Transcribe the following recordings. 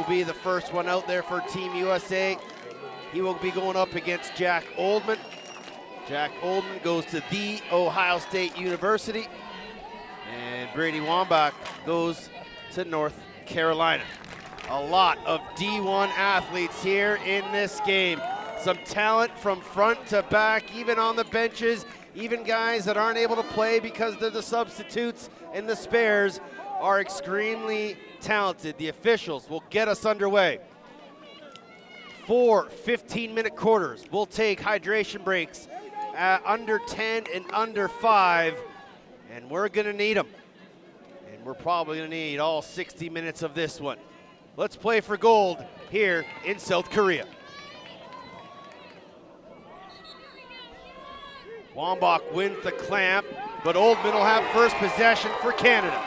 will be the first one out there for Team USA. He will be going up against Jack Oldman. Jack Oldman goes to The Ohio State University. And Brady Wambach goes to North Carolina. A lot of D1 athletes here in this game. Some talent from front to back, even on the benches, even guys that aren't able to play because they're the substitutes and the spares are extremely talented. The officials will get us underway. 4 15-minute quarters. We'll take hydration breaks at under 10 and under 5, and we're gonna need them. And we're probably gonna need all 60 minutes of this one. Let's play for gold here in South Korea. Wambach wins the clamp, but Oldman will have first possession for Canada.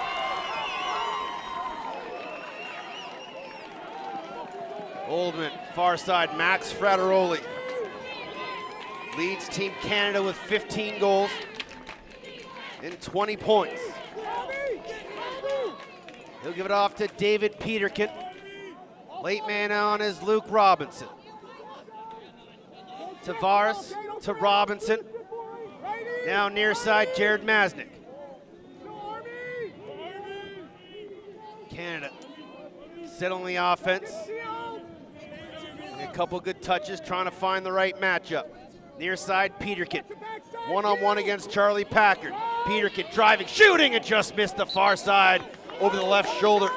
Oldman, far side, Max Frateroli leads Team Canada with 15 goals and 20 points. He'll give it off to David Peterkin. Late man on is Luke Robinson. Tavares to Robinson. Now near side, Jared Masnick. Canada settling the offense. A couple good touches, trying to find the right matchup. Near side, Peterkin. One-on-one against Charlie Packard. Peterkin driving, shooting, and just missed the far side over the left shoulder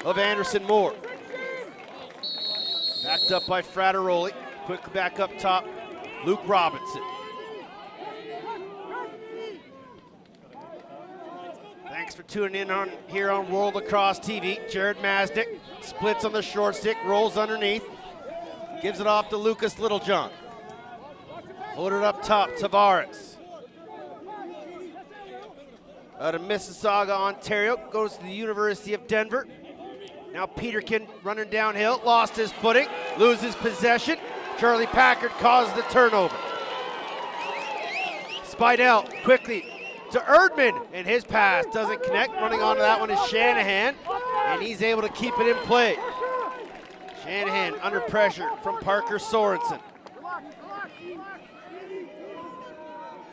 of Anderson Moore. Backed up by Frateroli. Quick back up top, Luke Robinson. Thanks for tuning in here on World Lacrosse TV. Jared Masnick splits on the short stick, rolls underneath, gives it off to Lucas Littlejohn. Floated up top, Tavares. Out of Mississauga, Ontario, goes to the University of Denver. Now Peterkin running downhill, lost his footing, loses possession. Charlie Packard caused the turnover. Spidell quickly to Erdman, and his pass doesn't connect. Running onto that one is Shanahan, and he's able to keep it in play. Shanahan under pressure from Parker Sorensen.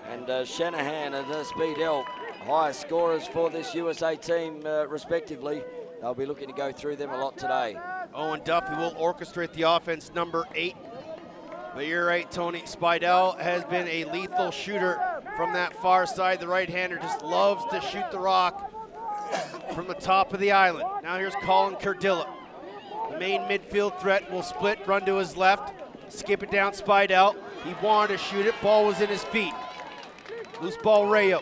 And Shanahan and Speedell, highest scorers for this USA team respectively. They'll be looking to go through them a lot today. Owen Duffy will orchestrate the offense, number 8. But you're right, Tony. Spidell has been a lethal shooter from that far side. The right-hander just loves to shoot the rock from the top of the island. Now here's Colin Cardilla. The main midfield threat will split, run to his left, skip it down Spidell. He wanted to shoot it, ball was in his feet. Loose ball, Rayo.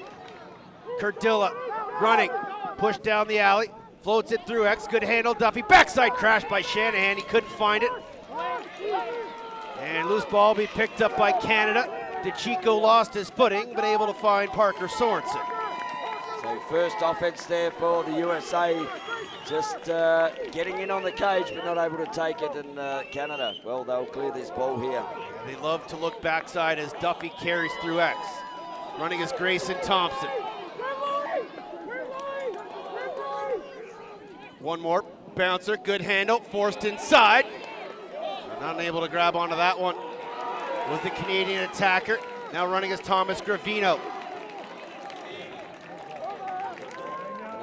Cardilla running, push down the alley, floats it through X, good handle, Duffy. Backside crash by Shanahan, he couldn't find it. And loose ball be picked up by Canada. DeChico lost his footing, but able to find Parker Sorensen. So first offense there for the USA. Just getting in on the cage, but not able to take it. And Canada, well, they'll clear this ball here. They love to look backside as Duffy carries through X. Running is Grayson Thompson. One more bouncer, good handle, forced inside. Not able to grab onto that one was the Canadian attacker. Now running is Thomas Gravino.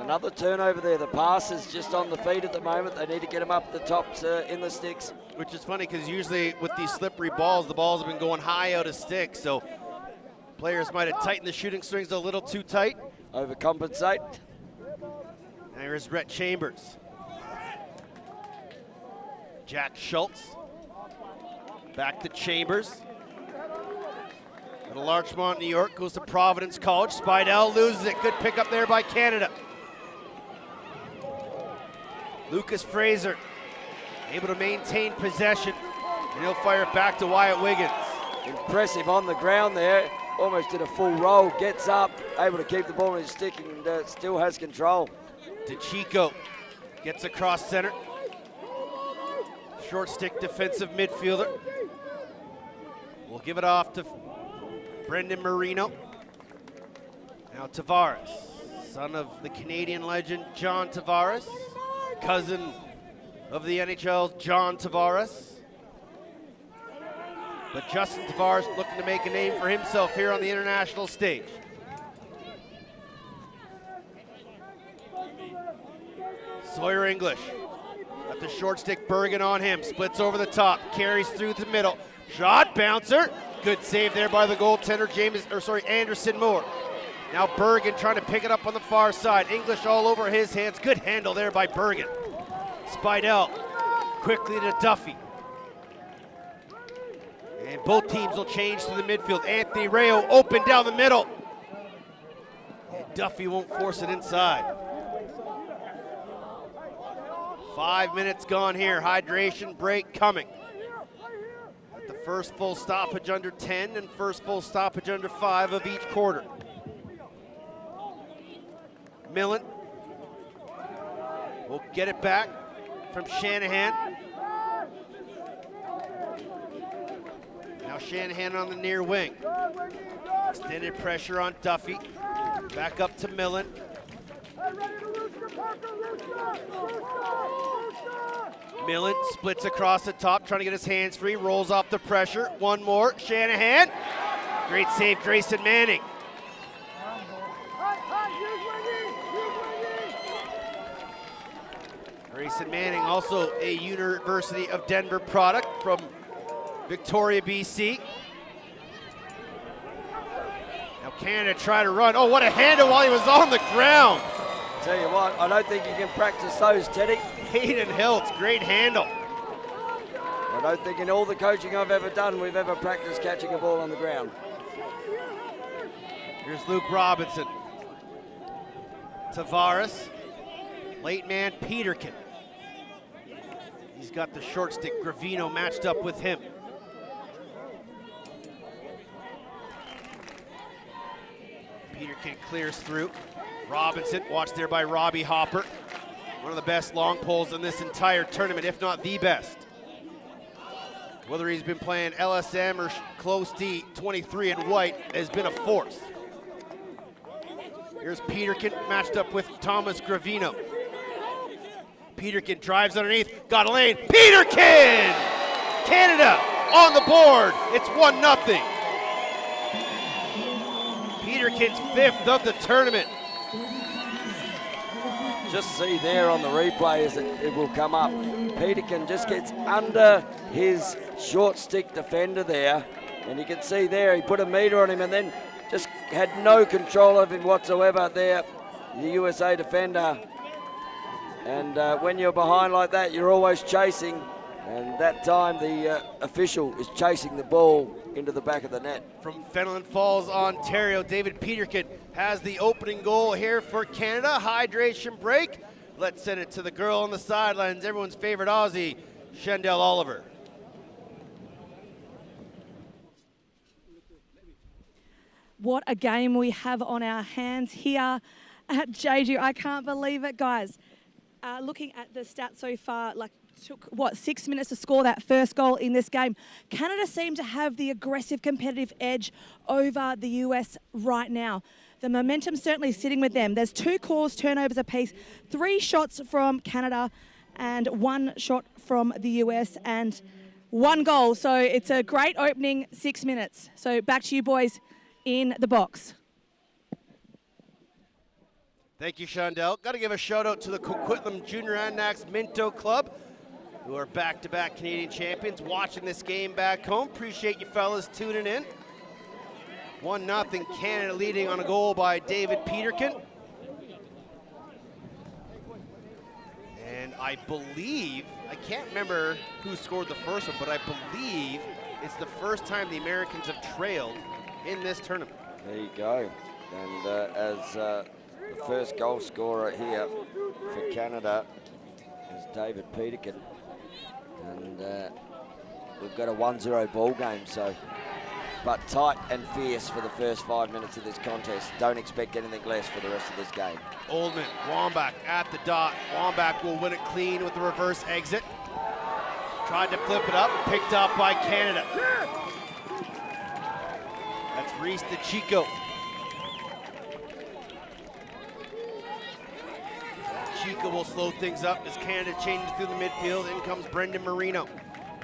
Another turnover there. The pass is just on the feet at the moment. They need to get him up the top in the sticks. Which is funny because usually with these slippery balls, the balls have been going high out of sticks. So players might have tightened the shooting strings a little too tight. Overcompensate. And here's Rhett Chambers. Jack Schultz. Back to Chambers. Out of Larchmont, New York, goes to Providence College. Spidell loses it. Good pickup there by Canada. Lucas Fraser able to maintain possession, and he'll fire it back to Wyatt Wiggins. Impressive on the ground there. Almost did a full roll, gets up, able to keep the ball in his stick, and still has control. DeChico gets across center. Short stick defensive midfielder. We'll give it off to Brendan Marino. Now Tavares, son of the Canadian legend John Tavares, cousin of the NHL's John Tavares. But Justin Tavares looking to make a name for himself here on the international stage. Sawyer English, got the short stick, Bergen on him, splits over the top, carries through the middle, shot, bouncer, good save there by the goaltender, Anderson Moore. Now Bergen trying to pick it up on the far side, English all over his hands, good handle there by Bergen. Spidell, quickly to Duffy. And both teams will change to the midfield. Anthony Rayo open down the middle. And Duffy won't force it inside. 5 minutes gone here, hydration break coming. At the first full stoppage under 10 and first full stoppage under 5 of each quarter. Millen will get it back from Shanahan. Now Shanahan on the near wing. Extended pressure on Duffy. Back up to Millen. Millen splits across the top, trying to get his hands free, rolls off the pressure. One more, Shanahan. Great save, Grayson Manning. Grayson Manning, also a University of Denver product from Victoria, BC. Now Canada try to run. Oh, what a handle while he was on the ground. Tell you what, I don't think you can practice those, Teddy. Hayden Hiltz, great handle. I don't think in all the coaching I've ever done, we've ever practiced catching a ball on the ground. Here's Luke Robinson. Tavares, late man Peterkin. He's got the short stick, Gravino matched up with him. Peterkin clears through. Robinson, watched there by Robbie Hopper. One of the best long poles in this entire tournament, if not the best. Whether he's been playing LSM or close D, 23 and white has been a force. Here's Peterkin matched up with Thomas Gravino. Peterkin drives underneath, got a lane, Peterkin! Canada on the board, it's 1-0. Peterkin's 5th of the tournament. Just see there on the replay as it will come up. Peterkin just gets under his short stick defender there. And you can see there, he put a meter on him and then just had no control of him whatsoever there, the USA defender. And when you're behind like that, you're always chasing. And that time the official is chasing the ball into the back of the net. From Fenelon Falls, Ontario, David Peterkin has the opening goal here for Canada. Hydration break. Let's send it to the girl on the sidelines, everyone's favorite Aussie, Shandell Oliver. What a game we have on our hands here at Jeju. I can't believe it, guys. Looking at the stats so far, took 6 minutes to score that first goal in this game. Canada seem to have the aggressive competitive edge over the US right now. The momentum's certainly sitting with them. There's 2 calls, turnovers apiece, 3 shots from Canada and 1 shot from the US and 1 goal. So it's a great opening 6 minutes. So back to you boys in the box. Thank you, Shandell. Got to give a shout out to the Coquitlam Junior Annex Minto Club, who are back-to-back Canadian champions, watching this game back home. Appreciate you fellas tuning in. 1-0 Canada, leading on a goal by David Peterkin. And I believe, I can't remember who scored the first one, but I believe it's the first time the Americans have trailed in this tournament. There you go. And as the first goal scorer here for Canada is David Peterkin. And we've got a 1-0 ball game, but tight and fierce for the first 5 minutes of this contest. Don't expect anything less for the rest of this game. Oldman, Wambach at the dot. Wambach will win it clean with the reverse exit. Tried to flip it up, picked up by Canada. That's Reese DeChico. Chico will slow things up as Canada changes through the midfield. In comes Brendan Marino.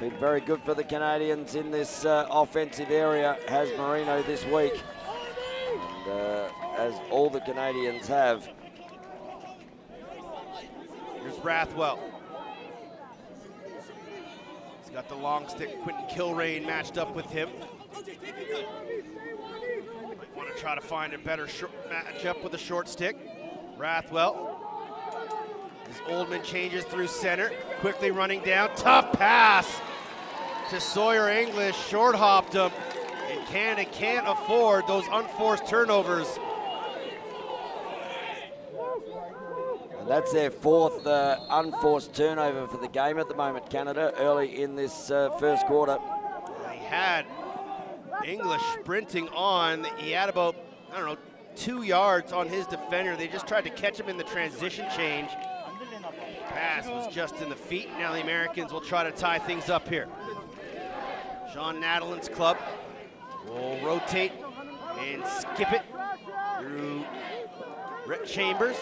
Been very good for the Canadians in this offensive area, has Marino this week. And, as all the Canadians have. Here's Rathwell. He's got the long stick. Quentin Kilrain matched up with him. Might want to try to find a better matchup with a short stick. Rathwell. As Oldman changes through center, quickly running down. Tough pass to Sawyer English. Short hopped him. And Canada can't afford those unforced turnovers. And that's their fourth unforced turnover for the game at the moment, Canada, early in this first quarter. He had English sprinting on. He had about, 2 yards on his defender. They just tried to catch him in the transition change. Pass was just in the feet. Now the Americans will try to tie things up here. Sean Nadelin's club will rotate and skip it through Rhett Chambers.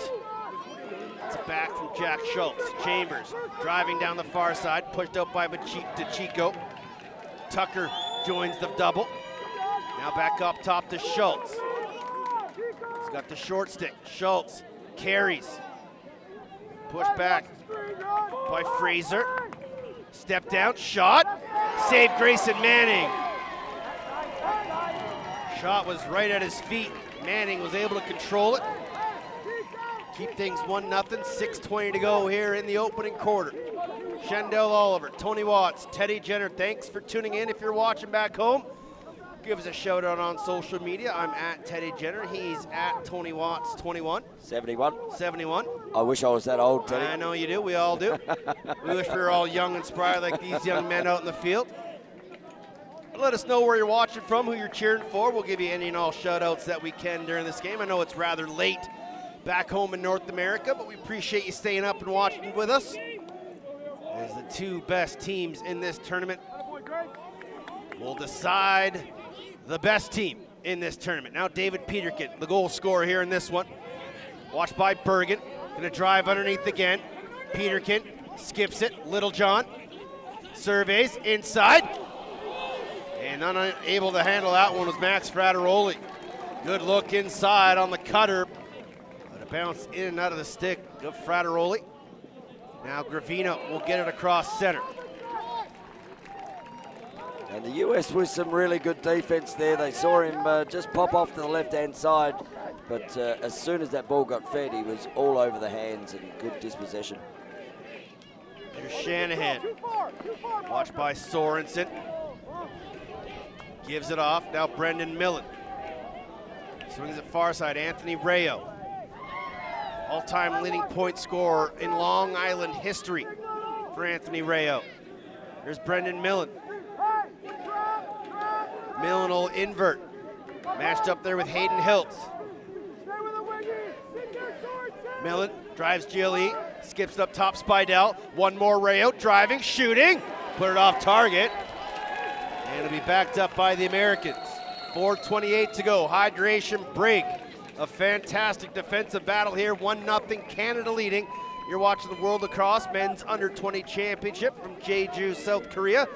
It's back from Jack Schultz. Chambers driving down the far side, pushed out by Chico. Tucker joins the double. Now back up top to Schultz. He's got the short stick. Schultz carries. Push back by Fraser. Step down, shot. Save Grayson Manning. Shot was right at his feet. Manning was able to control it. Keep things 1-0, 6:20 to go here in the opening quarter. Shendell Oliver, Tony Watts, Teddy Jenner, thanks for tuning in. If you're watching back home, give us a shout out on social media. I'm at Teddy Jenner. He's at Tony Watts 21. 71. 71. I wish I was that old, Teddy. I know you do. We all do. We wish we were all young and spry like these young men out in the field. Let us know where you're watching from, who you're cheering for. We'll give you any and all shout outs that we can during this game. I know it's rather late back home in North America, but we appreciate you staying up and watching with us. As the two best teams in this tournament will decide the best team in this tournament. Now David Peterkin, the goal scorer here in this one. Watched by Bergen, gonna drive underneath again. Peterkin skips it, Littlejohn surveys inside. And unable to handle that one was Max Frateroli. Good look inside on the cutter. But it bounced in and out of the stick of Frateroli. Now Gravino will get it across center. And the US with some really good defense there. They saw him just pop off to the left-hand side. But as soon as that ball got fed, he was all over the hands and good dispossession. There's Shanahan. Watched by Sorensen. Gives it off. Now Brendan Millen. Swings it far side. Anthony Rayo. All-time leading point scorer in Long Island history for Anthony Rayo. Here's Brendan Millen. Millen will invert. Matched up there with Hayden Hiltz. Millen drives GLE. Skips up top Spidell. One more Rayo. Driving, shooting. Put it off target. And it'll be backed up by the Americans. 4:28 to go. Hydration break. A fantastic defensive battle here. 1-0 Canada leading. You're watching the World Lacrosse Men's Under-20 Championship from Jeju, South Korea,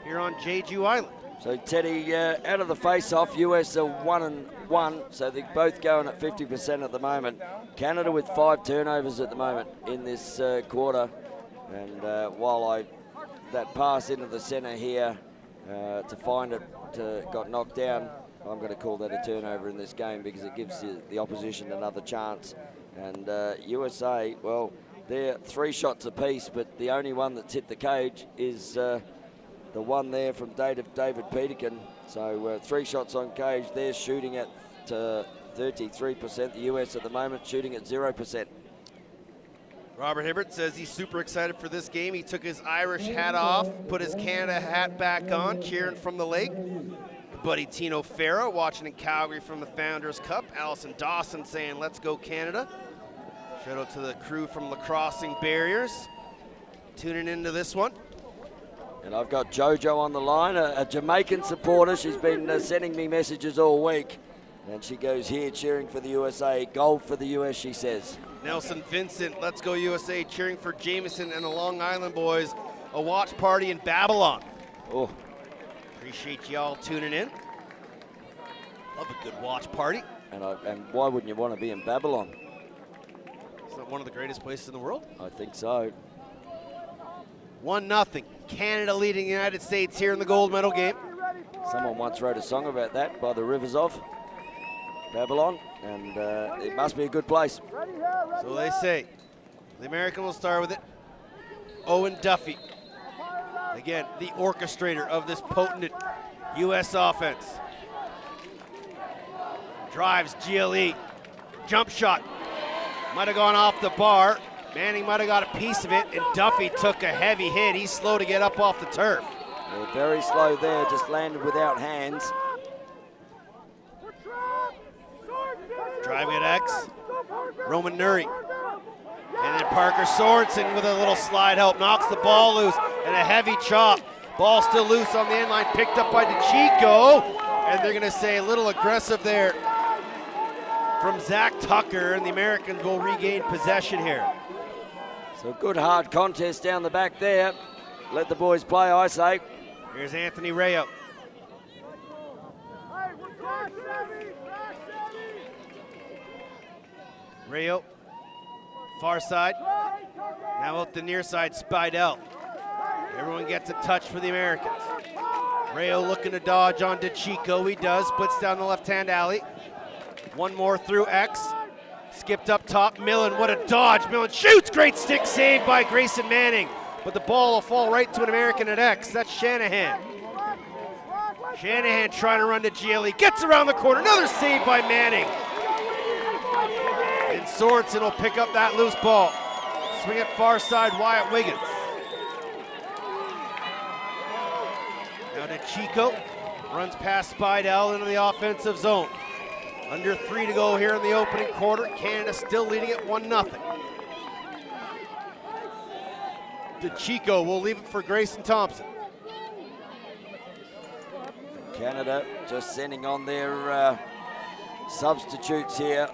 here on Jeju Island. So Teddy, out of the face-off, US are 1-1, so they're both going at 50% at the moment. Canada with 5 turnovers at the moment in this quarter. And while that pass into the center here to find it got knocked down, I'm going to call that a turnover in this game because it gives the opposition another chance. And USA, well, they're 3 shots apiece, but the only one that's hit the cage is the one there from David Peterkin. So 3 shots on cage. They're shooting at 33%. The US at the moment shooting at 0%. Robert Hibbert says he's super excited for this game. He took his Irish hat off, put his Canada hat back on, cheering from the lake. Buddy Tino Farah watching in Calgary from the Founders Cup. Allison Dawson saying, let's go Canada. Shout out to the crew from Lacrossing Barriers tuning into this one. And I've got Jojo on the line, a Jamaican supporter. She's been sending me messages all week. And she goes here cheering for the USA. Gold for the US, she says. Nelson Vincent, let's go USA, cheering for Jameson and the Long Island boys. A watch party in Babylon. Oh, Appreciate y'all tuning in. Love a good watch party. and why wouldn't you want to be in Babylon? Is that one of the greatest places in the world? I think so. 1-0. Canada leading the United States here in the gold medal game. Someone once wrote a song about that, by the rivers of Babylon, and it must be a good place. So they say. The American will start with it. Owen Duffy. Again, the orchestrator of this potent U.S. offense. Drives GLE. Jump shot. Might have gone off the bar. Manning might have got a piece of it, and Duffy took a heavy hit. He's slow to get up off the turf. They're very slow there, just landed without hands. Driving at X. Roman Nuri. And then Parker Sorensen with a little slide help knocks the ball loose, and a heavy chop. Ball still loose on the end line, picked up by DeChico. And they're going to say a little aggressive there from Zach Tucker, and the Americans will regain possession here. So good hard contest down the back there. Let the boys play, I say. Here's Anthony Rayo. Rayo, far side. Now out the near side, Spidell. Everyone gets a touch for the Americans. Rayo looking to dodge on DeChico. He does, splits down the left-hand alley. One more through X. Skipped up top, Millen, what a dodge. Millen shoots, great stick save by Grayson Manning. But the ball will fall right to an American at X. That's Shanahan. Shanahan trying to run to GLE, gets around the corner, another save by Manning. And Sorensen will pick up that loose ball. Swing it far side, Wyatt Wiggins. Now to Chico, runs past Spidell into the offensive zone. Under 3 to go here in the opening quarter. Canada still leading at 1-0. DeChico will leave it for Grayson Thompson. Canada just sending on their substitutes here.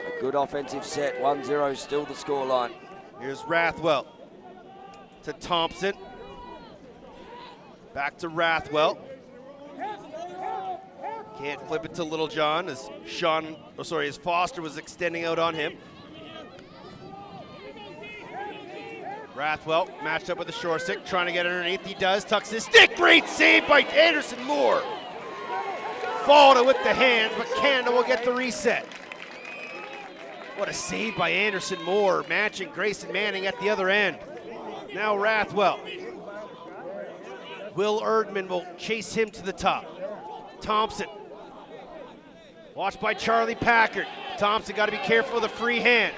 A good offensive set, 1-0 still the scoreline. Here's Rathwell to Thompson. Back to Rathwell. Can't flip it to Littlejohn as as Foster was extending out on him. Rathwell matched up with the short stick, trying to get underneath. He does, tucks his stick. Great save by Anderson Moore. Followed it with the hands, but Canada will get the reset. What a save by Anderson Moore, matching Grayson Manning at the other end. Now Rathwell. Will Erdman will chase him to the top. Thompson. Watched by Charlie Packard. Thompson got to be careful of the free hand.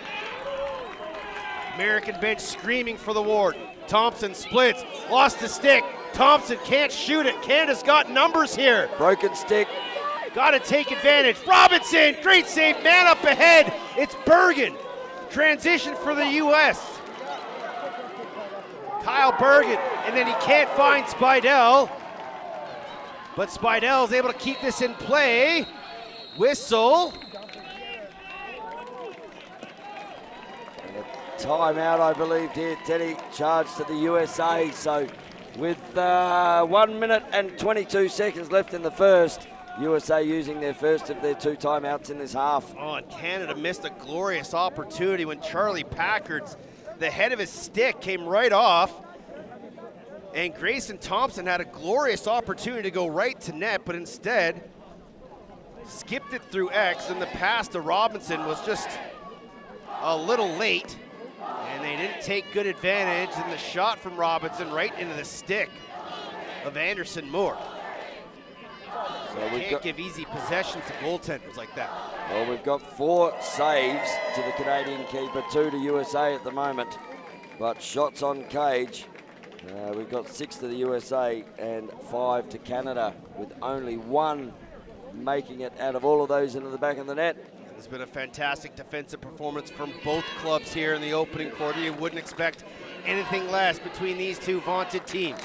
American bench screaming for the ward. Thompson splits, lost the stick. Thompson can't shoot it. Canada's got numbers here. Broken stick. Got to take advantage. Robinson, great save, man up ahead. It's Bergen. Transition for the U.S. Kyle Bergen, and then he can't find Spidell. But Spidell is able to keep this in play. Whistle. Timeout, I believe, here, Teddy, charged to the USA. So with 1 minute and 22 seconds left in the first, USA using their first of their 2 timeouts in this half. Oh, and Canada missed a glorious opportunity when Charlie Packard's, the head of his stick came right off. And Grayson Thompson had a glorious opportunity to go right to net, but instead skipped it through X, and the pass to Robinson was just a little late. And they didn't take good advantage, and the shot from Robinson right into the stick of Anderson Moore. So we can't give easy possession to goaltenders like that. Well, we've got 4 saves to the Canadian keeper, 2 to USA at the moment. But shots on cage, we've got 6 to the USA and 5 to Canada, with only 1 making it out of all of those into the back of the net. It's been a fantastic defensive performance from both clubs here in the opening quarter. You wouldn't expect anything less between these two vaunted teams.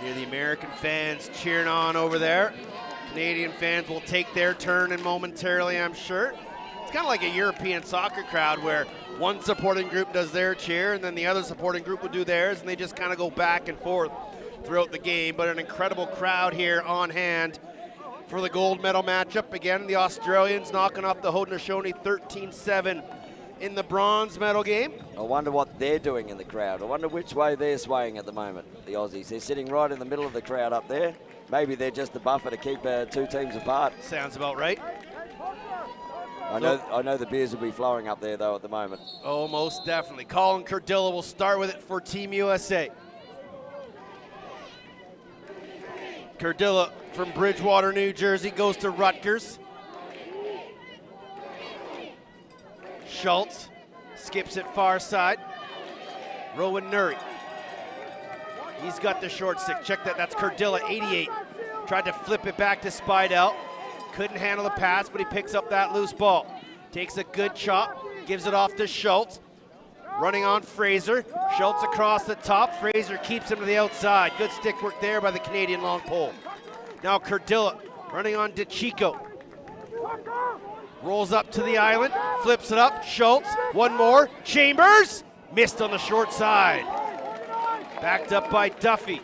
You hear the American fans cheering on over there. Canadian fans will take their turn in momentarily, I'm sure. It's kind of like a European soccer crowd where one supporting group does their cheer and then the other supporting group will do theirs, and they just kind of go back and forth throughout the game. But an incredible crowd here on hand for the gold medal matchup. Again, the Australians knocking off the Haudenosaunee 13-7 in the bronze medal game. I wonder what they're doing in the crowd. I wonder which way they're swaying at the moment, the Aussies. They're sitting right in the middle of the crowd up there. Maybe they're just the buffer to keep two teams apart. Sounds about right. I know the beers will be flowing up there, though, at the moment. Oh, most definitely. Colin Cardilla will start with it for Team USA. Cardilla from Bridgewater, New Jersey, goes to Rutgers. Schultz skips it far side. Rowan Nuri. He's got the short stick. Check that. That's Cardilla, 88. Tried to flip it back to Spidell. Couldn't handle the pass, but he picks up that loose ball. Takes a good chop. Gives it off to Schultz. Running on Fraser. Schultz across the top. Fraser keeps him to the outside. Good stick work there by the Canadian long pole. Now Cardilla running on DeChico. Rolls up to the island. Flips it up. Schultz. One more. Chambers. Missed on the short side. Backed up by Duffy.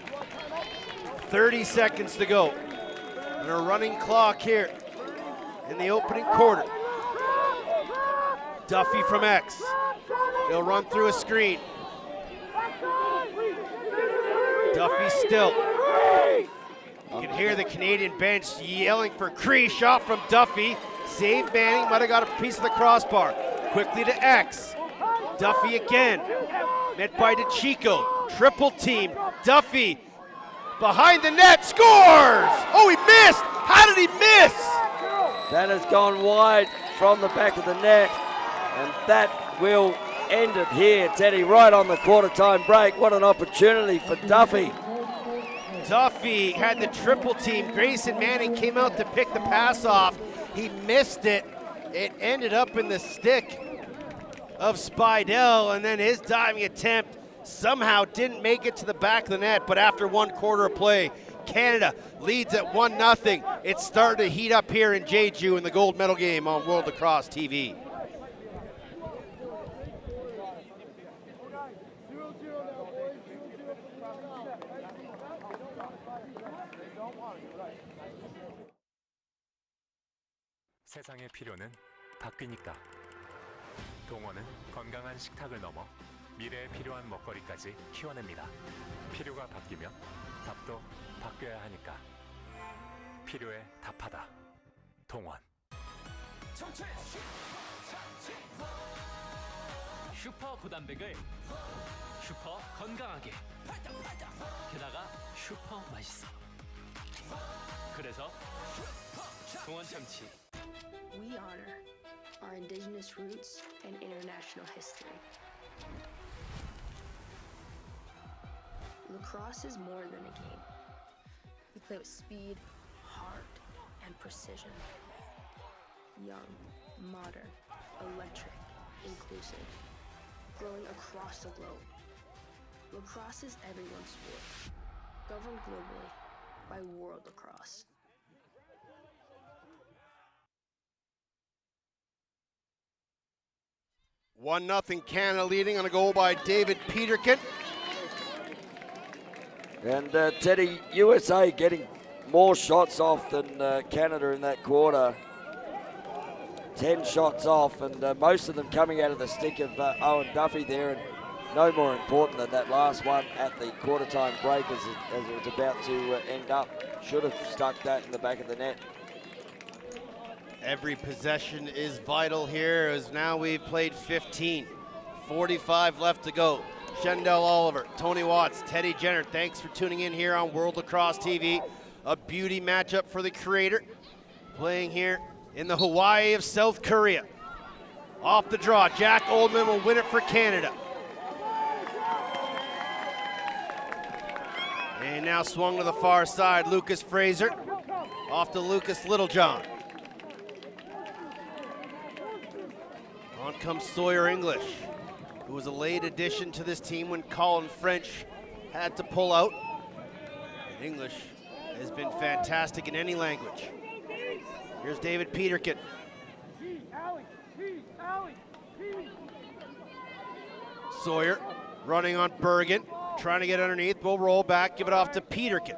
30 seconds to go. And a running clock here in the opening quarter. Duffy from X. He'll run through a screen. Duffy still. You can hear the Canadian bench yelling for Cree. Shot from Duffy. Save Manning. Might have got a piece of the crossbar. Quickly to X. Duffy again. Met by DeChico. Triple team. Duffy behind the net. Scores! Oh, he missed! How did he miss? That has gone wide from the back of the net. And that will end it here, Teddy, right on the quarter-time break. What an opportunity for Duffy. Duffy had the triple team. Grayson Manning came out to pick the pass off. He missed it. It ended up in the stick of Spidell, and then his diving attempt somehow didn't make it to the back of the net. But after one quarter of play, Canada leads at 1-0. It's starting to heat up here in Jeju in the gold medal game on World Lacrosse TV. 세상의 필요는 바뀌니까. 동원은 건강한 식탁을 넘어 미래에 필요한 먹거리까지 키워냅니다. 필요가 바뀌면 답도 바뀌어야 하니까. 필요에 답하다. 동원. 슈퍼 고단백을 슈퍼 건강하게, 게다가 슈퍼 맛있어. 그래서 동원 참치. We honor our indigenous roots and international history. Lacrosse is more than a game. We play with speed, heart, and precision. Young, modern, electric, inclusive, growing across the globe. Lacrosse is everyone's sport, governed globally by World Lacrosse. One 0 Canada leading on a goal by David Peterkin. And Teddy, USA getting more shots off than Canada in that quarter. 10 shots off, and most of them coming out of the stick of Owen Duffy there. And no more important than that last one at the quarter-time break as it was about to end up. Should have stuck that in the back of the net. Every possession is vital here, as now we've played 15. 45 left to go. Shendell Oliver, Tony Watts, Teddy Jenner, thanks for tuning in here on World Lacrosse TV. A beauty matchup for the Creator, playing here in the Hawaii of South Korea. Off the draw, Jack Oldman will win it for Canada. And now swung to the far side, Lucas Fraser. Off to Lucas Littlejohn. On comes Sawyer English, who was a late addition to this team when Colin French had to pull out. And English has been fantastic in any language. Here's David Peterkin. Sawyer running on Bergen, trying to get underneath. We'll roll back, give it off to Peterkin.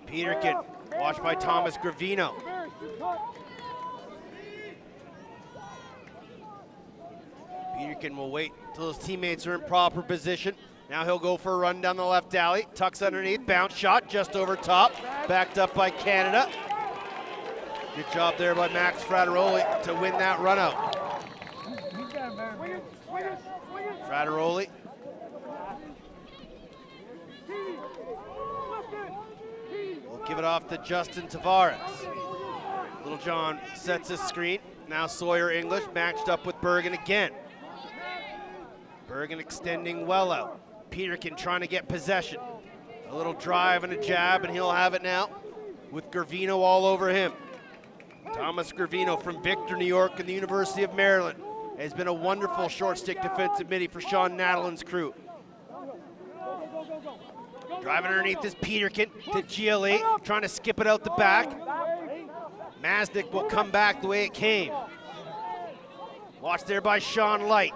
Peterkin, watched by Thomas Gravino. Peterkin will wait until his teammates are in proper position. Now he'll go for a run down the left alley. Tucks underneath, bounce shot just over top. Backed up by Canada. Good job there by Max Frateroli to win that run out. Frateroli. We'll give it off to Justin Tavares. Little John sets his screen. Now Sawyer English matched up with Bergen again. Bergen extending well out. Peterkin trying to get possession. A little drive and a jab, and he'll have it now with Gravino all over him. Thomas Gravino from Victor, New York, and the University of Maryland has been a wonderful short stick defensive midi for Sean Natalin's crew. Driving underneath is Peterkin to GLE, trying to skip it out the back. Masnick will come back the way it came. Watched there by Sean Light.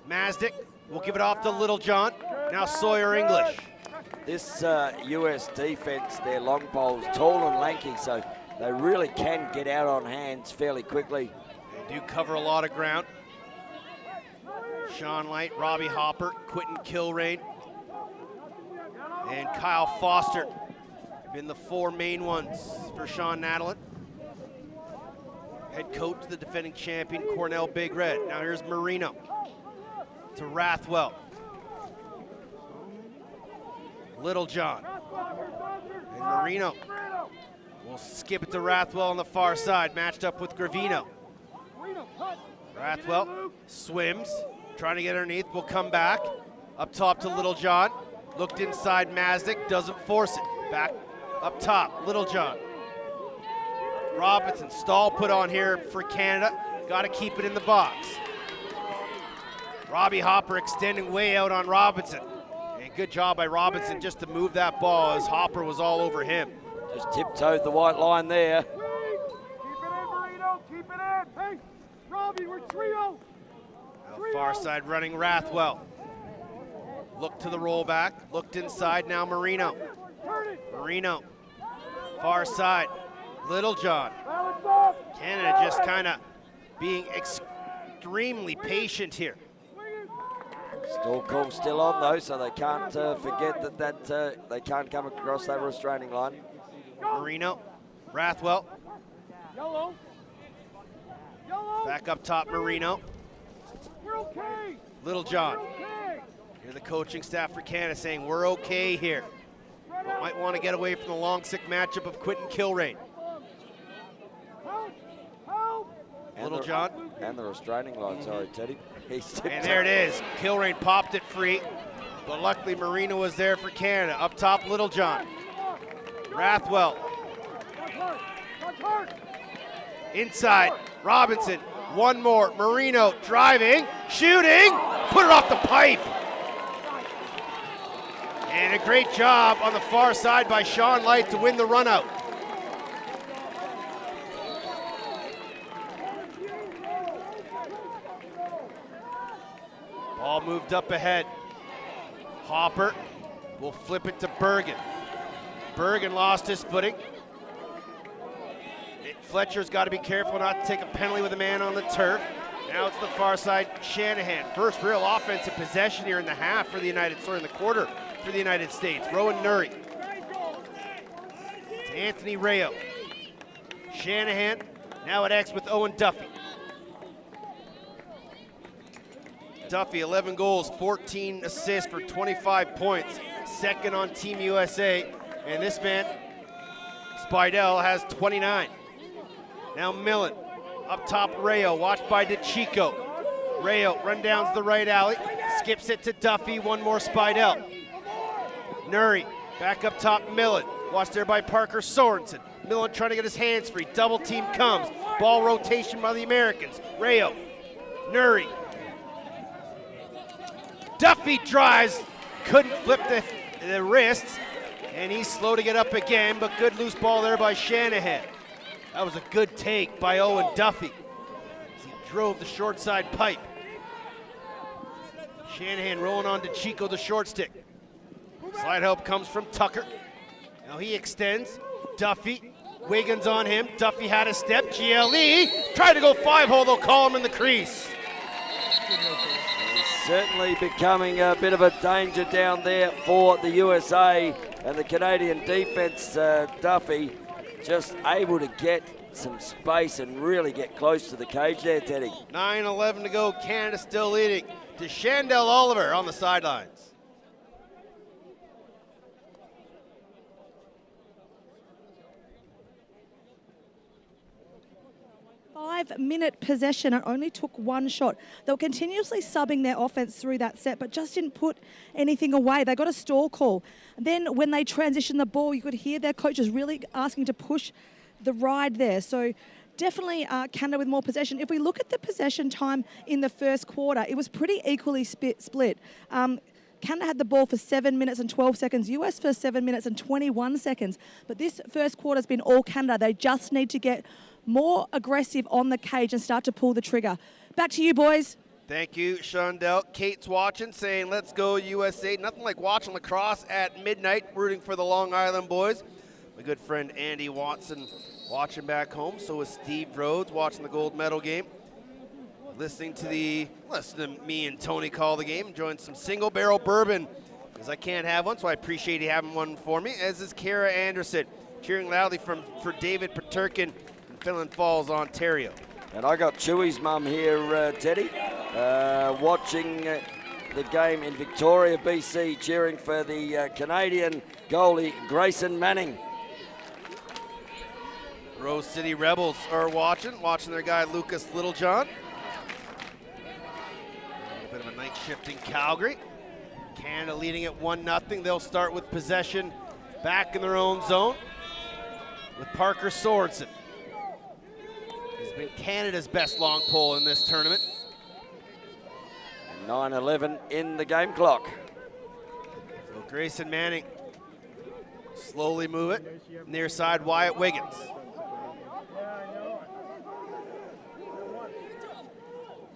Masnick will give it off to Little John. Now Sawyer English. This US defense, their long poles, tall and lanky, so they really can get out on hands fairly quickly. They do cover a lot of ground. Sean Light, Robbie Hopper, Quentin Kilrain, and Kyle Foster have been the four main ones for Sean Natalin. Head coach, the defending champion, Cornell Big Red. Now here's Marino to Rathwell. Little John. And Marino will skip it to Rathwell on the far side, matched up with Gravino. Rathwell swims, trying to get underneath, will come back. Up top to Little John. Looked inside Masnick, doesn't force it. Back up top, Little John. Robinson, stall put on here for Canada. Got to keep it in the box. Robbie Hopper extending way out on Robinson. And good job by Robinson just to move that ball as Hopper was all over him. Just tiptoed the white line there. Keep it in, Marino, keep it in. Hey, Robbie, we're trio. Now far side running Rathwell. Looked to the rollback, looked inside, now Marino. Marino, far side, Little John. Canada just kind of being extremely patient here. Stall call still on though, so they can't forget that they can't come across that restraining line. Marino, Rathwell. Yellow. Back up top, Marino. We're okay. Little John. We're okay. Here's the coaching staff for Canada saying we're okay here. But might want to get away from the long stick matchup of Quentin Kilrain. Little John. And the restraining line, sorry, Teddy. And there it is. Kilrain popped it free, but luckily Marino was there for Canada. Up top, Little John. Rathwell. Inside, Robinson. One more. Marino driving, shooting, put it off the pipe. And a great job on the far side by Sean Light to win the run out. Ball moved up ahead. Hopper will flip it to Bergen. Bergen lost his footing. Fletcher's got to be careful not to take a penalty with a man on the turf. Now it's the far side, Shanahan. First real offensive possession here in the half for the in the quarter for the United States. Rowan Nuri to Anthony Rayo. Shanahan now at X with Owen Duffy. Duffy, 11 goals, 14 assists for 25 points. Second on Team USA. And this man, Spidell, has 29. Now Millen, up top Rayo, watched by DeChico. Rayo run downs the right alley, skips it to Duffy, one more Spidell. Nuri, back up top Millen, watched there by Parker Sorensen. Millen trying to get his hands free, double team comes. Ball rotation by the Americans. Rayo, Nuri. Duffy drives, couldn't flip the wrists, and he's slow to get up again, but good loose ball there by Shanahan. That was a good take by Owen Duffy as he drove the short side pipe. Shanahan rolling on to Chico, the short stick. Slide help comes from Tucker. Now he extends. Duffy, Wiggins on him. Duffy had a step. GLE tried to go 5-hole. They'll call him in the crease. He's certainly becoming a bit of a danger down there for the USA and the Canadian defense. Duffy just able to get some space and really get close to the cage there, Teddy. 9:11 to go. Canada still leading. To Shandell Oliver on the sidelines. Five-minute possession and only took one shot. They were continuously subbing their offense through that set, but just didn't put anything away. They got a stall call. Then when they transitioned the ball, you could hear their coaches really asking to push the ride there. So definitely Canada with more possession. If we look at the possession time in the first quarter, it was pretty equally split. Canada had the ball for 7 minutes and 12 seconds, US for 7 minutes and 21 seconds. But this first quarter's been all Canada. They just need to get more aggressive on the cage and start to pull the trigger. Back to you, boys. Thank you, Shondell. Kate's watching, saying, let's go USA. Nothing like watching lacrosse at midnight, rooting for the Long Island boys. My good friend Andy Watson watching back home. So is Steve Rhodes watching the gold medal game. Listening to me and Tony call the game, enjoying some single barrel bourbon because I can't have one, so I appreciate you having one for me, as is Kara Anderson, cheering loudly for David Paterkin in Finland Falls, Ontario. And I got Chewy's mum here, Teddy, watching the game in Victoria, BC, cheering for the Canadian goalie, Grayson Manning. Rose City Rebels are watching their guy Lucas Littlejohn. A bit of a night shift in Calgary. Canada leading at 1-0. They'll start with possession back in their own zone with Parker Sorensen. He's been Canada's best long pole in this tournament. 9:11 in the game clock. So Grayson Manning slowly move it. Near side Wyatt Wiggins.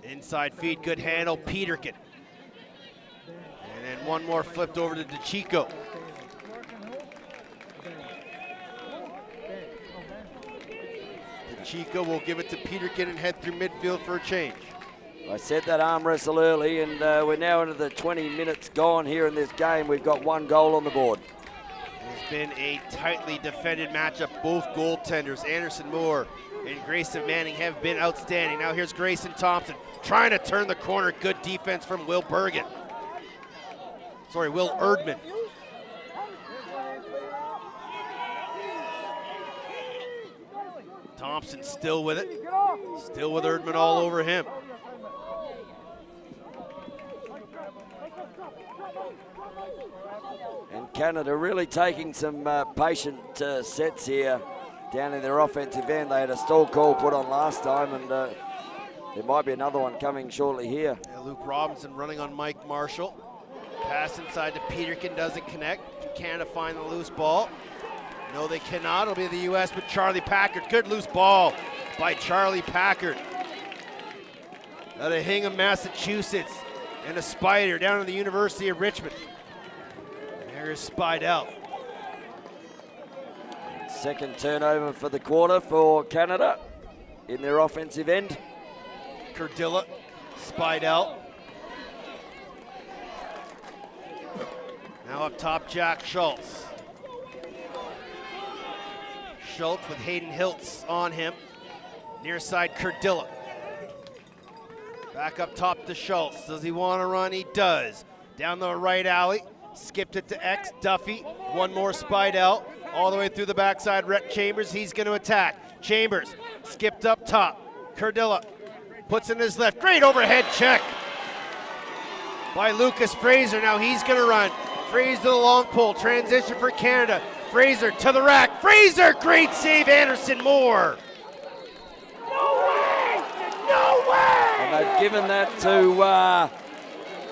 Inside feed, good handle, Peterkin. And then one more flipped over to DeChico. DeChico will give it to Peterkin and head through midfield for a change. I said that arm wrestle early, and we're now into the 20 minutes gone here in this game. We've got one goal on the board. It's been a tightly defended matchup. Both goaltenders, Anderson Moore and Grayson Manning, have been outstanding. Now here's Grayson Thompson trying to turn the corner. Good defense from Will Erdman. Thompson still with it. Still with Erdman all over him. And Canada really taking some patient sets here down in their offensive end. They had a stall call put on last time, and there might be another one coming shortly here. Yeah, Luke Robinson running on Mike Marshall. Pass inside to Peterkin, doesn't connect. Canada find the loose ball. No, they cannot. It'll be the U.S. with Charlie Packard. Good loose ball by Charlie Packard. Out of Hingham, Massachusetts. And a Spider down to the University of Richmond. There's Spidell. Second turnover for the quarter for Canada in their offensive end. Cardilla, Spidell. Now up top, Jack Schultz. Schultz with Hayden Hiltz on him. Near side, Cardilla. Back up top to Schultz. Does he want to run? He does. Down the right alley. Skipped it to X. Duffy. One more Spidell. All the way through the backside. Rhett Chambers. He's going to attack. Chambers skipped up top. Cardilla puts in his left. Great overhead check by Lucas Fraser. Now he's going to run. Fraser to the long pole. Transition for Canada. Fraser to the rack. Fraser, great save, Anderson Moore. No way! No way! And they've given that to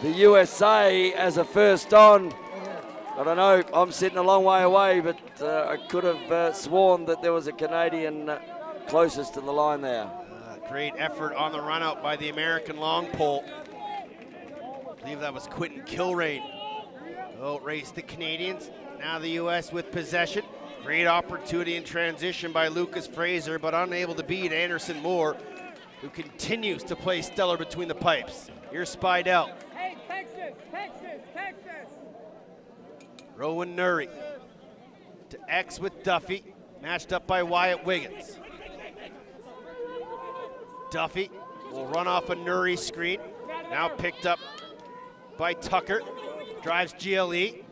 the USA as a first on. I don't know, I'm sitting a long way away, but I could have sworn that there was a Canadian closest to the line there. Great effort on the run out by the American long pole. I believe that was Quentin Kilrain. Outraced the Canadians. Now the U.S. with possession. Great opportunity in transition by Lucas Fraser, but unable to beat Anderson Moore, who continues to play stellar between the pipes. Here's Spidell. Hey, Texas! Rowan Nuri to X with Duffy, matched up by Wyatt Wiggins. Duffy will run off a Nuri screen, now picked up by Tucker, drives GLE,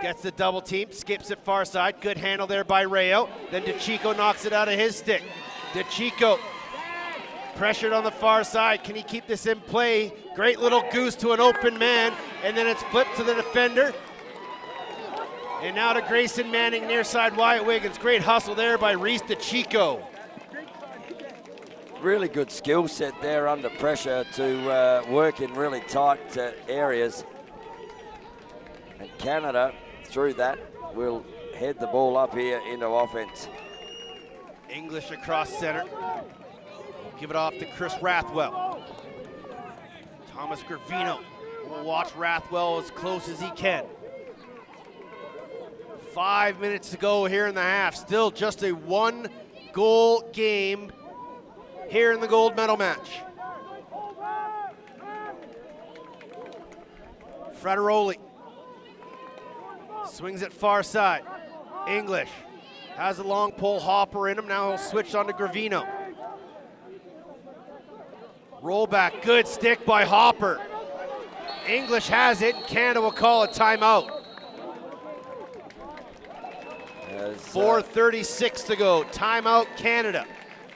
gets the double team, skips it far side, good handle there by Rayo, then DeChico knocks it out of his stick. DeChico pressured on the far side, can he keep this in play? Great little goose to an open man, and then it's flipped to the defender. And now to Grayson Manning, near side Wyatt Wiggins. Great hustle there by Reese DeChico. Really good skill set there under pressure to work in really tight areas. And Canada, through that, will head the ball up here into offense. English across center. Give it off to Chris Rathwell. Thomas Gravino will watch Rathwell as close as he can. 5 minutes to go here in the half. Still just a 1-goal game here in the gold medal match. Frederoli swings it far side. English has a long pole hopper in him. Now he'll switch on to Gravino. Roll back, good stick by Hopper. English has it, and Canada will call a timeout. 4:36 to go, timeout Canada.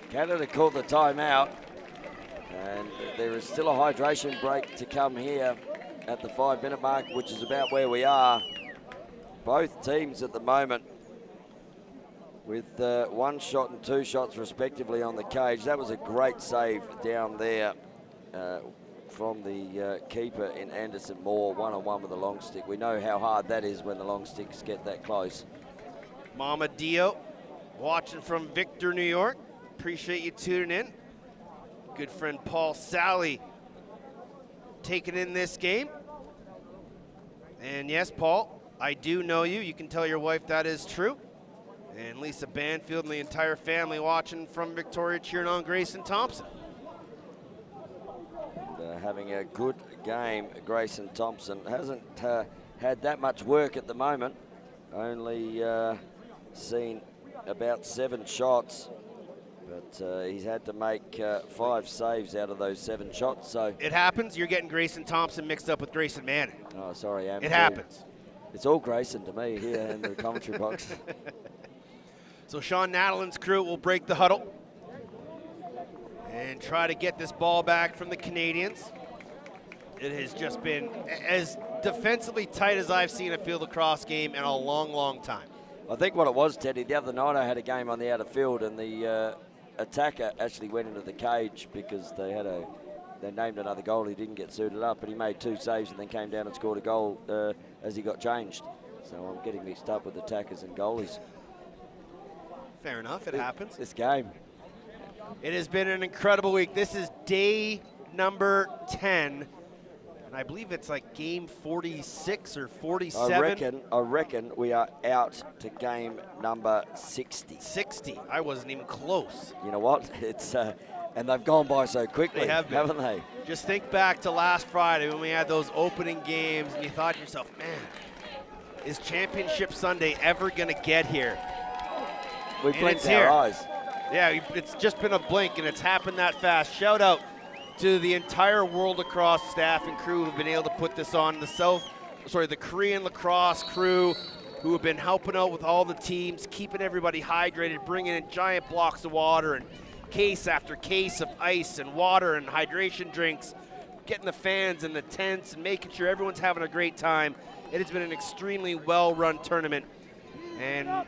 Canada called the timeout, and there is still a hydration break to come here at the 5-minute mark, which is about where we are. Both teams at the moment with 1 shot and 2 shots respectively on the cage. That was a great save down there from the keeper in Anderson Moore, 1-on-1 with the long stick. We know how hard that is when the long sticks get that close. Mama Dio watching from Victor, New York. Appreciate you tuning in. Good friend Paul Sally taking in this game. And yes, Paul, I do know you. You can tell your wife that is true. And Lisa Banfield and the entire family watching from Victoria, cheering on Grayson Thompson. And, having a good game, Grayson Thompson hasn't had that much work at the moment. Only seen about 7 shots, but he's had to make 5 saves out of those 7 shots. So it happens. You're getting Grayson Thompson mixed up with Grayson Manning. Oh, sorry, Am. It happens. It's all Grayson to me here in the commentary box. So Sean Natalin's crew will break the huddle and try to get this ball back from the Canadians. It has just been as defensively tight as I've seen a field lacrosse game in a long, long time. I think what it was, Teddy, the other night I had a game on the outer field, and the attacker actually went into the cage because they named another goal. He didn't get suited up, but he made 2 saves and then came down and scored a goal as he got changed. So I'm getting mixed up with attackers and goalies. Fair enough, it happens. This game. It has been an incredible week. This is day number 10. I believe it's like game 46 or 47. I reckon we are out to game number 60. 60. I wasn't even close. You know what? It's and they've gone by so quickly, they have been. Haven't they? Just think back to last Friday when we had those opening games and you thought to yourself, man, is Championship Sunday ever going to get here? We blinked our eyes. Yeah, it's just been a blink and it's happened that fast. Shout out to the entire World Lacrosse staff and crew who've been able to put this on. The Korean lacrosse crew who have been helping out with all the teams, keeping everybody hydrated, bringing in giant blocks of water and case after case of ice and water and hydration drinks, getting the fans in the tents and making sure everyone's having a great time. It has been an extremely well-run tournament, and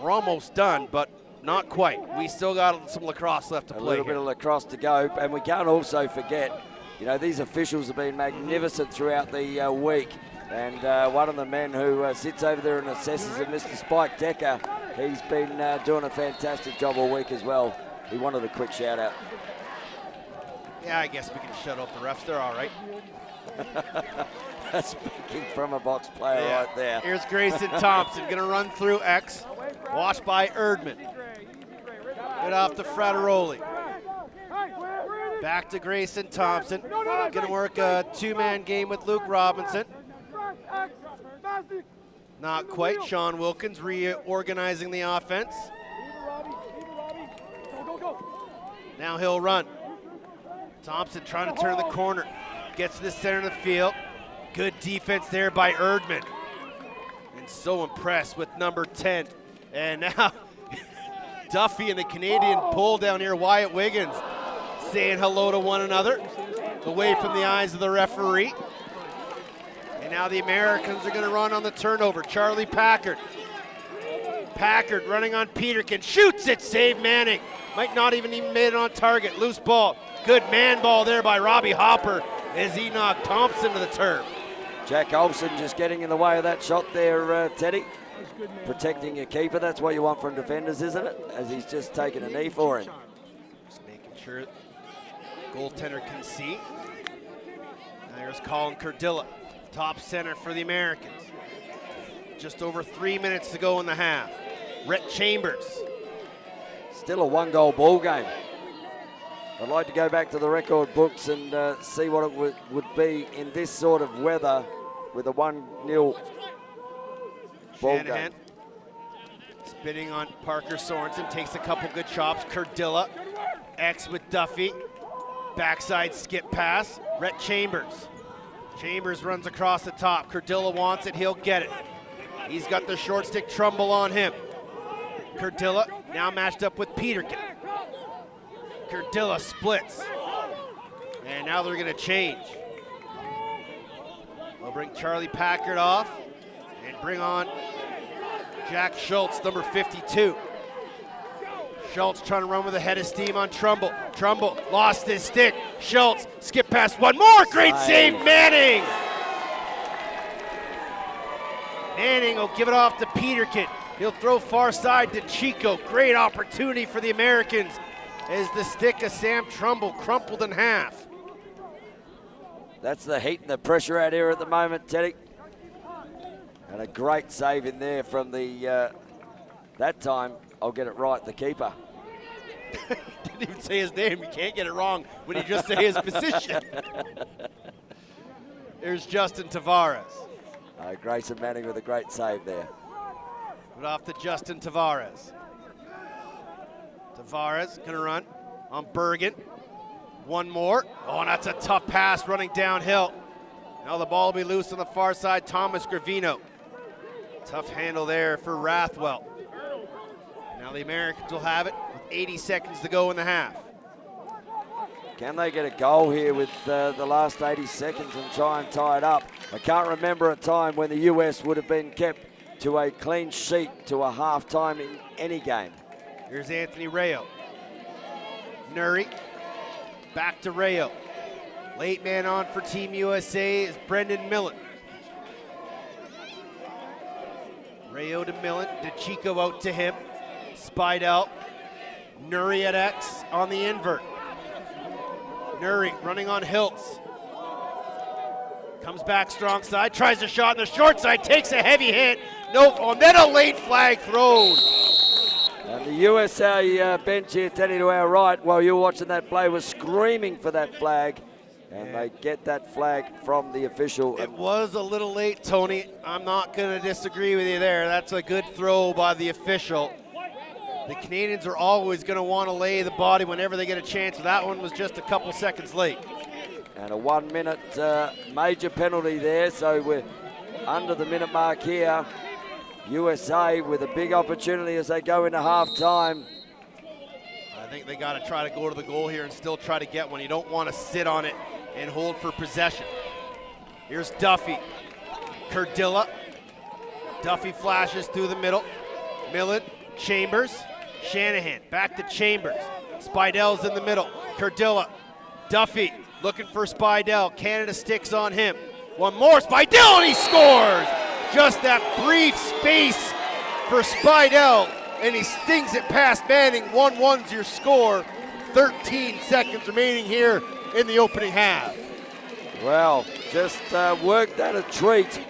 we're almost done, but not quite. We still got some lacrosse left to play. A little bit of lacrosse to go, and we can't also forget You know, these officials have been magnificent throughout the week. And one of the men who sits over there and assesses it, Mr. Spike Decker, he's been doing a fantastic job all week as well. He wanted a quick shout out. Yeah, I guess we can shut up the refs. They're all right. Speaking from a box player right there. Here's Grayson Thompson going to run through X. Watched by Erdman. Good off to Frateroli. Back to Grayson Thompson. Going to work a two-man game with Luke Robinson. Not quite. Sean Wilkins reorganizing the offense. Now he'll run. Thompson trying to turn the corner. Gets to the center of the field. Good defense there by Erdman. And so impressed with number 10. And now Duffy and the Canadian pull down here. Wyatt Wiggins saying hello to one another, away from the eyes of the referee. And now the Americans are going to run on the turnover. Charlie Packard. Packard running on Peterkin. Shoots it. Save Manning. Might not even made it on target. Loose ball. Good man ball there by Robbie Hopper as he knocked Thompson to the turf. Jack Olsen just getting in the way of that shot there, Teddy. Protecting your keeper. That's what you want from defenders, isn't it? As he's just taken a knee for him. Just making sure goaltender can see. Now here's Colin Cardilla, top center for the Americans. Just over 3 minutes to go in the half. Rhett Chambers. Still a one-goal ball game. I'd like to go back to the record books and see what it would be in this sort of weather with a 1-0 ball game. Spitting on Parker Sorensen, takes a couple good chops. Cardilla, X with Duffy. Backside skip pass, Rhett Chambers. Chambers runs across the top. Cardilla wants it, he'll get it. He's got the short stick Trumbull on him. Cardilla now matched up with Peterkin. Cardilla splits. And now they're gonna change. They'll bring Charlie Packard off and bring on Jack Schultz, number 52. Schultz trying to run with a head of steam on Trumbull. Trumbull lost his stick. Schultz skip past one more. Great save, Manning. Manning will give it off to Peterkin. He'll throw far side to Chico. Great opportunity for the Americans as the stick of Sam Trumbull crumpled in half. That's the heat and the pressure out here at the moment, Teddy. And a great save in there from the, that time, I'll get it right, the keeper. Didn't even say his name. You can't get it wrong when you just say his position. Here's Justin Tavares. Grayson Manning with a great save there. Put off to Justin Tavares. Tavares gonna run on Bergen. One more. Oh, and that's a tough pass running downhill. Now the ball will be loose on the far side. Thomas Gravino. Tough handle there for Rathwell. Now the Americans will have it with 80 seconds to go in the half. Can they get a goal here with the last 80 seconds and try and tie it up? I can't remember a time when the US would have been kept to a clean sheet to a half-time in any game. Here's Anthony Rayo. Nuri, back to Rayo. Late man on for Team USA is Brendan Millen. Rayo to Millen, DeChico out to him. Spidell, Nuri at X on the invert. Nuri running on Hiltz. Comes back strong side, tries a shot on the short side, takes a heavy hit. Nope, and then a late flag thrown. And the USA bench here, Teddy, to our right, while you were watching that play, was screaming for that flag. And they get that flag from the official. It was a little late, Tony. I'm not going to disagree with you there. That's a good throw by the official. The Canadians are always going to want to lay the body whenever they get a chance. That one was just a couple seconds late. And a 1 minute major penalty there. So we're under the minute mark here. USA with a big opportunity as they go into halftime. I think they got to try to go to the goal here and still try to get one. You don't want to sit on it and hold for possession. Here's Duffy. Cardilla. Duffy flashes through the middle. Millen, Chambers, Shanahan. Back to Chambers. Spidell's in the middle. Cardilla. Duffy looking for Spidell. Canada sticks on him. One more, Spidell, and he scores! Just that brief space for Spidell, and he stings it past Manning. 1-1's your score. 13 seconds remaining here in the opening half. Well, just worked that a treat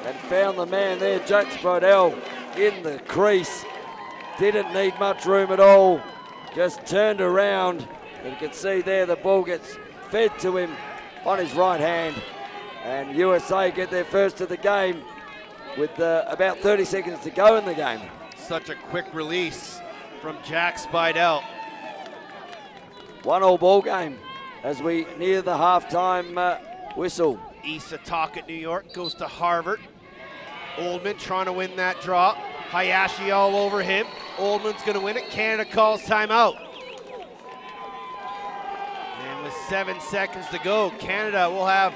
and found the man there, Jack Spidell, in the crease. Didn't need much room at all. Just turned around, and you can see there the ball gets fed to him on his right hand. And USA get their first of the game with about 30 seconds to go in the game. Such a quick release from Jack Spidell. 1-1 ball game as we near the halftime whistle. Issa Talk at New York goes to Harvard. Oldman trying to win that draw. Hayashi all over him. Oldman's going to win it. Canada calls timeout. And with 7 seconds to go, Canada will have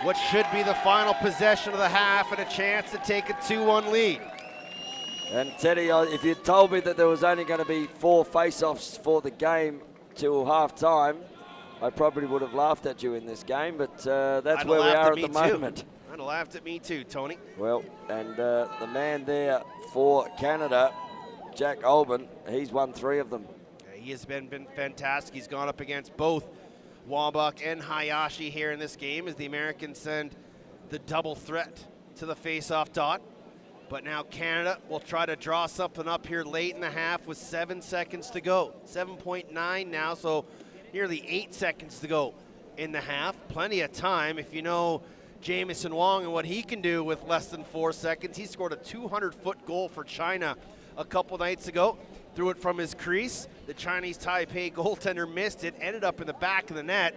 what should be the final possession of the half and a chance to take a 2-1 lead. And Teddy, if you told me that there was only going to be 4 face-offs for the game till half-time, I probably would have laughed at you in this game, but that's where we are at the moment. I'd have laughed at me too, Tony. Well, and the man there for Canada, Jack Olben, he's won 3 of them. He has been fantastic. He's gone up against both Wambach and Hayashi here in this game as the Americans send the double threat to the face-off dot. But now Canada will try to draw something up here late in the half with 7 seconds to go. 7.9 now, so nearly 8 seconds to go in the half. Plenty of time if you know Jamison Wong and what he can do with less than 4 seconds. He scored a 200-foot goal for China a couple nights ago. Threw it from his crease. The Chinese Taipei goaltender missed it, ended up in the back of the net,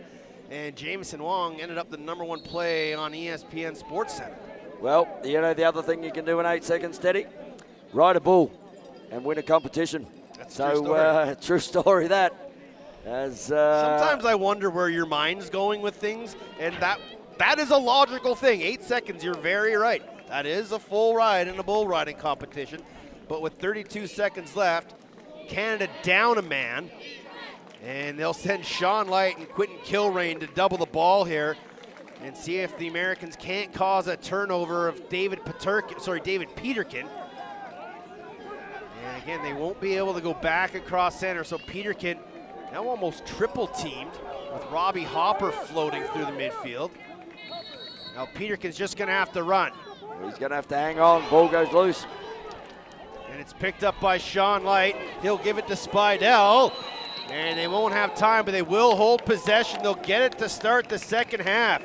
and Jamison Wong ended up the #1 play on ESPN SportsCenter. Well, you know the other thing you can do in 8 seconds, Teddy? Ride a bull and win a competition. That's so, true story. True story that. As sometimes I wonder where your mind's going with things, and that is a logical thing. 8 seconds, you're very right. That is a full ride in a bull riding competition. But with 32 seconds left, Canada down a man, and they'll send Sean Light and Quentin Kilrain to double the ball here and see if the Americans can't cause a turnover of David Peterkin. And again, they won't be able to go back across center, so Peterkin now almost triple teamed with Robbie Hopper floating through the midfield. Now Peterkin's just gonna have to run. He's gonna have to hang on, ball goes loose. And it's picked up by Sean Light. He'll give it to Spidell. And they won't have time, but they will hold possession. They'll get it to start the second half.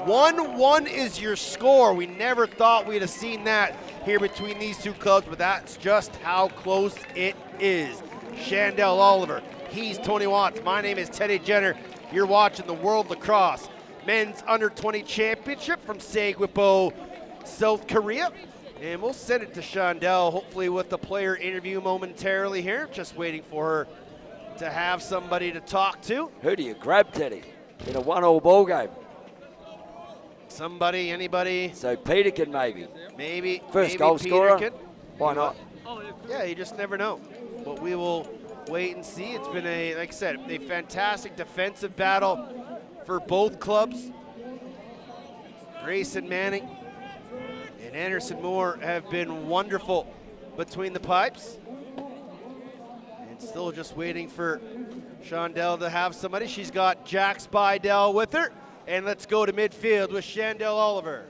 1-1 is your score. We never thought we'd have seen that here between these two clubs, but that's just how close it is. Shandell Oliver, he's Tony Watts. My name is Teddy Jenner. You're watching the World Lacrosse Men's Under-20 Championship from Segwipo, South Korea. And we'll send it to Shandell, hopefully with the player interview momentarily here. Just waiting for her to have somebody to talk to. Who do you grab, Teddy, in a 1-1 ball game? Somebody, anybody. So Peterkin maybe. Maybe. First maybe goal scorer. Peterkin. Why not? Yeah, you just never know. But we will wait and see. It's been a, like I said, a fantastic defensive battle for both clubs. Grayson Manning and Anderson Moore have been wonderful between the pipes. And still just waiting for Shandell to have somebody. She's got Jack Spidell with her. And let's go to midfield with Shandell Oliver.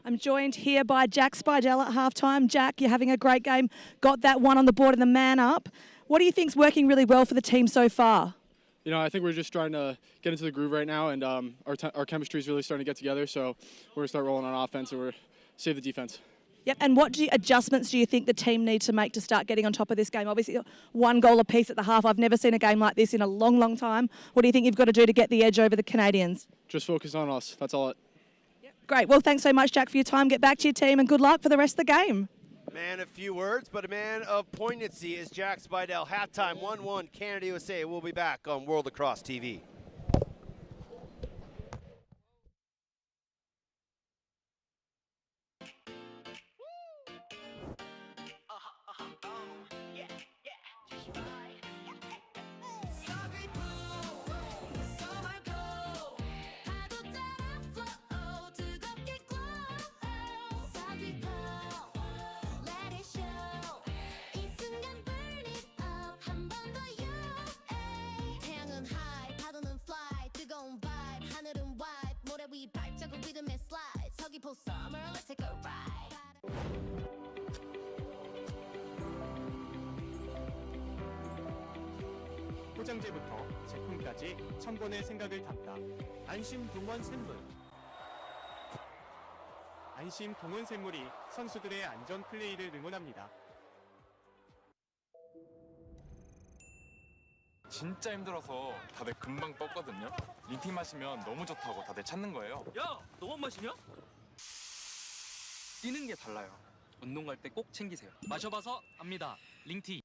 I'm joined here by Jack Spidell at halftime. Jack, you're having a great game. Got that one on the board and the man up. What do you think's working really well for the team so far? You know, I think we're just trying to get into the groove right now, and our chemistry is really starting to get together. So we're gonna start rolling on offense, and we're save the defense. Yep. And what adjustments do you think the team need to make to start getting on top of this game? Obviously, 1 goal apiece at the half. I've never seen a game like this in a long, long time. What do you think you've got to do to get the edge over the Canadians? Just focus on us. That's all. Great. Well, thanks so much, Jack, for your time. Get back to your team, and good luck for the rest of the game. Man of few words, but a man of poignancy is Jack Spidell. Halftime 1-1, Canada, USA. We'll be back on World Lacrosse TV. 포장재부터 제품까지 천 번의 생각을 담다. 안심 동원 샘물. 안심 동원 샘물이 선수들의 안전 플레이를 응원합니다. 진짜 힘들어서 다들 금방 뻗거든요. 링티 마시면 너무 좋다고 다들 찾는 거예요. 야, 너만 마시냐? 뛰는 게 달라요. 운동 갈 때 꼭 챙기세요. 마셔봐서 압니다. 링티.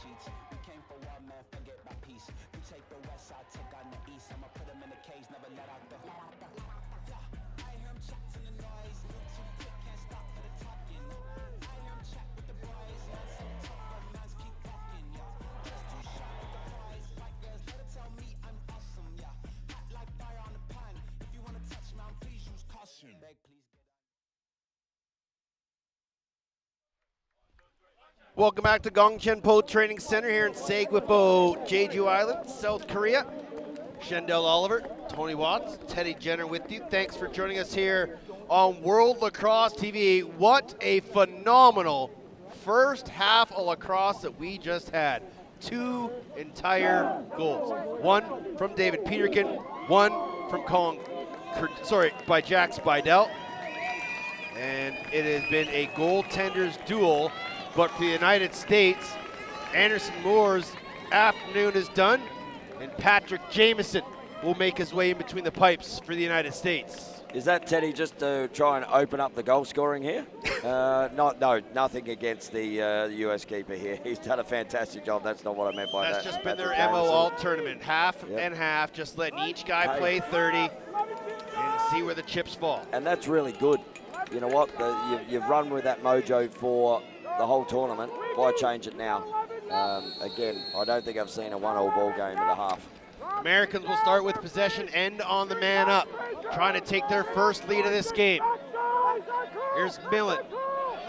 sheets. We came for war, man, forget my peace. You take the west, I'll take on the east. I'ma put them in a cage, never let out the. I hear him chat to the noise. Move too quick, can't stop for the talking. I hear him chat with the boys. Man, so tough, but mans keep walking, yeah. Just too sharp with the prize. White girls, let her tell me I'm awesome, yeah. Hot like fire on the pan. If you wanna touch me, please use caution. Beg, please get on. Welcome back to Gongcheonpo Training Center here in Segwipo, Jeju Island, South Korea. Shendell Oliver, Tony Watts, Teddy Jenner with you. Thanks for joining us here on World Lacrosse TV. What a phenomenal first half of lacrosse that we just had. 2 entire goals. One from David Peterkin, one from by Jack Spidell. And it has been a goaltender's duel. But for the United States, Anderson Moore's afternoon is done, and Patrick Jamieson will make his way in between the pipes for the United States. Is that, Teddy, just to try and open up the goal scoring here? No, nothing against the US keeper here. He's done a fantastic job. That's not what I meant by that. That's just been their MO all tournament. Half and half, just letting each guy play 30 and see where the chips fall. And that's really good. You know what? You've run with that mojo for the whole tournament. Why change it now? Again, I don't think I've seen a 1-all ball game at a half. Americans will start with possession, end on the man up, trying to take their first lead of this game. Here's Millen.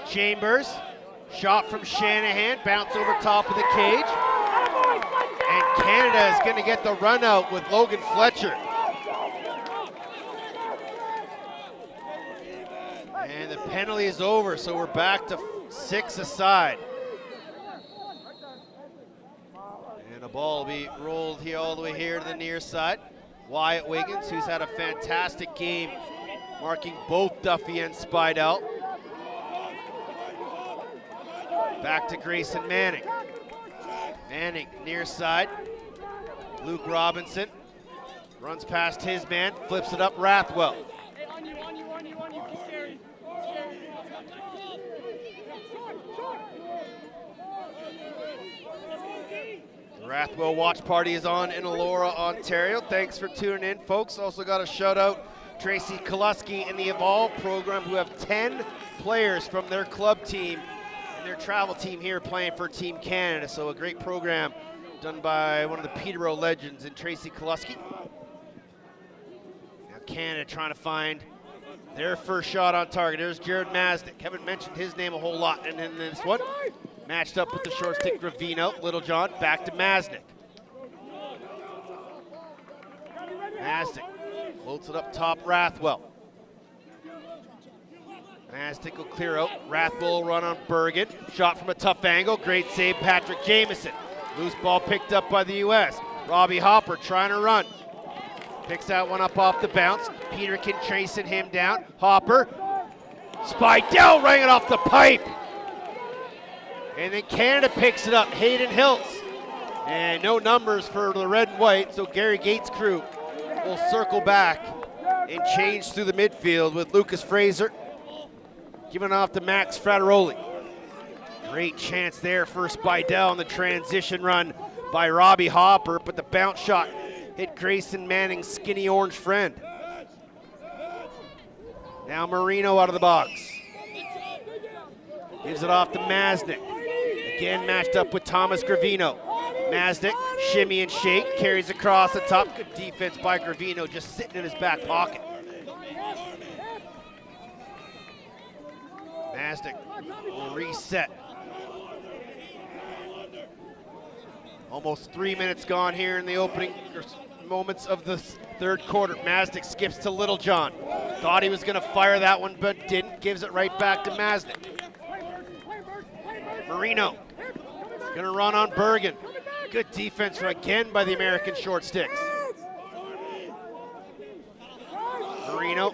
Chambers, shot from Shanahan, bounce over top of the cage. And Canada is going to get the run out with Logan Fletcher. And the penalty is over, so we're back to 6 aside. And the ball will be rolled here all the way here to the near side. Wyatt Wiggins, who's had a fantastic game, marking both Duffy and Spidell. Back to Grayson Manning. Manning, near side. Luke Robinson runs past his man, flips it up, Rathwell. The Rathwell watch party is on in Elora, Ontario. Thanks for tuning in, folks. Also got a shout out Tracy Koluski and the Evolve program, who have 10 players from their club team and their travel team here playing for Team Canada. So a great program done by one of the Peterborough legends in Tracy Koluski. Now Canada trying to find their first shot on target. There's Jared Masnick. Haven't mentioned his name a whole lot in this one. Matched up with the short stick Gravino. Littlejohn back to Masnick. Masnick floats it up top, Rathwell. Masnick will clear out. Rathwell will run on Bergen. Shot from a tough angle. Great save, Patrick Jamieson. Loose ball picked up by the U.S. Robbie Hopper trying to run. Picks that one up off the bounce. Peterkin chasing him down. Hopper. Spidell rang it off the pipe. And then Canada picks it up. Hayden Hiltz. And no numbers for the red and white, so Gary Gates' crew will circle back and change through the midfield with Lucas Fraser giving off to Max Frateroli. Great chance there for Spidell on the transition run by Robbie Hopper, but the bounce shot hit Grayson Manning's skinny orange friend. Now Marino out of the box. Gives it off to Masnick. Again matched up with Thomas Gravino. Masnick, shimmy and shake, carries across the top. Good defense by Gravino, just sitting in his back pocket. Masnick will reset. Almost 3 minutes gone here in the opening moments of the third quarter. Masnick skips to Littlejohn. Thought he was going to fire that one, but didn't. Gives it right back to Masnick. Marino going to run on Bergen. Good defense again by the American short sticks. Marino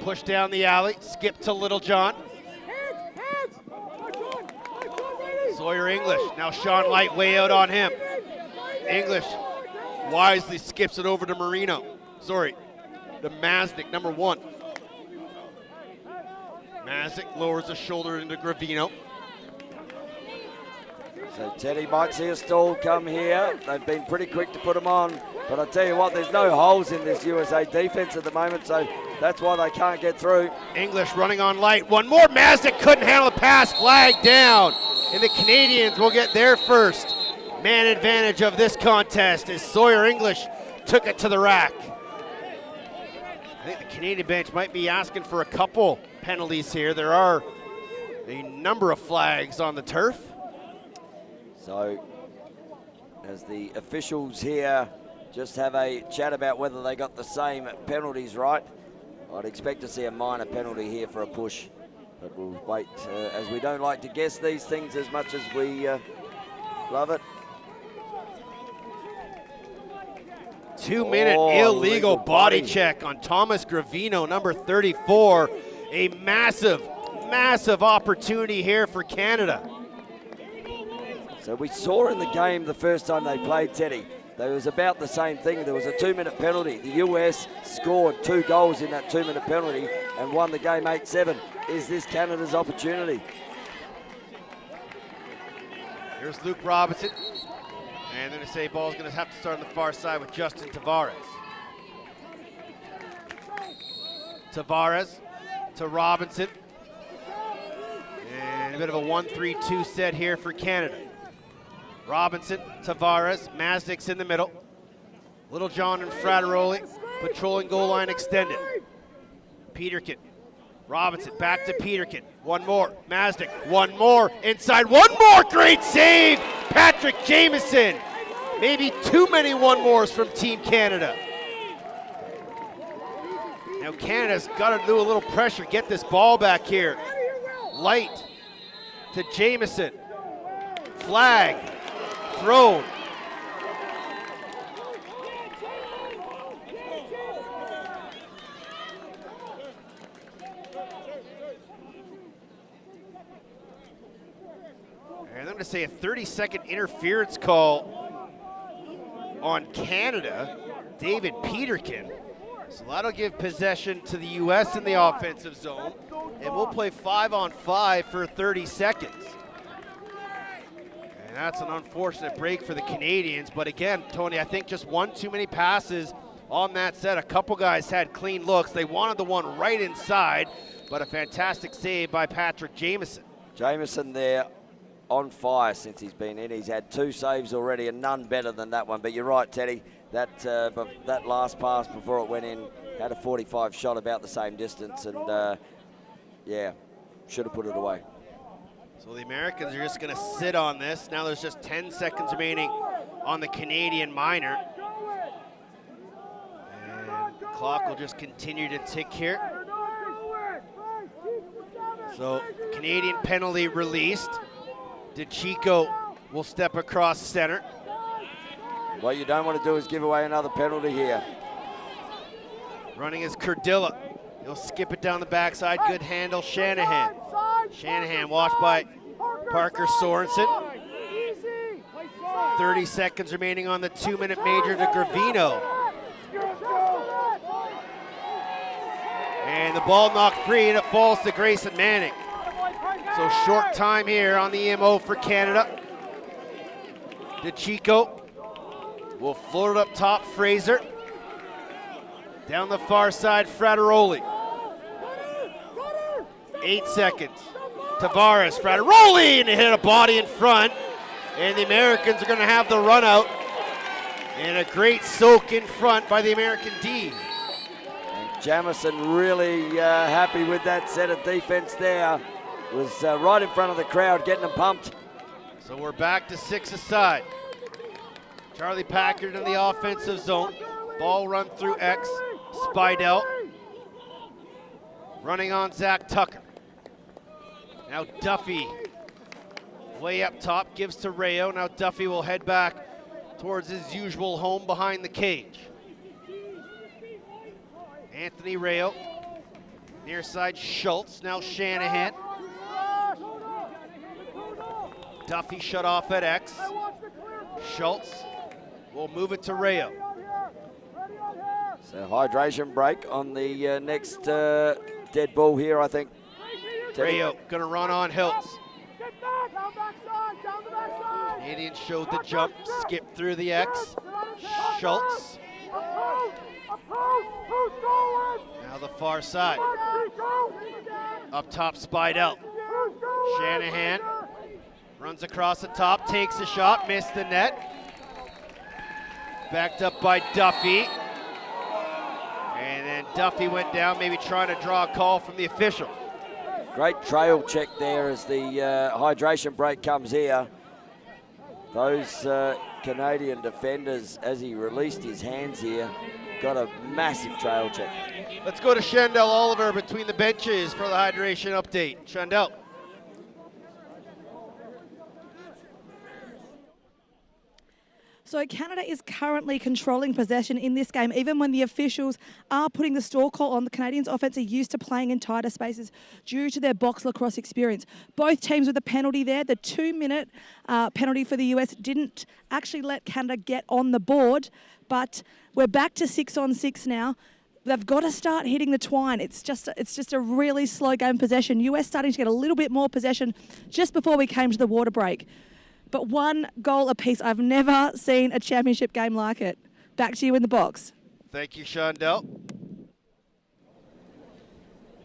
push down the alley, skip to Littlejohn. Sawyer English, now Sean Light way out on him. English wisely skips it over to Marino. Sorry, to Masnick, number 1. Masnick lowers the shoulder into Gravino. So Teddy might see a stall come here. They've been pretty quick to put them on. But I tell you what, there's no holes in this USA defense at the moment, so that's why they can't get through. English running on light. One more. Mazdic couldn't handle the pass. Flag down. And the Canadians will get their first man advantage of this contest as Sawyer English took it to the rack. I think the Canadian bench might be asking for a couple penalties here. There are a number of flags on the turf. So as the officials here just have a chat about whether they got the same penalties right, I'd expect to see a minor penalty here for a push. But we'll wait, as we don't like to guess these things as much as we love it. 2-minute illegal body check on Thomas Gravino, number 34. A massive, massive opportunity here for Canada. So we saw in the game the first time they played, Teddy, there was about the same thing. There was a 2-minute penalty. The US scored 2 goals in that 2-minute penalty and won the game 8-7. Is this Canada's opportunity? Here's Luke Robinson. And they're going to say ball's going to have to start on the far side with Justin Tavares. Tavares to Robinson. And a bit of a 1-3-2 set here for Canada. Robinson, Tavares, Mazdic's in the middle. Little John and Frateroli patrolling goal line extended. Peterkin, Robinson back to Peterkin. One more, Mazdic, one more, inside, one more, great save! Patrick Jamieson. Maybe too many one-mores from Team Canada. Now Canada's got to do a little pressure, get this ball back here. Light to Jamieson. Flag thrown. And I'm going to say a 30-second interference call on Canada, David Peterkin. So that'll give possession to the U.S. in the offensive zone, and we'll play 5-on-5 for 30 seconds. And that's an unfortunate break for the Canadians, but again, Tony, I think just one too many passes on that set. A couple guys had clean looks. They wanted the one right inside, but a fantastic save by Patrick Jamieson. Jamieson there on fire since he's been in. He's had 2 saves already and none better than that one. But you're right, Teddy, that last pass before it went in had a 45 shot about the same distance, and yeah, should have put it away. So the Americans are just going to sit on this. Now there's just 10 seconds remaining on the Canadian minor. And the clock will just continue to tick here. So Canadian penalty released. DeChico will step across center. What you don't want to do is give away another penalty here. Running is Cardilla. He'll skip it down the backside. Good handle, Shanahan. Shanahan watched by Parker Sorensen. 30 seconds remaining on the 2-minute major to Gravino. And the ball knocked free and it falls to Grayson Manning. So short time here on the EMO for Canada. DeChico will float it up top, Fraser. Down the far side, Frateroli. 8 seconds. Tavares, Frateroli, and he hit a body in front. And the Americans are going to have the run out. And a great soak in front by the American D. And Jamieson really happy with that set of defense there. Was right in front of the crowd, getting them pumped. So we're back to 6 aside. Charlie Packard in the offensive zone. Ball run through X. Spidell. Running on Zach Tucker. Now Duffy. Way up top, gives to Rayo. Now Duffy will head back towards his usual home behind the cage. Anthony Rayo. Near side Schultz. Now Shanahan. Duffy shut off at X. Schultz will move it to Rayo. So hydration break on the next dead ball here, I think. Rayo gonna run on Hiltz. Canadians showed the jump, skipped through the X. Schultz. Now the far side. Up top, Spidell. Shanahan runs across the top, takes a shot, missed the net. Backed up by Duffy. And then Duffy went down, maybe trying to draw a call from the official. Great trail check there as the hydration break comes here. Those Canadian defenders, as he released his hands here, got a massive trail check. Let's go to Shandell Oliver between the benches for the hydration update. Shandell. So Canada is currently controlling possession in this game, even when the officials are putting the stall call on. The Canadians' offense are used to playing in tighter spaces due to their box lacrosse experience. Both teams with a penalty there. The 2-minute penalty for the US didn't actually let Canada get on the board, but we're back to 6-on-6 now. They've got to start hitting the twine. It's just a really slow game possession. US starting to get a little bit more possession just before we came to the water break. But 1 goal apiece. I've never seen a championship game like it. Back to you in the box. Thank you, Shandell.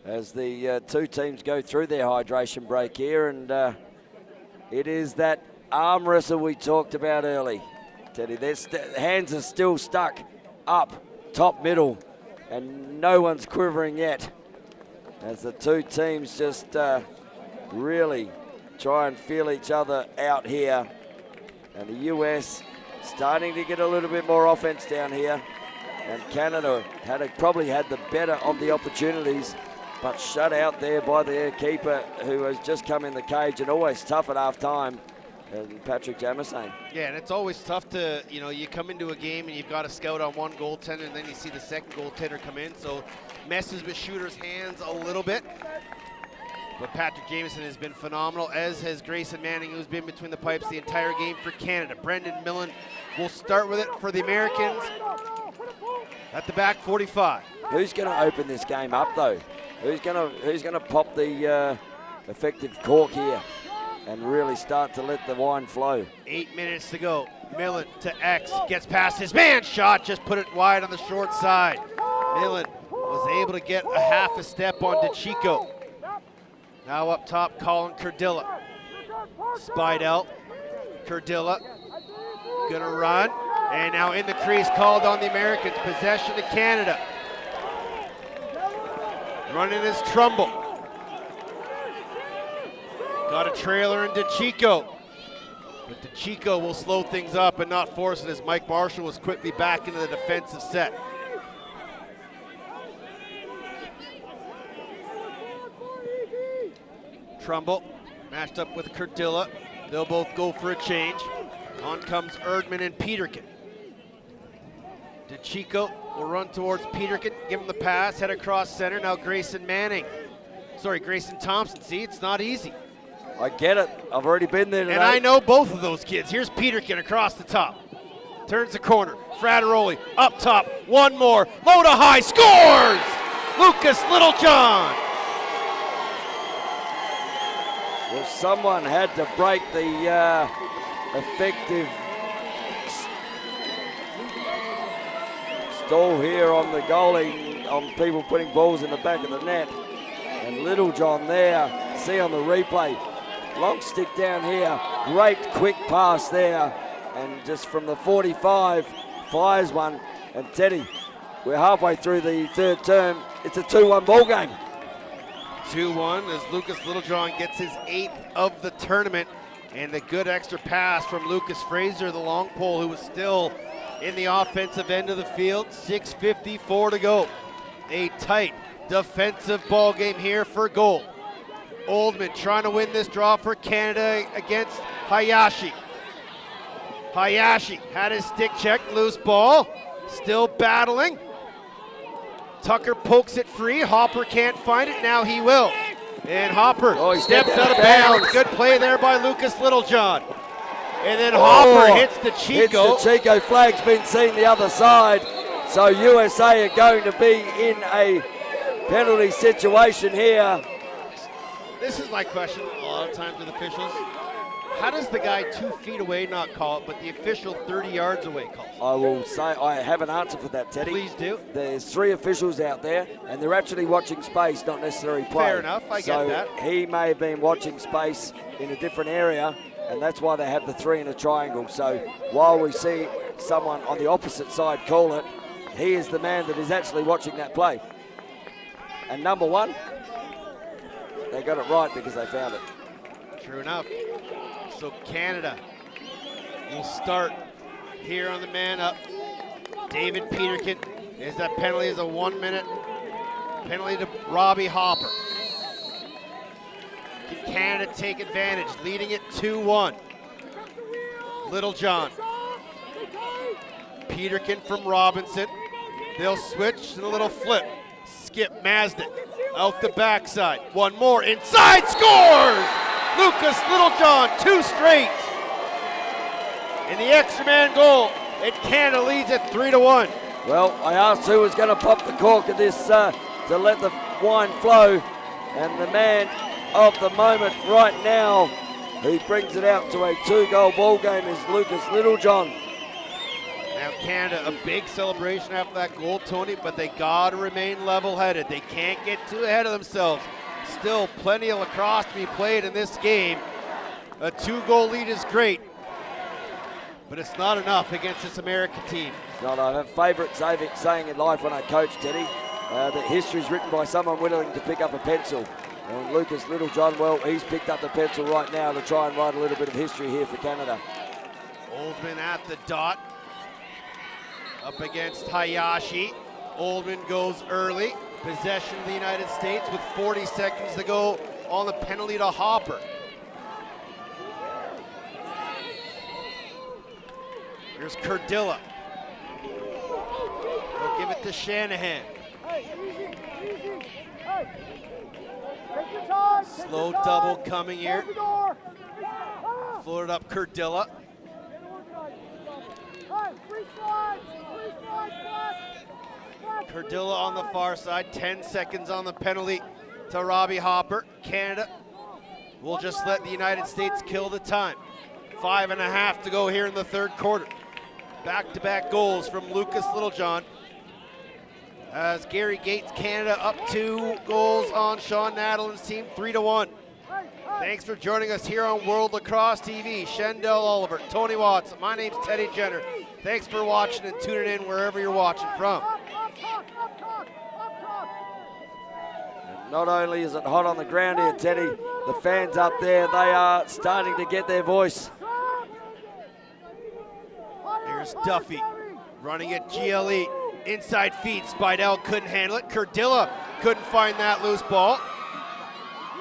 As the two teams go through their hydration break here, and it is that arm wrestle we talked about early, Teddy. Their hands are still stuck up, top, middle, and no one's quivering yet. As the two teams just really try and feel each other out here. And the US starting to get a little bit more offense down here. And Canada probably had the better of the opportunities, but shut out there by their keeper, who has just come in the cage and always tough at half time, and Patrick Jamasane. Yeah, and it's always tough to, you come into a game and you've got a scout on one goaltender and then you see the second goaltender come in, so messes with shooters' hands a little bit. But Patrick Jameson has been phenomenal, as has Grayson Manning, who's been between the pipes the entire game for Canada. Brendan Millen will start with it for the Americans. At the back, 45. Who's going to open this game up, though? Who's going to pop the effective cork here and really start to let the wine flow? 8 minutes to go. Millen to X, gets past his man, shot, just put it wide on the short side. Millen was able to get a half a step on DeChico. Now up top, Colin Cardilla. Spidell, Cardilla, gonna run, and now in the crease, called on the Americans. Possession to Canada. Running is Trumbull. Got a trailer in DeChico. But DeChico will slow things up and not force it, as Mike Marshall was quickly back into the defensive set. Trumbull matched up with Cardilla. They'll both go for a change. On comes Erdman and Peterkin. DeChico will run towards Peterkin, give him the pass, head across center. Now Grayson Thompson. See, it's not easy. I get it. I've already been there today. And I know both of those kids. Here's Peterkin across the top. Turns the corner. Frateroli up top. One more. Low to high. Scores! Lucas Littlejohn. Well, someone had to break the effective stall here on the goalie, on people putting balls in the back of the net. And Littlejohn there, see on the replay, long stick down here, great quick pass there, and just from the 45, fires one. And Teddy, we're halfway through the third term. It's a 2-1 ball game. 2-1 as Lucas Littlejohn gets his 8th of the tournament, and the good extra pass from Lucas Fraser, the long pole, who was still in the offensive end of the field. 6:54 to go. A tight defensive ball game here for goal. Oldman trying to win this draw for Canada against Hayashi. Hayashi had his stick checked, loose ball, still battling. Tucker pokes it free. Hopper can't find it. Now he will. And Hopper steps out of bounds. Good play there by Lucas Littlejohn. And then Hopper hits DeChico. Hits DeChico. Flag's been seen the other side. So USA are going to be in a penalty situation here. This is my question a lot of times with officials. How does the guy 2 feet away not call it, but the official 30 yards away calls it? I will say I have an answer for that, Teddy. Please do. There's 3 officials out there, and they're actually watching space, not necessarily play. Fair enough, I get that. He may have been watching space in a different area, and that's why they have the 3 in a triangle. So while we see someone on the opposite side call it, he is the man that is actually watching that play. And number 1, they got it right because they found it. True enough. So Canada will start here on the man up. David Peterkin is that penalty is a 1-minute penalty to Robbie Hopper. Can Canada take advantage, leading it 2-1. Littlejohn. Peterkin from Robinson. They'll switch and a little flip. Skip Mazda out the backside. One more inside, scores! Lucas Littlejohn, 2 straight. And the extra man goal, and Canada leads it 3-1. Well, I asked who was going to pop the cork of this to let the wine flow, and the man of the moment right now who brings it out to a 2-goal ball game is Lucas Littlejohn. Now Canada, a big celebration after that goal, Tony, but they got to remain level-headed. They can't get too ahead of themselves. Still plenty of lacrosse to be played in this game. A 2-goal lead is great, but it's not enough against this American team. God, I have favourite saying in life when I coach, Teddy, that history is written by someone willing to pick up a pencil. And Lucas Littlejohn, well, he's picked up the pencil right now to try and write a little bit of history here for Canada. Oldman at the dot. Up against Hayashi. Oldman goes early. Possession of the United States with 40 seconds to go on the penalty to Hopper. Here's Cardilla. They'll give it to Shanahan. Slow double coming here. Floated up Cardilla. Cardilla on the far side, 10 seconds on the penalty to Robbie Hopper. Canada will just let the United States kill the time. 5.5 to go here in the 3rd quarter. Back-to-back goals from Lucas Littlejohn. As Gary Gates, Canada up 2 goals on Sean Nadelin's team, 3-1. Thanks for joining us here on World Lacrosse TV. Shendell Oliver, Tony Watson, my name's Teddy Jenner. Thanks for watching and tuning in wherever you're watching from. And not only is it hot on the ground here, Teddy, the fans up there, they are starting to get their voice. There's Duffy running at GLE. Inside feed, Spidell couldn't handle it. Cardilla couldn't find that loose ball.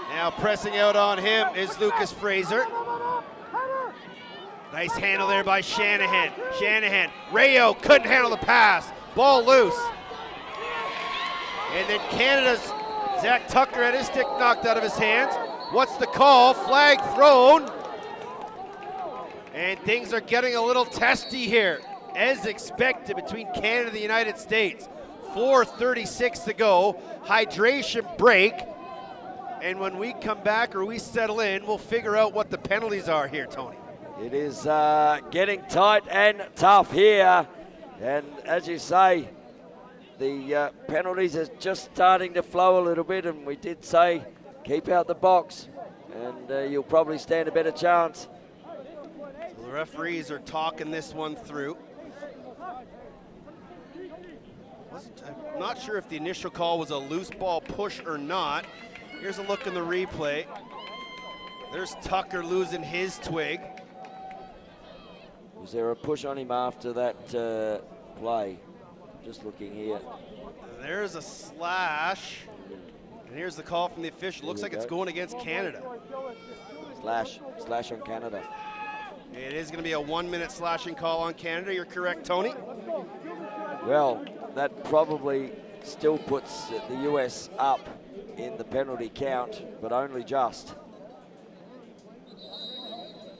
Now pressing out on him is Lucas Fraser. Nice handle there by Shanahan. Shanahan, Rayo couldn't handle the pass. Ball loose. And then Canada's Zach Tucker had his stick knocked out of his hands. What's the call? Flag thrown. And things are getting a little testy here, as expected, between Canada and the United States. 4:36 to go, hydration break. And when we come back or we settle in, we'll figure out what the penalties are here, Tony. It is getting tight and tough here. And as you say, the penalties are just starting to flow a little bit. And we did say, keep out the box and you'll probably stand a better chance. So the referees are talking this one through. I'm not sure if the initial call was a loose ball push or not. Here's a look in the replay. There's Tucker losing his twig. Was there a push on him after that play? Just looking here. There's a slash. And here's the call from the official. Looks like it's going against Canada. Slash on Canada. It is going to be a 1-minute slashing call on Canada. You're correct, Tony. Well, that probably still puts the US up in the penalty count, but only just.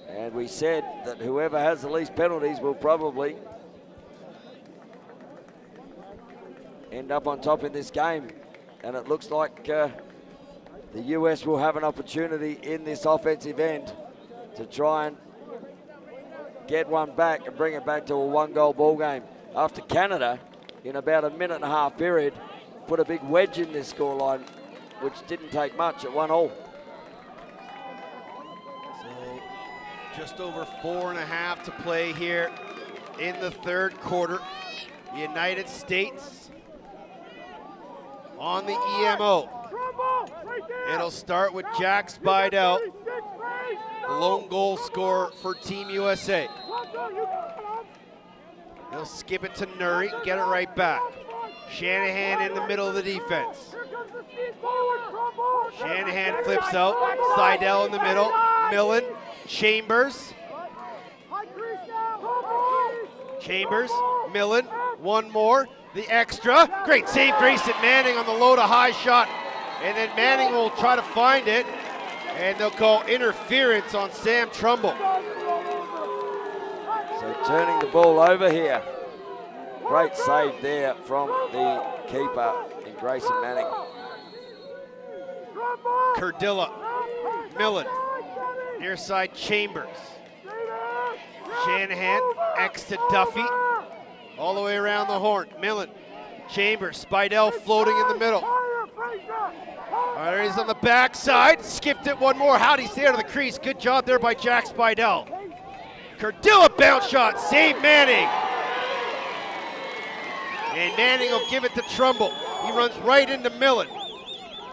And we said that whoever has the least penalties will probably end up on top in this game. And it looks like the US will have an opportunity in this offensive end. to try and get one back and bring it back to a one-goal ball game. After Canada, in about a minute and a half period, put a big wedge in this scoreline, which didn't take much at 1-1. So just over 4.5 to play here in the third quarter. The United States on the EMO. It'll start with Jack Spidell, the lone goal scorer for Team USA. He'll skip it to Nuri, get it right back. Shanahan in the middle of the defense. Shanahan flips out, Seidel in the middle, Millen, Chambers. Chambers, Millen, one more, the extra. Great save, Grayson Manning on the low to high shot. And then Manning will try to find it, and they'll call interference on Sam Trumbull. So turning the ball over here. Great save there from the keeper in Grayson Manning. Cardilla, Millen, near side Chambers. Shanahan, X to Duffy, all the way around the horn. Millen, Chambers, Spidell floating in the middle. All right, he's on the backside, skipped it one more. How'd he stay out of the crease? Good job there by Jack Spidell. Cardilla bounce shot, save Manning. And Manning will give it to Trumbull. He runs right into Millen.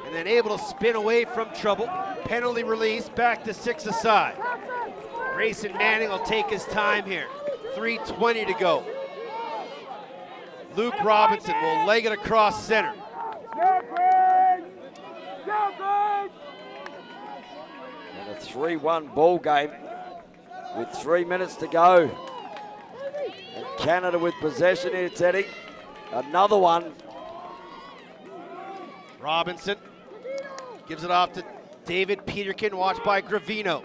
And then able to spin away from trouble. Penalty release, back to 6 aside. Grayson Manning will take his time here. 3:20 to go. Luke Robinson will leg it across center. And a 3-1 ball game with 3 minutes to go. And Canada with possession here, Teddy. Another one. Robinson gives it off to David Peterkin, watched by Gravino.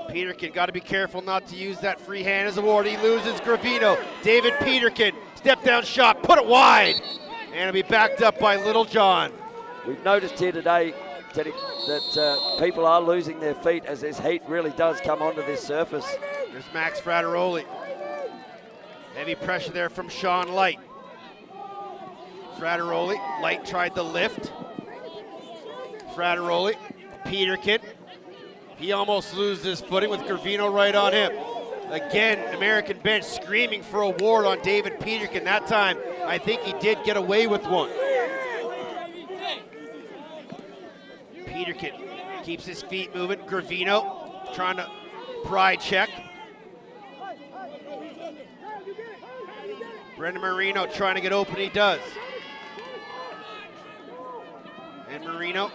Peterkin got to be careful not to use that free hand as a ward. He loses Gravino. David Peterkin, step down shot, put it wide. And it'll be backed up by Little John. We've noticed here today, Teddy, that people are losing their feet as this heat really does come onto this surface. There's Max Frateroli. Heavy pressure there from Sean Light. Frateroli, Light tried the lift. Frateroli, Peterkin. He almost loses his footing with Gravino right on him. Again, American bench screaming for a ward on David Peterkin. That time, I think he did get away with one. Peterkin keeps his feet moving. Gravino trying to pride check. Brendan Marino trying to get open, he does. And Marino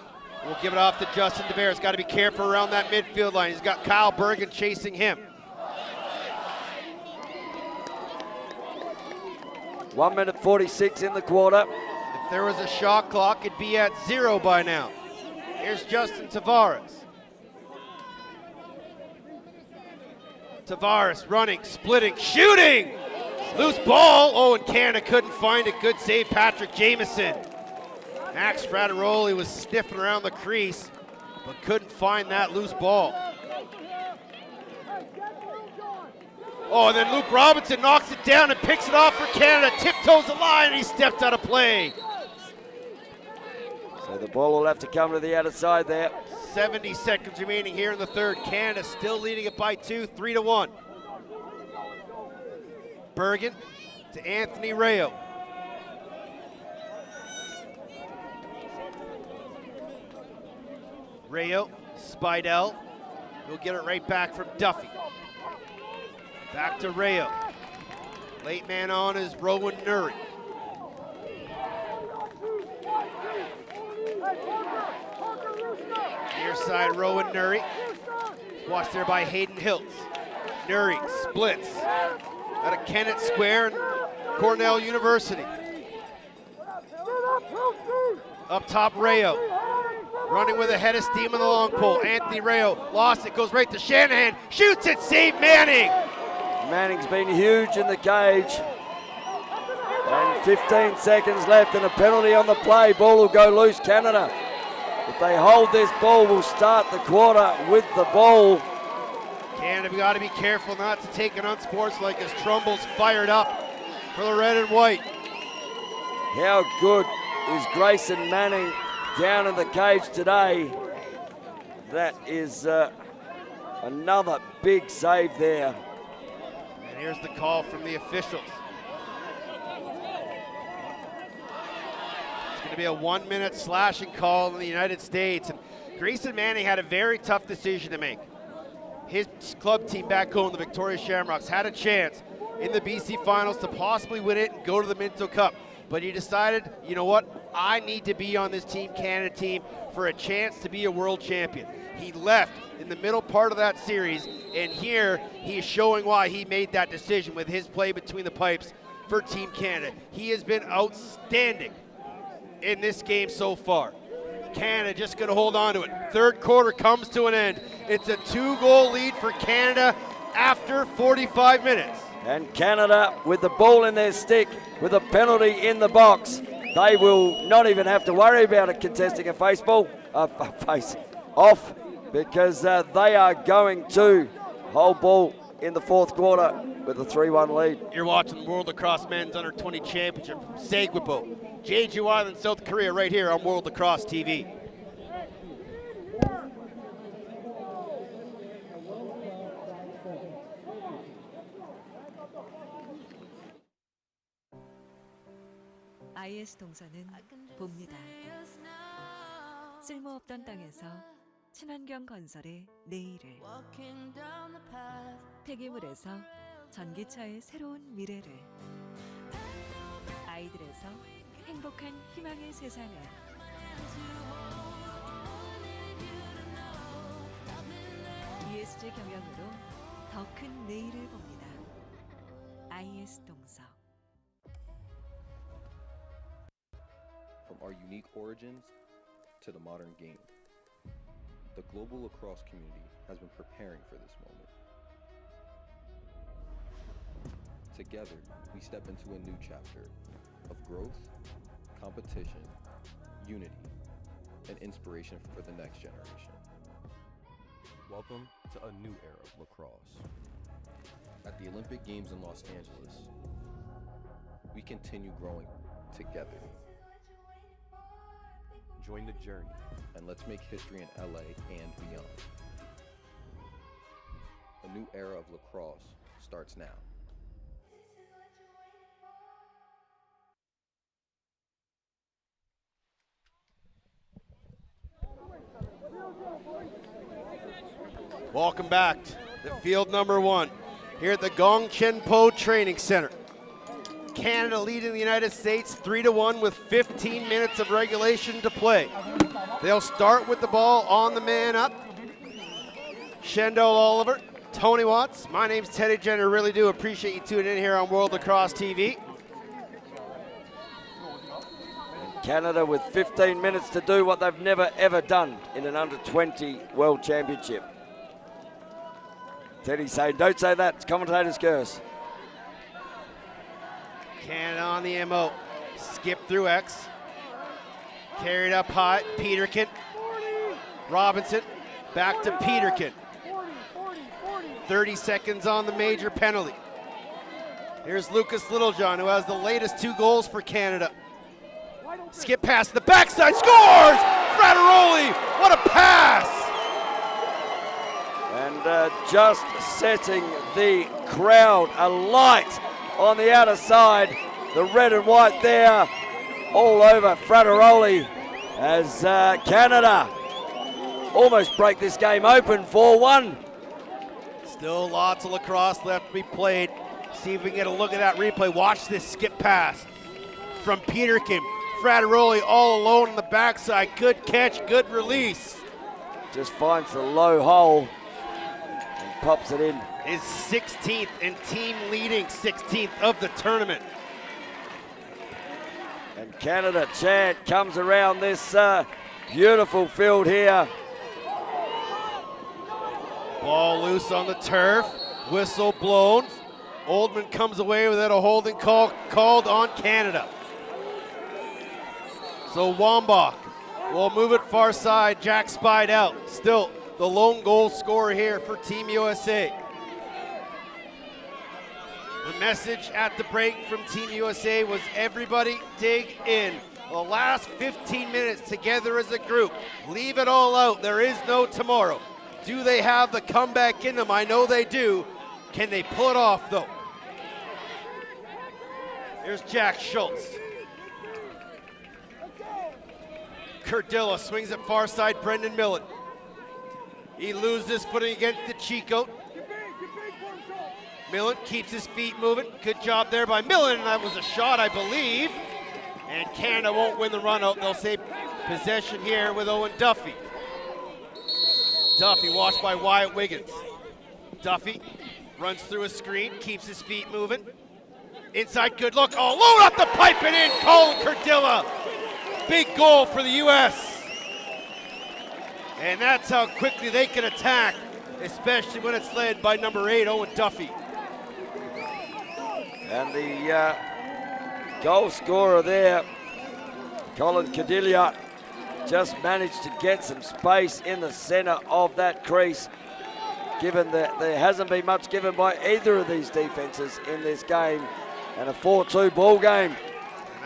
will give it off to Justin DeVere. He's got to be careful around that midfield line. He's got Kyle Bergen chasing him. 1 minute 46 in the quarter. If there was a shot clock, it'd be at 0 by now. Here's Justin Tavares. Tavares running, splitting, shooting! Loose ball. Oh, and Canada couldn't find it. Good save, Patrick Jamieson. Max Frateroli was sniffing around the crease, but couldn't find that loose ball. Oh, and then Luke Robinson knocks it down and picks it off for Canada. Tiptoes the line, and he stepped out of play. So the ball will have to come to the outer side there. 70 seconds remaining here in the third. Canada still leading it by 2, 3-1. Bergen to Anthony Rayo. Rayo, Spidell, he'll get it right back from Duffy. Back to Rayo. Late man on is Rowan Nuri. Near side Rowan Nuri. Watched there by Hayden Hiltz. Nuri splits out of Kennett Square and Cornell University. Up top Rayo. Running with a head of steam on the long pole. Anthony Rayo lost it, goes right to Shanahan. Shoots it, save Manning. Manning's been huge in the cage. And 15 seconds left and a penalty on the play. Ball will go loose, Canada. If they hold this ball, we'll start the quarter with the ball. Canada got to be careful not to take an unsportsmanlike as Trumbull's fired up for the red and white. How good is Grayson Manning down in the cage today? That is another big save there. And here's the call from the officials. It's going to be a 1-minute slashing call in the United States. And Grayson Manning had a very tough decision to make. His club team back home, the Victoria Shamrocks, had a chance in the BC Finals to possibly win it and go to the Minto Cup. But he decided, you know what, I need to be on this Team Canada team for a chance to be a world champion. He left in the middle part of that series, and here he is showing why he made that decision with his play between the pipes for Team Canada. He has been outstanding in this game so far. Canada just going to hold on to it. Third quarter comes to an end. It's a 2-goal lead for Canada after 45 minutes. And Canada with the ball in their stick with a penalty in the box. They will not even have to worry about it contesting a face off because they are going to hold ball in the fourth quarter with a 3-1 lead. You're watching the World Lacrosse Men's Under 20 Championship from Sagwipo, Jeju Island, South Korea, right here on World Lacrosse TV. IS 동서는 봅니다. 쓸모없던 땅에서 친환경 건설의 내일을, 폐기물에서 전기차의 새로운 미래를, 아이들에서 행복한 희망의 세상을. ESG 경영으로 더 큰 내일을 봅니다. IS 동서. From our unique origins to the modern game, the global lacrosse community has been preparing for this moment. Together, we step into a new chapter of growth, competition, unity, and inspiration for the next generation. Welcome to a new era of lacrosse. At the Olympic Games in Los Angeles, we continue growing together. Join the journey and let's make history in LA and beyond. A new era of lacrosse starts now. Welcome back to field number 1 here at the Gong Chen Po Training Center. Canada leading the United States 3-1 with 15 minutes of regulation to play. They'll start with the ball on the man up. Shendell Oliver, Tony Watts. My name's Teddy Jenner. Really do appreciate you tuning in here on World Lacrosse TV. Canada with 15 minutes to do what they've never ever done in an under-20 World Championship. Teddy saying, don't say that, it's commentator's curse. Canada on the MO. Skip through X. Carried up high. Peterkin. Robinson. Back to Peterkin. 30 seconds on the major penalty. Here's Lucas Littlejohn, who has the latest 2 goals for Canada. Skip past the backside. Scores! Frateroli! What a pass! And just setting the crowd alight on the outer side, the red and white there, all over Frateroli as Canada almost break this game open 4-1. Still lots of lacrosse left to be played. See if we can get a look at that replay. Watch this skip pass from Peterkin. Frateroli all alone on the backside. Good catch, good release. Just finds the low hole and pops it in. His 16th and team leading 16th of the tournament. And Canada chant comes around this beautiful field here. Ball loose on the turf, whistle blown. Oldman comes away without a holding call called on Canada. So Wambach We'll move it far side. Jack spied out. Still the lone goal scorer here for Team USA. The message at the break from Team USA was everybody dig in. The last 15 minutes together as a group. Leave it all out. There is no tomorrow. Do they have the comeback in them? I know they do. Can they pull it off though? Here's Jack Schultz. Cardilla swings it far side, Brendan Millen. He loses footing against the Chico. Millen keeps his feet moving. Good job there by Millen, and that was a shot, I believe. And Canada won't win the run out. They'll say possession here with Owen Duffy. Duffy watched by Wyatt Wiggins. Duffy runs through a screen, keeps his feet moving. Inside, good look. Oh, load up the pipe and in. Colin Cardilla. Big goal for the U.S. And that's how quickly they can attack, especially when it's led by number 8, Owen Duffy. And the goal scorer there, Colin Cardilla, just managed to get some space in the center of that crease, given that there hasn't been much given by either of these defenses in this game. And a 4-2 ball game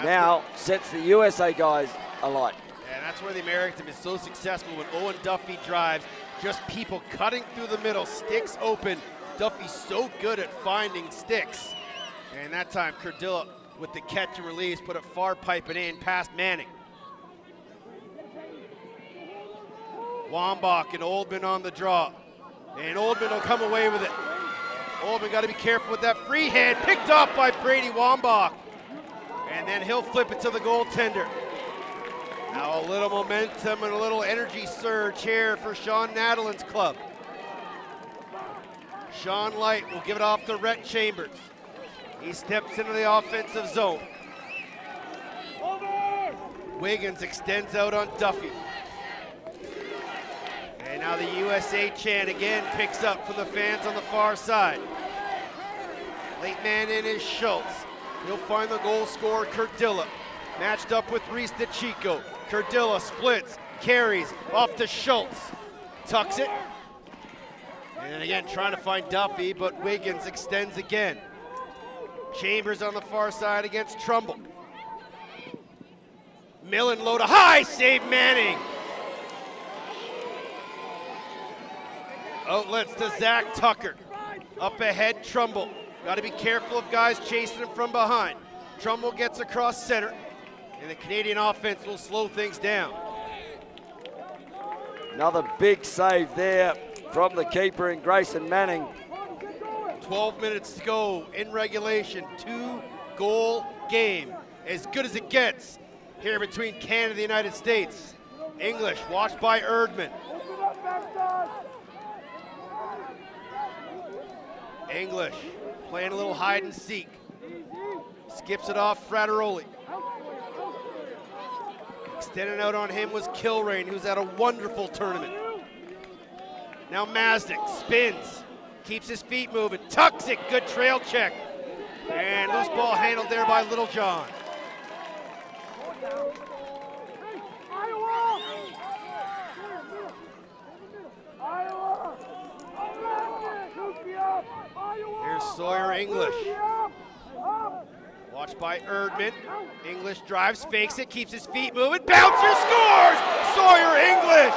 now sets the USA guys alight. And that's where the American team is so successful when Owen Duffy drives. Just people cutting through the middle, sticks open. Duffy's so good at finding sticks. And that time, Cardilla with the catch and release, put it far piping in past Manning. Wambach and Oldman on the draw. And Oldman will come away with it. Oldman got to be careful with that free hand, picked up by Brady Wambach. And then he'll flip it to the goaltender. Now a little momentum and a little energy surge here for Sean Nadelin's club. Sean Light will give it off to Rhett Chambers. He steps into the offensive zone. Wiggins extends out on Duffy. And now the USA chant again picks up from the fans on the far side. Late man in is Schultz. He'll find the goal scorer, Cardilla. Matched up with Reese DeChico. Cardilla splits, carries, off to Schultz. Tucks it. And again, trying to find Duffy, but Wiggins extends again. Chambers on the far side against Trumbull. Millen low to high, save Manning. Outlets to Zach Tucker. Up ahead, Trumbull. Got to be careful of guys chasing him from behind. Trumbull gets across center, and the Canadian offense will slow things down. Another big save there from the keeper in Grayson Manning. 12 minutes to go in regulation, 2-goal game. As good as it gets here between Canada and the United States. English watched by Erdman. English playing a little hide and seek. Skips it off Frateroli. Extending out on him was Kilrain, who's had a wonderful tournament. Now Mazdic spins. Keeps his feet moving, tucks it, good trail check. And loose ball handled there by Littlejohn. Here's Sawyer English. Watched by Erdman. English drives, fakes it, keeps his feet moving, bouncer scores! Sawyer English!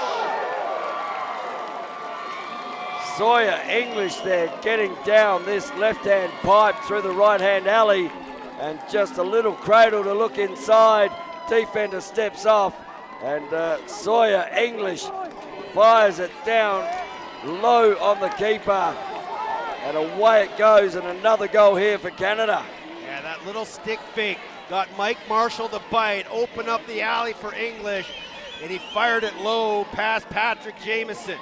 Sawyer English there getting down this left-hand pipe through the right-hand alley, and just a little cradle to look inside. Defender steps off, and Sawyer English fires it down low on the keeper, and away it goes, and another goal here for Canada. Yeah, that little stick fake got Mike Marshall to bite, open up the alley for English, and he fired it low past Patrick Jamieson.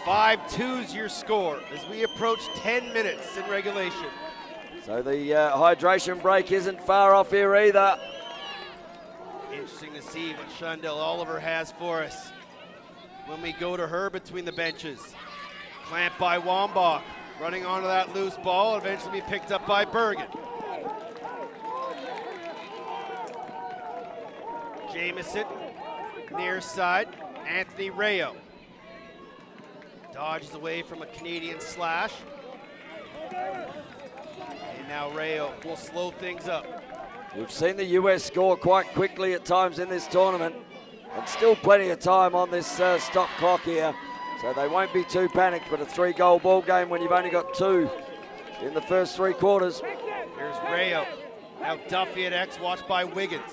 5-2's your score as we approach 10 minutes in regulation. So the hydration break isn't far off here either. Interesting to see what Shondell Oliver has for us when we go to her between the benches. Clamped by Wambach, running onto that loose ball, eventually be picked up by Bergen. Jamison, near side, Anthony Rayo. Dodges away from a Canadian slash. And now Rayo will slow things up. We've seen the US score quite quickly at times in this tournament, and still plenty of time on this stop clock here. So they won't be too panicked, but a 3-goal ball game when you've only got 2 in the first 3 quarters. Here's Rayo. Now Duffy at X, watched by Wiggins.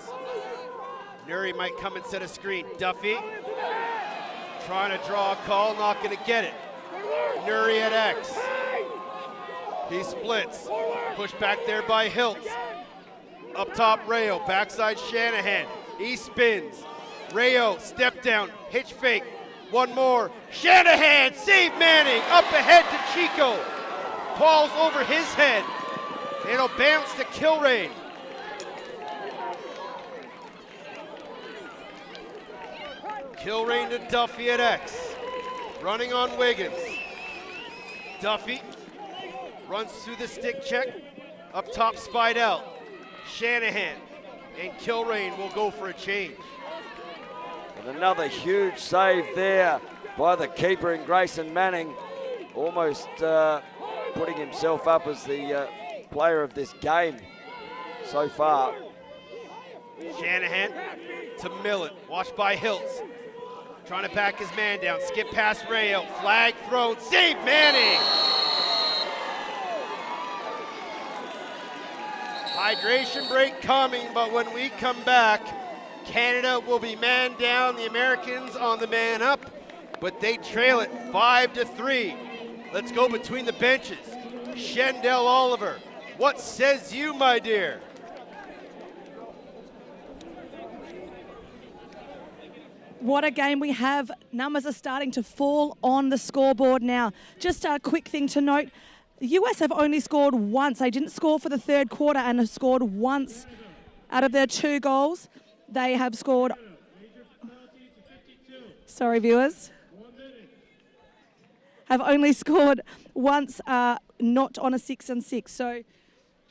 Nuri might come and set a screen. Duffy trying to draw a call, not going to get it. Nuri at X. He splits. Pushed back there by Hiltz. Up top, Rayo. Backside, Shanahan. He spins. Rayo, step down, hitch fake. One more. Shanahan, save Manning. Up ahead to Chico. Ball's over his head. It'll bounce to Kilrain. Kilrain to Duffy at X. Running on Wiggins. Duffy runs through the stick check. Up top, Spidell. Shanahan and Kilrain will go for a change. And another huge save there by the keeper in Grayson Manning. Almost putting himself up as the player of this game so far. Shanahan to Millen, watched by Hiltz. Trying to back his man down, skip past Rayo, flag thrown, save Manning! Hydration break coming, but when we come back, Canada will be man down, the Americans on the man up, but they trail it 5-3. Let's go between the benches. Shendell Oliver, what says you, my dear? What a game we have. Numbers are starting to fall on the scoreboard now. Just a quick thing to note, the US have only scored once. They didn't score for the third quarter and have scored once out of their 2 goals. They have scored, sorry viewers, have only scored once, not on a 6-on-6. So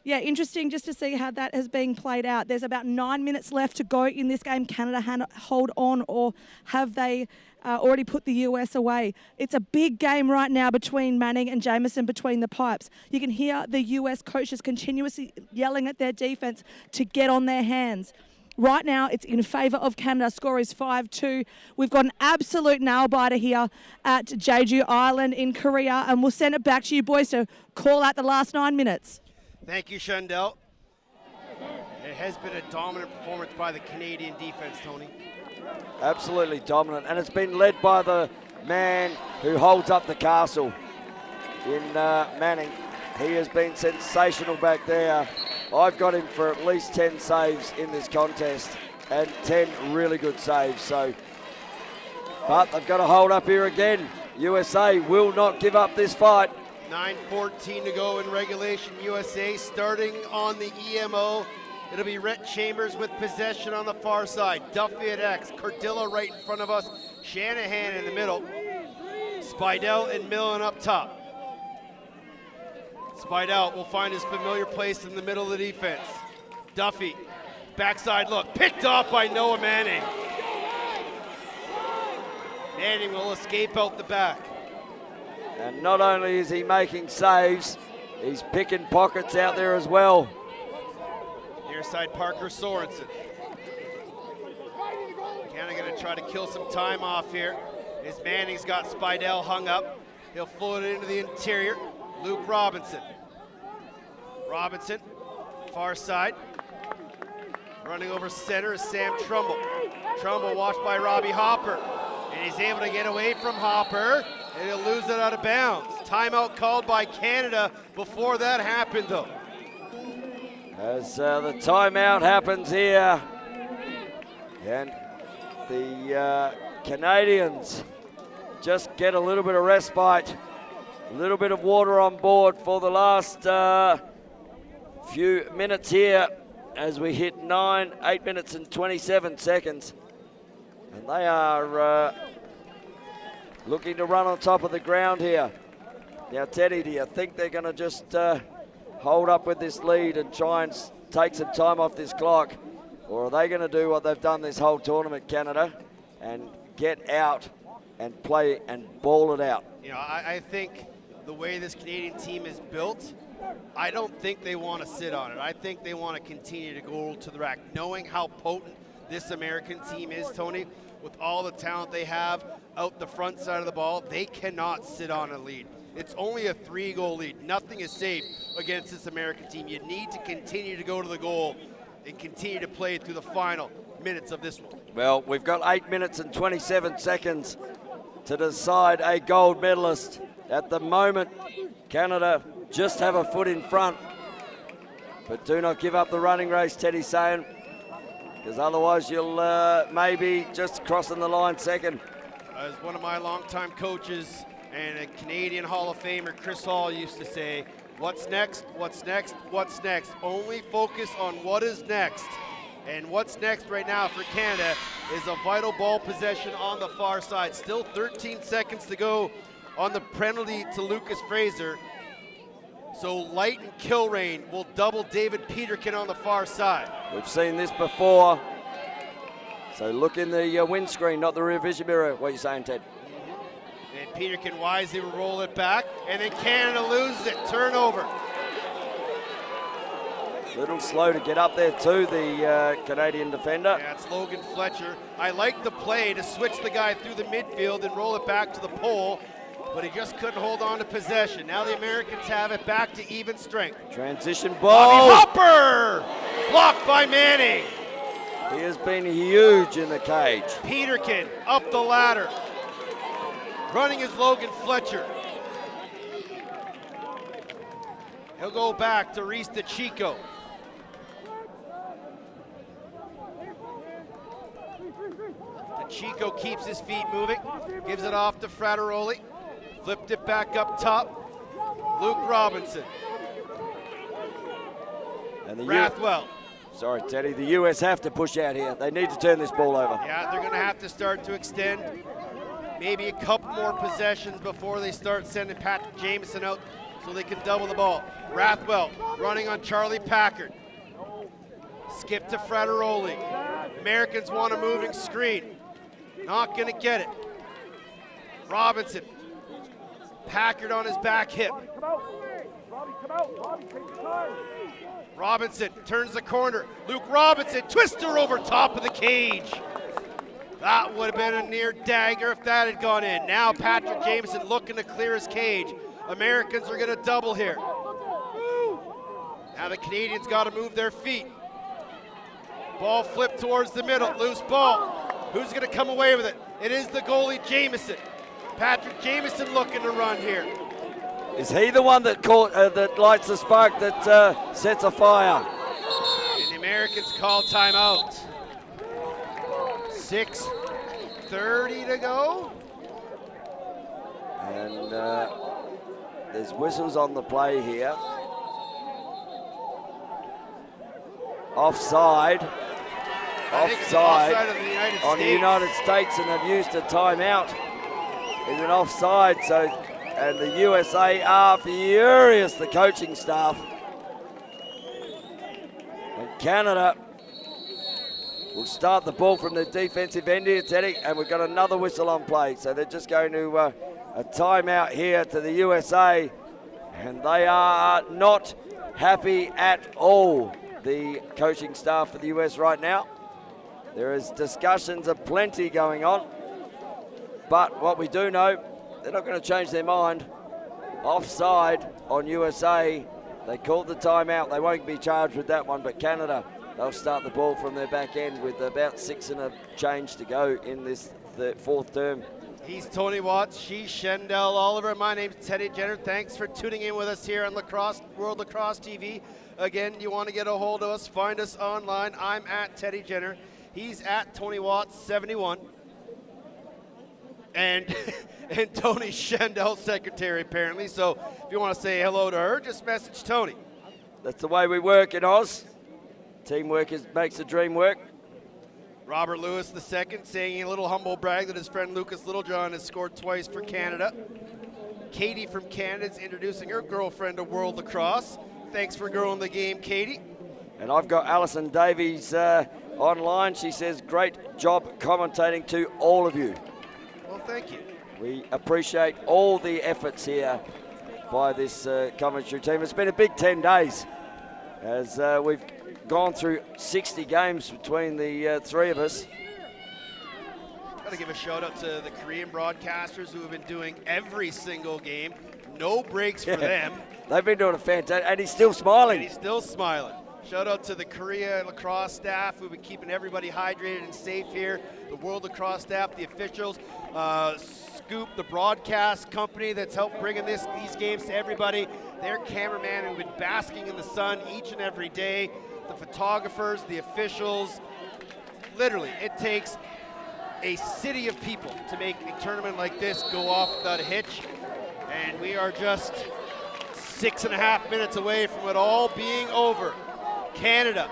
yeah, interesting just to see how that has been played out. There's about 9 minutes left to go in this game. Canada hold on, or have they already put the US away? It's a big game right now between Manning and Jamison between the pipes. You can hear the US coaches continuously yelling at their defense to get on their hands. Right now, it's in favour of Canada. Score is 5-2. We've got an absolute nail-biter here at Jeju Island in Korea, and we'll send it back to you boys to call out the last 9 minutes. Thank you, Shendell. It has been a dominant performance by the Canadian defense, Tony. Absolutely dominant, and it's been led by the man who holds up the castle in Manning. He has been sensational back there. I've got him for at least 10 saves in this contest, and 10 really good saves. So, but they've got to hold up here again. USA will not give up this fight. 9:14 to go in regulation. USA starting on the EMO. It'll be Rhett Chambers with possession on the far side. Duffy at X, Cardilla right in front of us, Shanahan in the middle, Spidell and Millen up top. Spidell will find his familiar place in the middle of the defense. Duffy, backside look, picked off by Noah Manning. Manning will escape out the back. And not only is he making saves, he's picking pockets out there as well. Near side, Parker Sorensen. Canada gonna try to kill some time off here. As Manning's got Spidell hung up. He'll float it into the interior. Luke Robinson. Robinson, far side. Running over center is Sam Trumbull. Trumbull watched by Robbie Hopper. And he's able to get away from Hopper. And he'll lose it out of bounds. Timeout called by Canada before that happened, though. As the timeout happens here, and the Canadians just get a little bit of respite, a little bit of water on board for the last few minutes here as we hit 8 minutes and 27 seconds. And they are looking to run on top of the ground here. Now, Teddy, do you think they're going to just hold up with this lead and try and take some time off this clock? Or are they going to do what they've done this whole tournament, Canada, and get out and play and ball it out? You know, I think the way this Canadian team is built, I don't think they want to sit on it. I think they want to continue to go to the rack, knowing how potent this American team is, Tony, with all the talent they have out the front side of the ball. They cannot sit on a lead. It's only a 3-goal lead. Nothing is safe against this American team. You need to continue to go to the goal and continue to play through the final minutes of this one. Well, we've got 8 minutes and 27 seconds to decide a gold medalist. At the moment, Canada just have a foot in front. But do not give up the running race, Teddy's saying, because otherwise you'll maybe just crossing the line second. As one of my longtime coaches and a Canadian Hall of Famer, Chris Hall, used to say, what's next, what's next, what's next? Only focus on what is next. And what's next right now for Canada is a vital ball possession on the far side. Still 13 seconds to go on the penalty to Lucas Fraser. So Light and Kilrain will double David Peterkin on the far side. We've seen this before. So look in the windscreen, not the rear vision mirror. What are you saying, Ted? And Peterkin wisely will roll it back, and then Canada loses it. Turnover. Little slow to get up there too, the Canadian defender. Yeah, it's Logan Fletcher. I like the play to switch the guy through the midfield and roll it back to the pole, but he just couldn't hold on to possession. Now the Americans have it back to even strength. Transition ball. Bobby Hopper! Blocked by Manning. He has been huge in the cage. Peterkin up the ladder. Running is Logan Fletcher. He'll go back to Reese DeChico. DeChico keeps his feet moving, gives it off to Frateroli. Flipped it back up top. Luke Robinson. And the Rathwell. Sorry, Teddy. The US have to push out here. They need to turn this ball over. Yeah, they're going to have to start to extend. Maybe a couple more possessions before they start sending Patrick Jameson out so they can double the ball. Rathwell running on Charlie Packard. Skip to Frateroli. Americans want a moving screen. Not going to get it. Robinson. Packard on his back hip. Robinson turns the corner. Luke Robinson, twister over top of the cage. That would have been a near dagger if that had gone in. Now Patrick Jameson looking to clear his cage. Americans are going to double here. Now the Canadians got to move their feet. Ball flipped towards the middle, loose ball. Who's going to come away with it? It is the goalie, Jameson. Patrick Jameson looking to run here. Is he the one that that lights the spark that sets a fire? And the Americans call timeout. 6:30 to go. And there's whistles on the play here. Offside. Offside on the United States, and they've used a timeout. Is an offside, so, and the USA are furious, the coaching staff. And Canada will start the ball from the defensive end here, Teddy, and we've got another whistle on play. So they're just going to a timeout here to the USA, and they are not happy at all, the coaching staff for the US right now. There is discussions aplenty going on, but what we do know, they're not going to change their mind. Offside on USA. They called the timeout. They won't be charged with that one, but Canada, they'll start the ball from their back end with about 6 and a change to go in this fourth term. He's Tony Watts, she's Shendell Oliver. My name's Teddy Jenner. Thanks for tuning in with us here on Lacrosse, World Lacrosse TV. Again, you want to get a hold of us, find us online. I'm at Teddy Jenner. He's at Tony Watts 71. And Tony Shendell, secretary, apparently. So if you want to say hello to her, just message Tony. That's the way we work in Oz. Teamwork makes the dream work. Robert Lewis II saying a little humble brag that his friend Lucas Littlejohn has scored twice for Canada. Katie from Canada is introducing her girlfriend to World Lacrosse. Thanks for growing the game, Katie. And I've got Alison Davies online. She says, great job commentating to all of you. Well, thank you. We appreciate all the efforts here by this commentary team. It's been a big 10 days as we've gone through 60 games between the three of us. Got to give a shout out to the Korean broadcasters who have been doing every single game. No breaks for them. They've been doing a fantastic, and he's still smiling. And he's still smiling. Shout out to the Korea lacrosse staff who've been keeping everybody hydrated and safe here. The World Lacrosse staff, the officials, Scoop, the broadcast company that's helped bringing these games to everybody. Their cameraman who've been basking in the sun each and every day. The photographers, the officials. Literally, it takes a city of people to make a tournament like this go off without a hitch. And we are just 6.5 minutes away from it all being over. Canada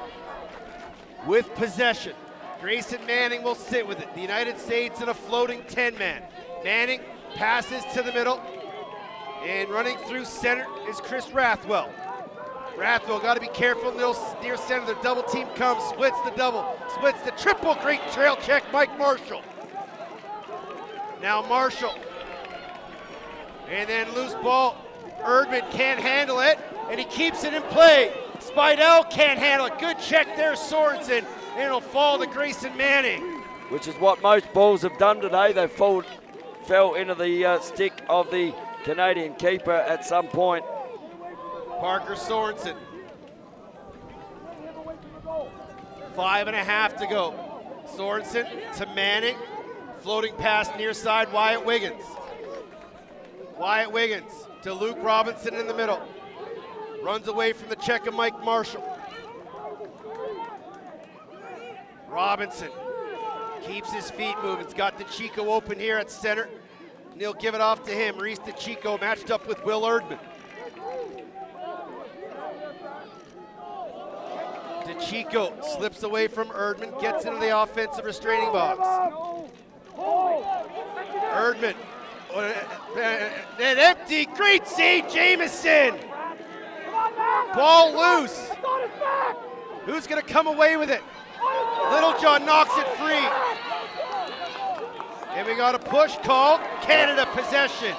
with possession. Grayson Manning will sit with it. The United States in a floating 10-man. Manning passes to the middle. And running through center is Chris Rathwell. Rathwell got to be careful near center. The double team comes, splits the double, splits the triple. Great trail check, Mike Marshall. Now Marshall. And then loose ball. Erdman can't handle it, and he keeps it in play. Spidell can't handle it. Good check there, Sorensen. And it'll fall to Grayson Manning. Which is what most balls have done today. They fell into the stick of the Canadian keeper at some point. Parker Sorensen. 5.5 to go. Sorensen to Manning. Floating pass near side, Wyatt Wiggins. Wyatt Wiggins to Luke Robinson in the middle. Runs away from the check of Mike Marshall. Robinson keeps his feet moving. He's got DeChico open here at center. And he'll give it off to him. Reese DeChico matched up with Will Erdman. DeChico slips away from Erdman, gets into the offensive restraining box. Erdman, an empty, great save, Jamieson. Ball loose. Who's gonna come away with it? Littlejohn knocks it free. And we got a push called, Canada possession.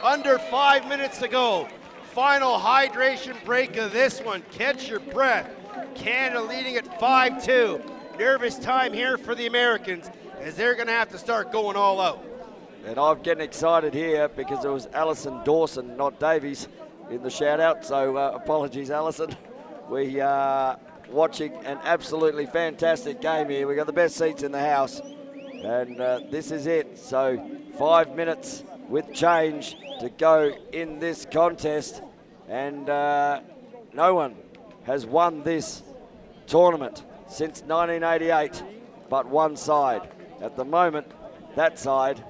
Under 5 minutes to go. Final hydration break of this one. Catch your breath. Canada leading at 5-2. Nervous time here for the Americans as they're gonna have to start going all out. And I'm getting excited here because it was Alison Dawson, not Davies, in the shout out. So apologies, Alison. We are watching an absolutely fantastic game here. We got the best seats in the house. And this is it. So 5 minutes with change to go in this contest. And no one has won this tournament since 1988 but one side. At the moment, that side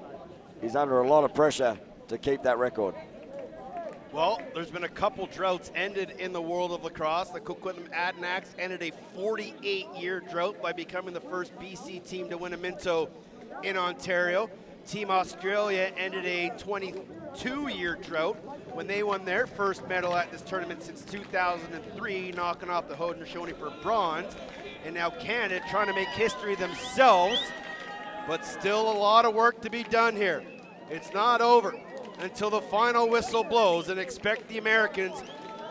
is under a lot of pressure to keep that record. Well, there's been a couple droughts ended in the world of lacrosse. The Coquitlam Adanacs ended a 48-year drought by becoming the first BC team to win a Minto in Ontario. Team Australia ended a 22-year drought when they won their first medal at this tournament since 2003, knocking off the Haudenosaunee for bronze. And now Canada trying to make history themselves, but still a lot of work to be done here. It's not over until the final whistle blows, and expect the Americans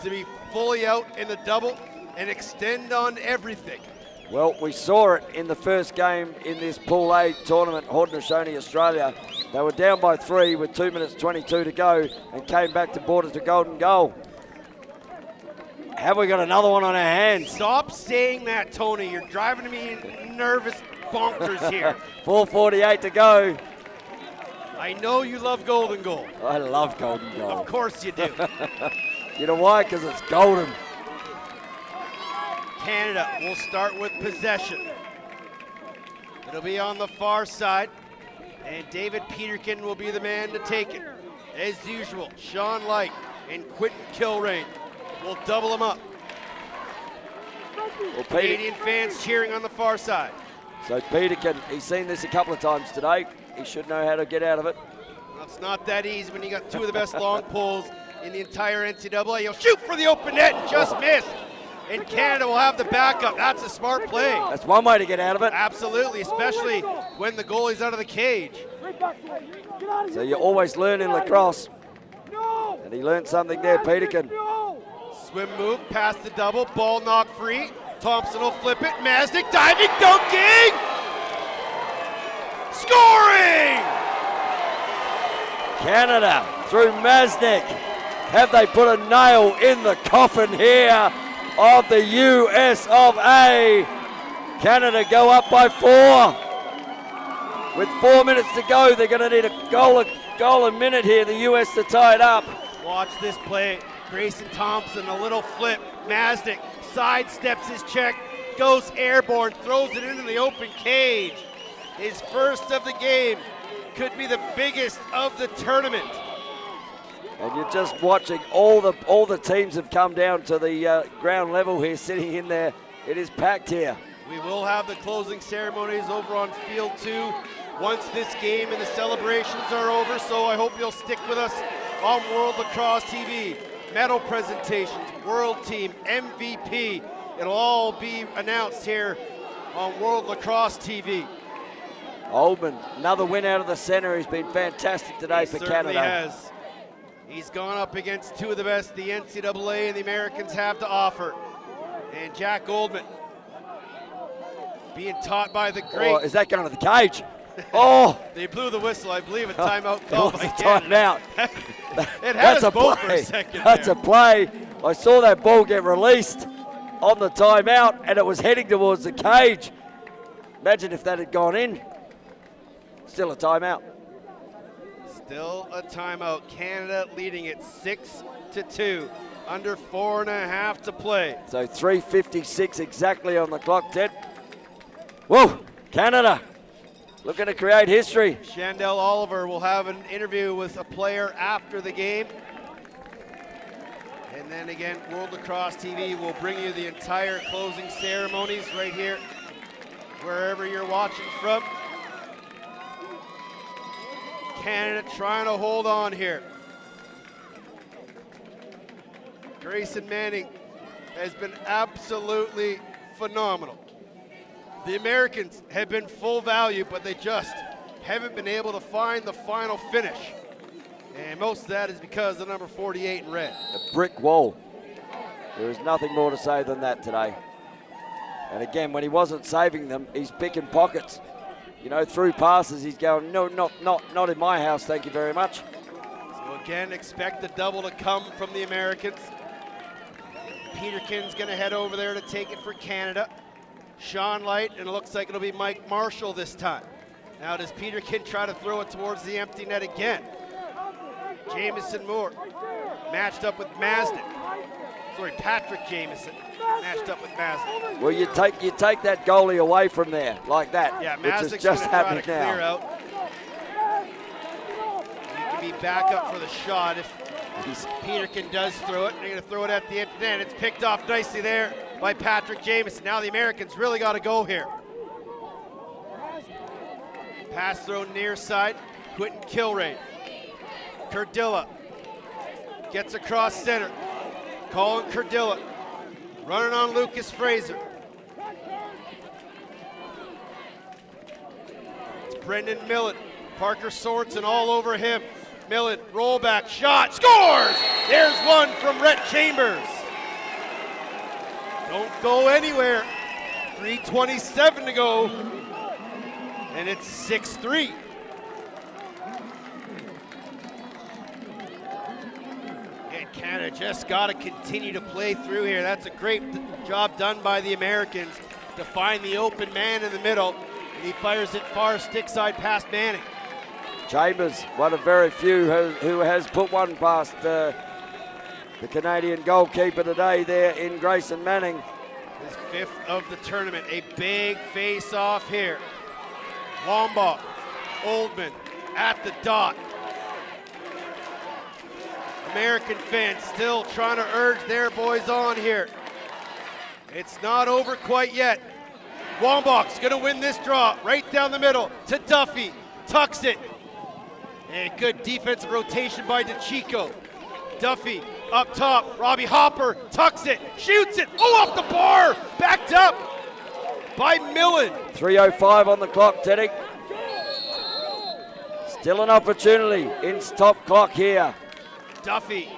to be fully out in the double and extend on everything. Well, we saw it in the first game in this Pool A tournament, Haudenosaunee, Australia. They were down by 3 with 2 minutes 22 to go and came back to board to golden goal. Have we got another one on our hands? Stop saying that, Tony. You're driving me nervous bonkers here. 4:48 to go. I know you love golden goal. I love golden goal. Of course you do. You know why? Because it's golden. Canada will start with possession. It'll be on the far side, and David Peterkin will be the man to take it. As usual, Sean Light and Quentin Kilrain will double them up. Well, Canadian fans cheering on the far side. So Peterkin, he's seen this a couple of times today. He should know how to get out of it. Well, it's not that easy when you got two of the best long pulls in the entire NCAA. He'll shoot for the open net and just missed. and Canada will have the backup. That's a smart play. That's one way to get out of it. Absolutely, especially when the goalie's out of the cage. So you always learn in lacrosse. And he learned something there, Peterkin. Swim move, past the double, ball knocked free. Thompson will flip it. Maznik diving, dunking! Scoring! Canada through Maznik. Have they put a nail in the coffin here of the US of A? Canada go up by 4. With 4 minutes to go, they're going to need a goal a minute here, the US to tie it up. Watch this play. Grayson Thompson, a little flip. Maznik sidesteps his check, goes airborne, throws it into the open cage. His first of the game, could be the biggest of the tournament. And you're just watching all the teams have come down to the ground level here, sitting in there. It is packed here. We will have the closing ceremonies over on Field 2 once this game and the celebrations are over, so I hope you'll stick with us on World Lacrosse TV. Medal presentations, World Team, MVP, it'll all be announced here on World Lacrosse TV. Oldman, another win out of the center. He's been fantastic today for Canada. He certainly has. He's gone up against two of the best the NCAA and the Americans have to offer. And Jack Oldman being taught by the great. Oh, is that going to the cage? Oh! They blew the whistle. I believe a timeout call by Canada. It has both for a second. That's a play. I saw that ball get released on the timeout, and it was heading towards the cage. Imagine if that had gone in. Still a timeout. Still a timeout. Canada leading it 6-2. Under 4.5 to play. So 3:56 exactly on the clock, Ted. Whoa, Canada looking to create history. Chandel Oliver will have an interview with a player after the game. And then again, World Lacrosse TV will bring you the entire closing ceremonies right here, wherever you're watching from. Canada trying to hold on here. Grayson Manning has been absolutely phenomenal. The Americans have been full value, but they just haven't been able to find the final finish. And most of that is because of number 48 in red. A brick wall. There is nothing more to say than that today. And again, when he wasn't saving them, he's picking pockets. You know, through passes, he's going, no, not in my house, thank you very much. So again, expect the double to come from the Americans. Peterkin's gonna head over there to take it for Canada. Sean Light, and it looks like it'll be Mike Marshall this time. Now does Peterkin try to throw it towards the empty net again? Jamison Moore matched up with Maznik. Sorry, Patrick Jamison matched up with Maznik. Well, you take that goalie away from there like that, yeah, which is just happening now. Clear out. He can be back up for the shot if Peterkin does throw it. They're going to throw it at the empty net. It's picked off nicely there by Patrick Jamison. Now the Americans really got to go here. Pass throw near side. Quentin Kilray. Cardilla gets across center. Colin Cardilla running on Lucas Fraser. It's Brendan Millen. Parker Sorensen all over him. Millen, rollback, shot, scores! There's one from Rhett Chambers. Don't go anywhere. 3:27 to go. And it's 6-3. And Canada just got to continue to play through here. That's a great job done by the Americans to find the open man in the middle. And he fires it far stick side past Manning. Chambers, one of very few who has put one past the Canadian goalkeeper today there in Grayson Manning. His fifth of the tournament, a big face-off here. Wambach, Oldman at the dot. American fans still trying to urge their boys on here. It's not over quite yet. Wambach's gonna win this draw right down the middle to Duffy, tucks it. And good defensive rotation by DeChico. Duffy Up top, Robbie Hopper tucks it, shoots it, off the bar, backed up by Millen. 3:05 on the clock, Teddy. Still an opportunity in stop clock here. Duffy.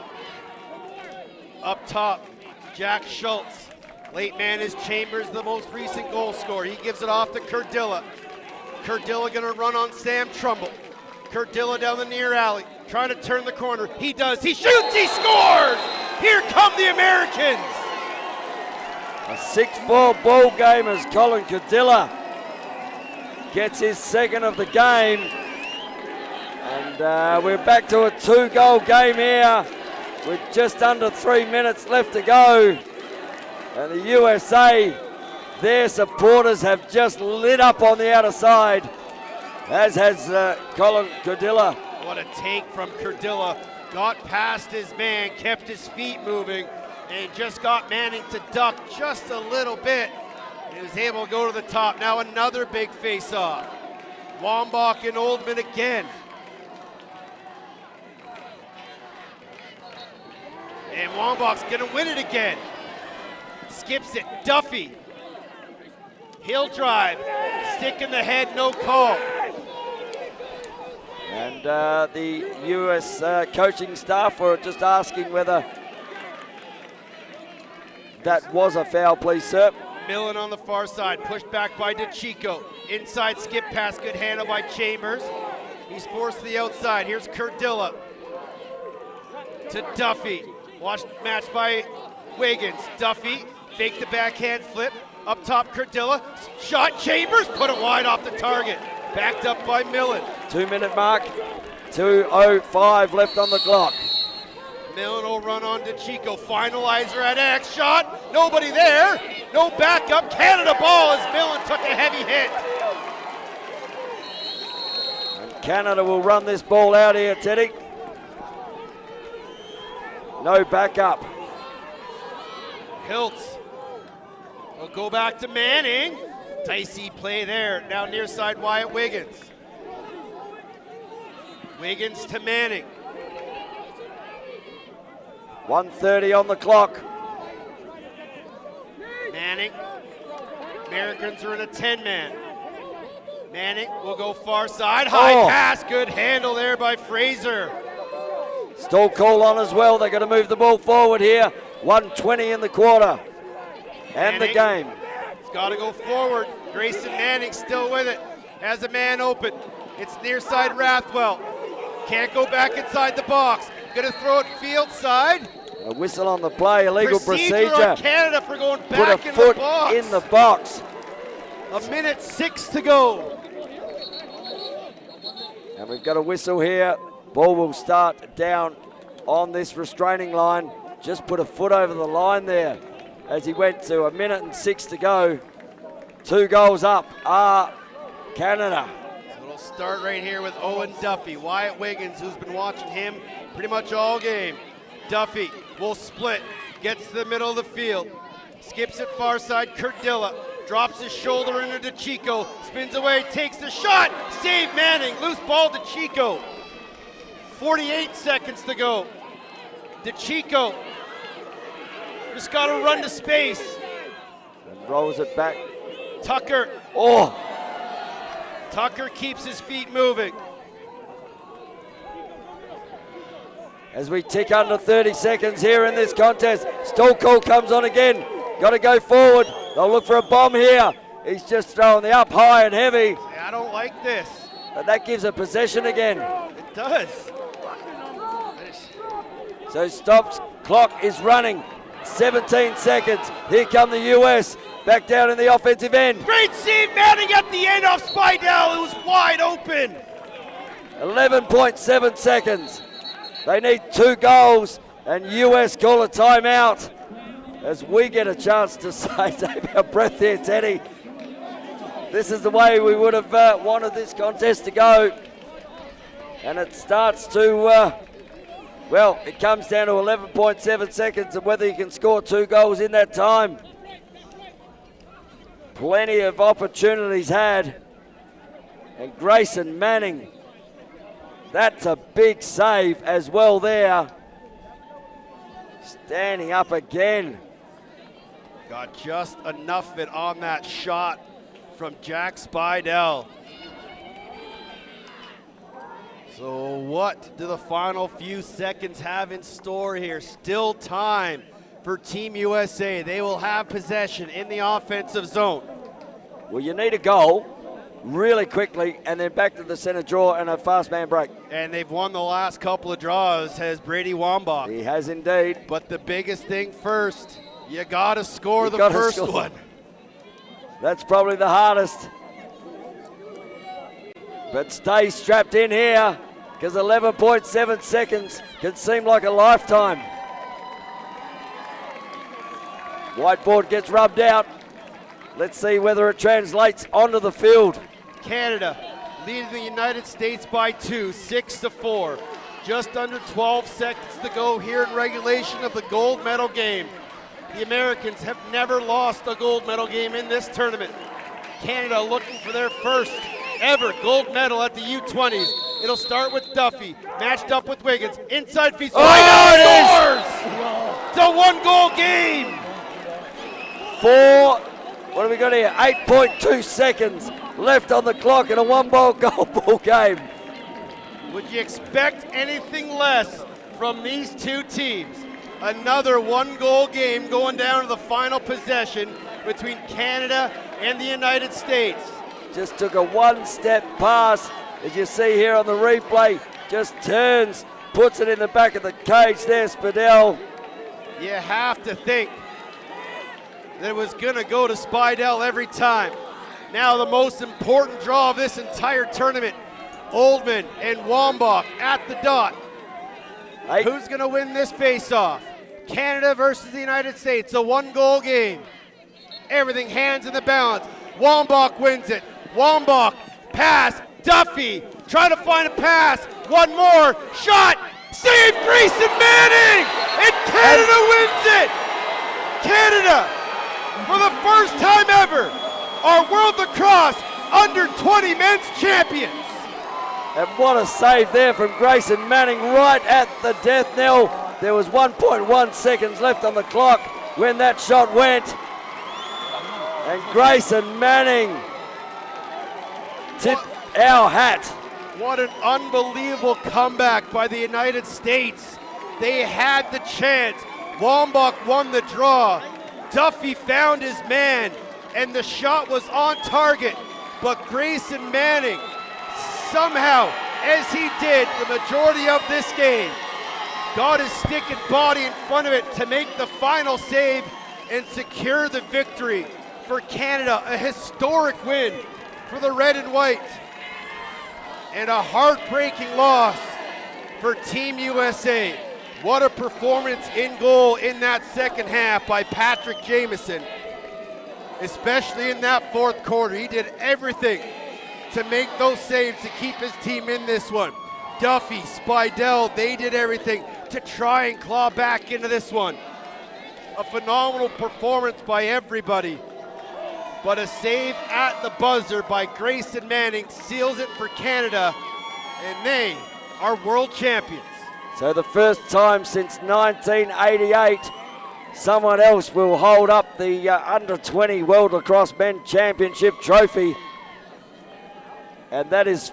Up top, Jack Schultz. Late man is Chambers, the most recent goal scorer. He gives it off to Curdilla. Curdilla gonna run on Sam Trumbull. Curdilla down the near alley, trying to turn the corner. He does, he shoots, he scores! Here come the Americans! A 6-4 ball game as Colin Curdilla gets his second of the game. And we're back to a 2-goal game here with just under 3 minutes left to go. And the USA, their supporters have just lit up on the outer side, as has Colin Curdilla. What a take from Curdilla. Got past his man, kept his feet moving, and just got Manning to duck just a little bit. He was able to go to the top. Now another big face-off. Wambach and Oldman again. And Wambach's gonna win it again. Skips it, Duffy. He'll drive, stick in the head, no call. And the US coaching staff were just asking whether that was a foul, please, sir. Millen on the far side, pushed back by DeChico. Inside skip pass, good handle by Chambers. He's forced to the outside. Here's Curdilla to Duffy. Matched by Wiggins. Duffy, fake the backhand flip. Up top, Curdilla. Shot, Chambers, put it wide off the target. Backed up by Millen. 2-minute mark, 2:05 left on the clock. Millen will run on DeChico. Finalizer at X. Shot, nobody there. No backup. Canada ball as Millen took a heavy hit. And Canada will run this ball out here, Teddy. No backup. Hiltz will go back to Manning. Dicey play there. Now near side Wyatt Wiggins. Wiggins to Manning. 1:30 on the clock. Manning. Americans are in a 10-man. Manning will go far side. High pass. Good handle there by Fraser. Stall call on as well. They're going to move the ball forward here. 1:20 in the quarter. And the game. He's got to go forward. Grayson Manning still with it. Has a man open. It's near side Rathwell. Can't go back inside the box. Gonna throw it field side. A whistle on the play. Illegal procedure. On Canada for going back in the box. In the box. 1:06 to go. And we've got a whistle here. Ball will start down on this restraining line. Just put a foot over the line there as he went to 1:06 to go. 2 goals up are Canada. So it'll start right here with Owen Duffy. Wyatt Wiggins, who's been watching him pretty much all game. Duffy will split, gets to the middle of the field, skips it far side, Curdilla. Drops his shoulder into DeChico, spins away, takes the shot, save Manning, loose ball DeChico. 48 seconds to go. DeChico just got to run to space. And rolls it back. Tucker. Oh! Tucker keeps his feet moving. As we tick under 30 seconds here in this contest, Stolko comes on again. Got to go forward. They'll look for a bomb here. He's just throwing the up high and heavy. I don't like this. But that gives a possession again. It does. So stops, clock is running. 17 seconds. Here come the US. Back down in the offensive end. Great save, Manning at the end off Spidell. It was wide open. 11.7 seconds. They need 2 goals, and US call a timeout as we get a chance to take our breath here, Teddy. This is the way we would have wanted this contest to go. And it starts to, well, it comes down to 11.7 seconds and whether you can score 2 goals in that time. Plenty of opportunities had. And Grayson Manning, that's a big save as well there. Standing up again. Got just enough of it on that shot from Jack Spidell. So what do the final few seconds have in store here? Still time for Team USA. They will have possession in the offensive zone. Well, you need a goal really quickly and then back to the center draw and a fast man break. And they've won the last couple of draws, has Brady Wambach. He has indeed. But the biggest thing first, you gotta score the first one. That's probably the hardest. But stay strapped in here, because 11.7 seconds can seem like a lifetime. Whiteboard gets rubbed out. Let's see whether it translates onto the field. Canada leading the United States by 2, 6-4. Just under 12 seconds to go here in regulation of the gold medal game. The Americans have never lost a gold medal game in this tournament. Canada looking for their first ever gold medal at the U20s. It'll start with Duffy, matched up with Wiggins. Inside feed, scores! It's a one-goal game. What have we got here? 8.2 seconds left on the clock in a one-ball goal game. Would you expect anything less from these two teams? Another one-goal game going down to the final possession between Canada and the United States. Just took a one-step pass, as you see here on the replay. Just turns, puts it in the back of the cage there, Spidell. You have to think that it was going to go to Spidell every time. Now the most important draw of this entire tournament, Oldman and Wambach at the dot. Who's going to win this face-off? Canada versus the United States, a one-goal game. Everything hands in the balance. Wambach wins it. Wambach, pass, Duffy, trying to find a pass. One more, shot, save, Grayson Manning, and Canada wins it. Canada, for the first time ever, are World Lacrosse under 20 men's champions. And what a save there from Grayson Manning right at the death knell. There was 1.1 seconds left on the clock when that shot went. And Grayson Manning tipped our hat. What an unbelievable comeback by the United States. They had the chance. Wambach won the draw. Duffy found his man, and the shot was on target. But Grayson Manning, somehow, as he did the majority of this game, got his stick and body in front of it to make the final save and secure the victory for Canada. A historic win for the red and white. And a heartbreaking loss for Team USA. What a performance in goal in that second half by Patrick Jamieson, especially in that fourth quarter. He did everything to make those saves to keep his team in this one. Duffy, Spidell, they did everything to try and claw back into this one. A phenomenal performance by everybody, but a save at the buzzer by Grayson Manning seals it for Canada, and they are world champions. So the first time since 1988, someone else will hold up the under-20 World Lacrosse Men's Championship trophy. And that is,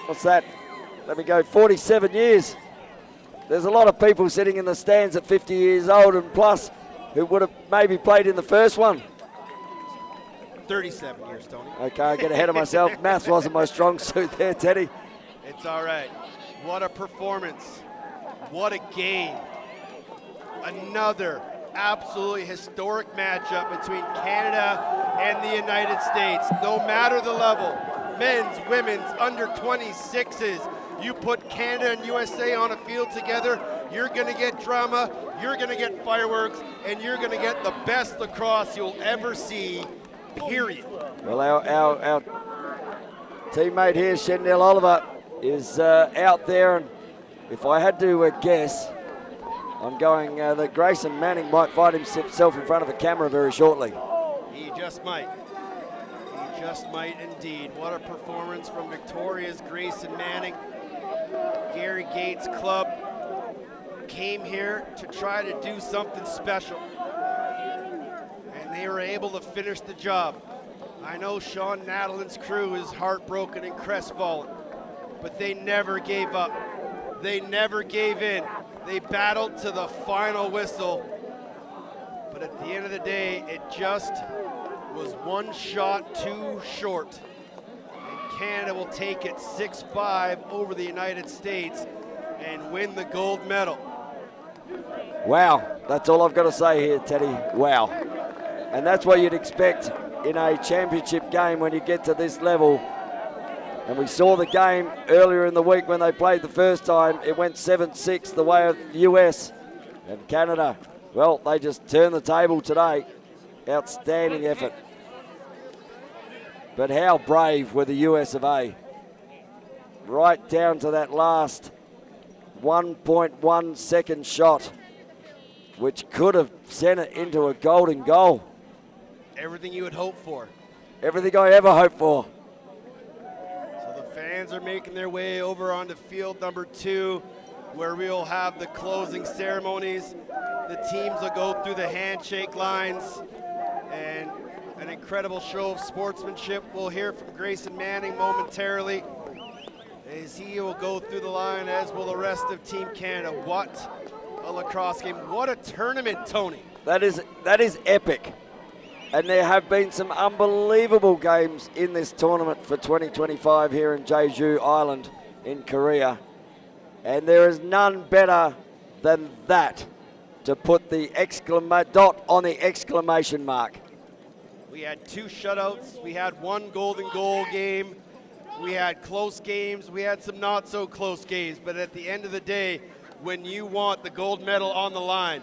what's that? Let me go, 47 years. There's a lot of people sitting in the stands at 50 years old and plus who would have maybe played in the first one. 37 years, Tony. Okay, I get ahead of myself. Maths wasn't my strong suit there, Teddy. It's all right. What a performance. What a game. Another absolutely historic matchup between Canada and the United States. No matter the level, men's, women's, under 26s, you put Canada and USA on a field together, you're going to get drama, you're going to get fireworks, and you're going to get the best lacrosse you'll ever see, period. Well, our teammate here, Shendell Oliver, is out there, and if I had to guess, I'm going that Grayson Manning might find himself in front of a camera very shortly. He just might. He just might indeed. What a performance from Victoria's Grayson Manning. Gary Gates Club came here to try to do something special, and they were able to finish the job. I know Sean Nadelin's crew is heartbroken and crestfallen, but they never gave up. They never gave in. They battled to the final whistle, but at the end of the day, it just was one shot too short. And Canada will take it 6-5 over the United States and win the gold medal. Wow, that's all I've got to say here, Teddy. Wow. And that's what you'd expect in a championship game when you get to this level. And we saw the game earlier in the week when they played the first time. It went 7-6 the way of the US. And Canada, well, they just turned the table today. Outstanding effort. But how brave were the US of A? Right down to that last 1.1 second shot, which could have sent it into a golden goal. Everything you would hope for. Everything I ever hoped for. So the fans are making their way over onto field number 2, where we'll have the closing ceremonies. The teams will go through the handshake lines, and an incredible show of sportsmanship. We'll hear from Grayson Manning momentarily as he will go through the line, as will the rest of Team Canada. What a lacrosse game. What a tournament, Tony. That is epic. And there have been some unbelievable games in this tournament for 2025 here in Jeju Island in Korea. And there is none better than that to put the dot on the exclamation mark. We had 2 shutouts. We had 1 golden goal game. We had close games. We had some not so close games. But at the end of the day, when you want the gold medal on the line,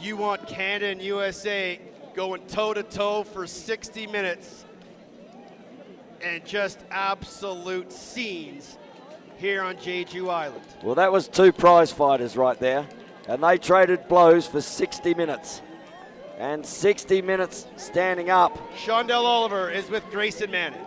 you want Canada and USA going toe-to-toe for 60 minutes and just absolute scenes here on Jeju Island. Well, that was 2 prize fighters right there, and they traded blows for 60 minutes. And 60 minutes standing up. Shondell Oliver is with Grayson Manning.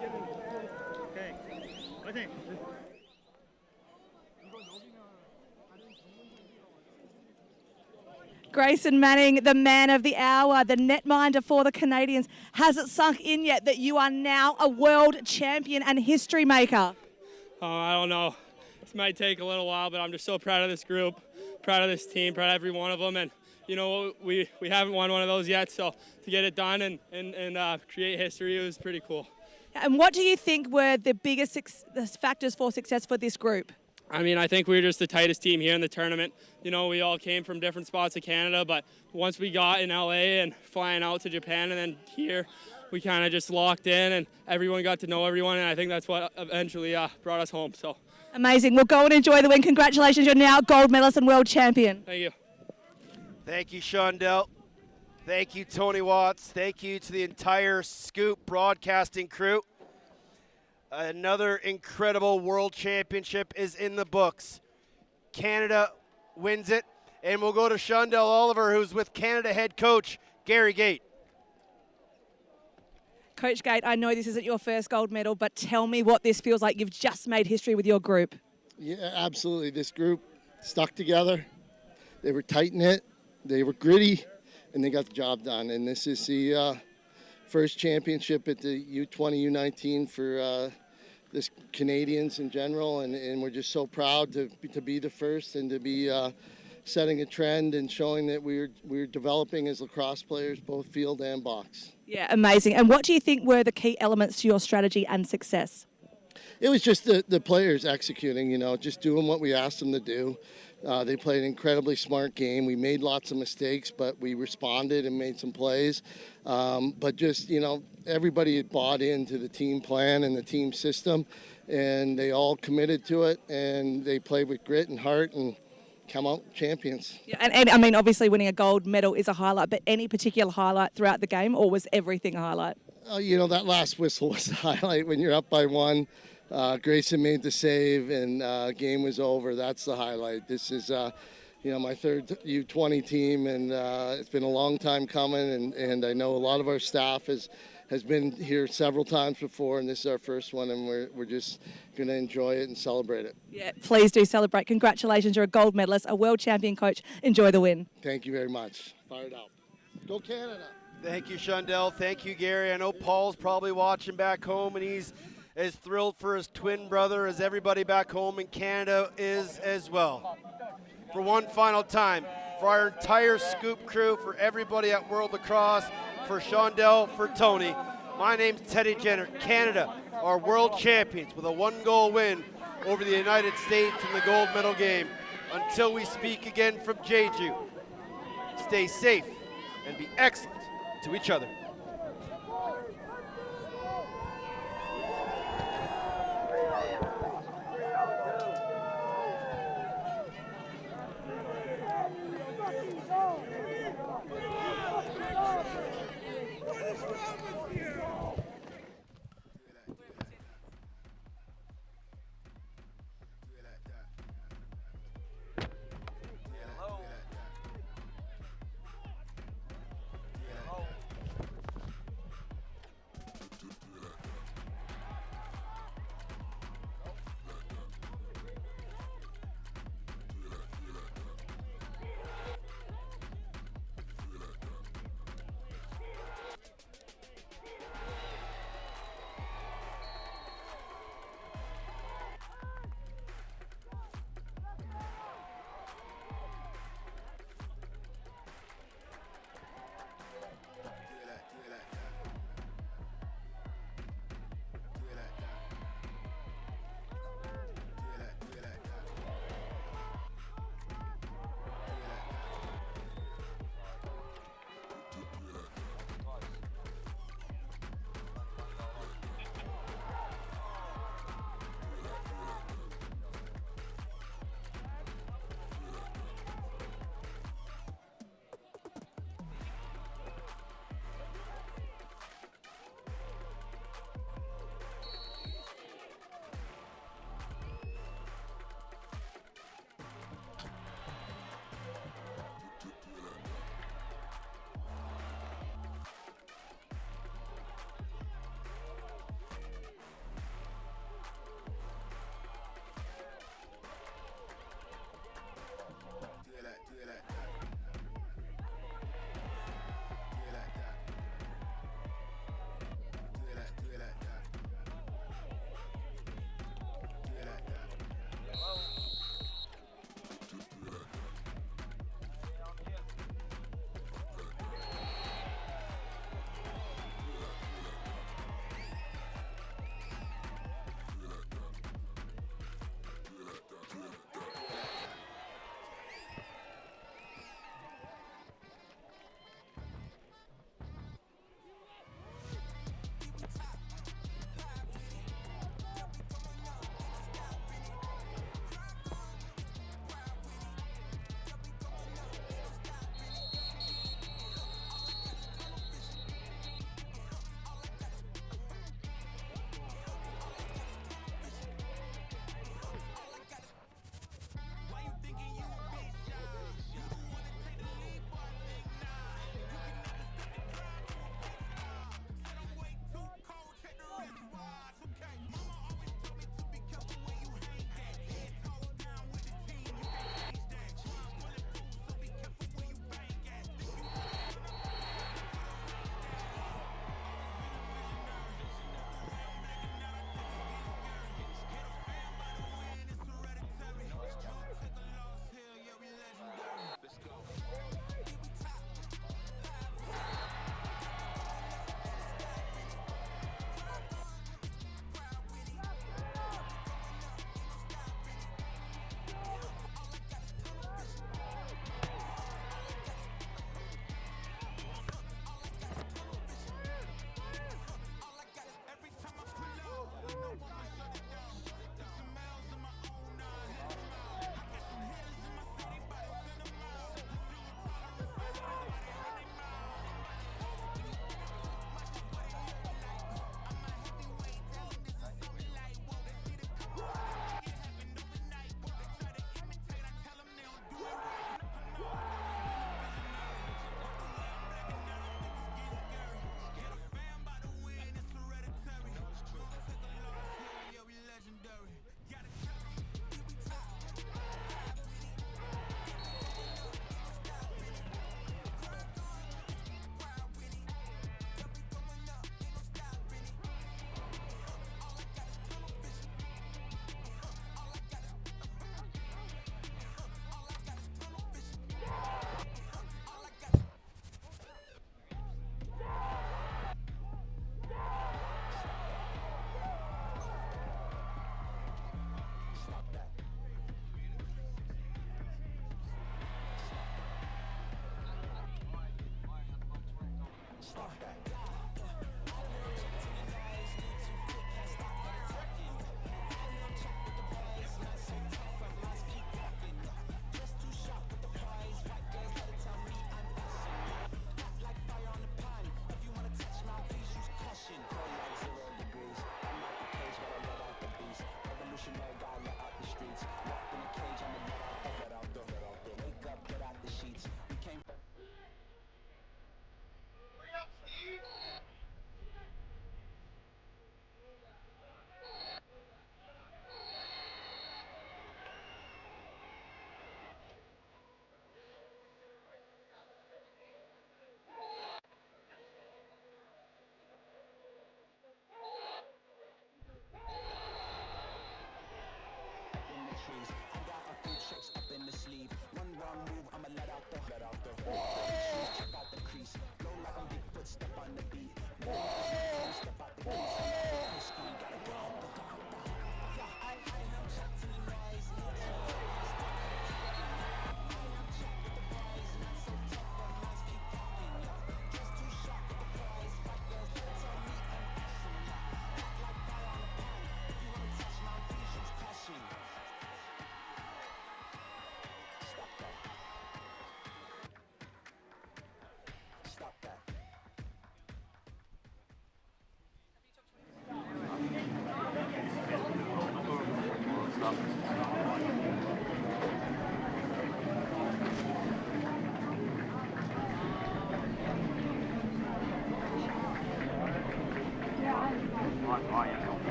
Grayson Manning, the man of the hour, the netminder for the Canadians. Has it sunk in yet that you are now a world champion and history maker? I don't know. This might take a little while, but I'm just so proud of this group, proud of this team, proud of every one of them. And, you know, we haven't won one of those yet, so to get it done and create history, it was pretty cool. And what do you think were the biggest factors for success for this group? I mean, I think we were just the tightest team here in the tournament. You know, we all came from different spots of Canada, but once we got in LA and flying out to Japan and then here, we kind of just locked in and everyone got to know everyone, and I think that's what eventually brought us home. So amazing. Well, go and enjoy the win. Congratulations, you're now gold medalist and world champion. Thank you. Thank you, Shondell. Thank you, Tony Watts. Thank you to the entire Scoop broadcasting crew. Another incredible world championship is in the books. Canada wins it, and we'll go to Shondell Oliver, who's with Canada head coach Gary Gate. Coach Gate, I know this isn't your first gold medal, but tell me what this feels like. You've just made history with your group. Yeah, absolutely. This group stuck together. They were tight-knit, they were gritty, and they got the job done. And this is the first championship at the U20, U19 for this Canadians in general, and we're just so proud to be the first and to be setting a trend and showing that we're developing as lacrosse players, both field and box. Yeah, amazing. And what do you think were the key elements to your strategy and success? It was just the players executing, you know, just doing what we asked them to do. They played an incredibly smart game. We made lots of mistakes, but we responded and made some plays. But just, you know, everybody had bought into the team plan and the team system, and they all committed to it, and they played with grit and heart and come out champions. Yeah, and I mean, obviously winning a gold medal is a highlight, but any particular highlight throughout the game, or was everything a highlight? You know, that last whistle was the highlight when you're up by 1. Grayson made the save, and game was over. That's the highlight. This is, you know, my third U20 team, and it's been a long time coming, and I know a lot of our staff has has been here several times before, and this is our first one, and we're just going to enjoy it and celebrate it. Yeah, please do celebrate. Congratulations, you're a gold medalist, a world champion coach. Enjoy the win. Thank you very much. Fired up. Go Canada. Thank you, Shundell. Thank you, Gary. I know Paul's probably watching back home, and he's as thrilled for his twin brother as everybody back home in Canada is as well. For one final time, for our entire Scoop crew, for everybody at World Lacrosse, for Shundell, for Tony, my name's Teddy Jenner. Canada are world champions with a 1-goal win over the United States in the gold medal game. Until we speak again from Jeju, stay safe and be excellent to each other.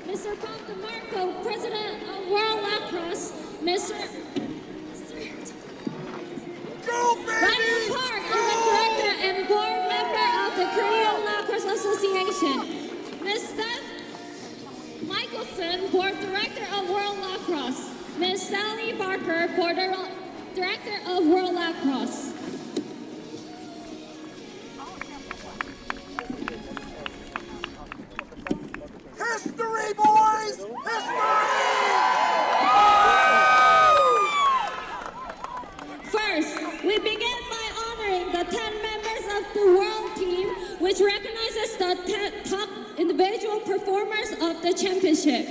Mr. Bob DeMarco, President of World Lacrosse, Mr. Ryan Park, Director and Board Member of the Korean Lacrosse Association, Ms. Steph Michelson, Board Director of World Lacrosse, Ms. Sally Barker, Board Director of World Lacrosse. History, boys! History! First, we begin by honoring the 10 members of the World Team, which recognizes the top individual performers of the championship.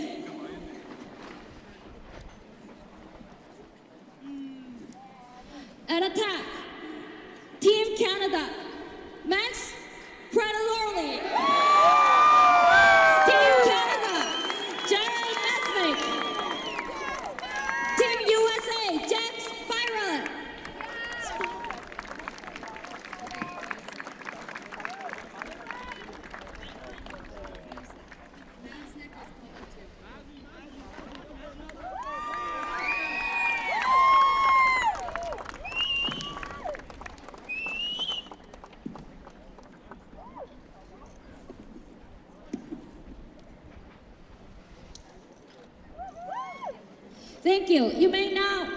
Thank you. You may now.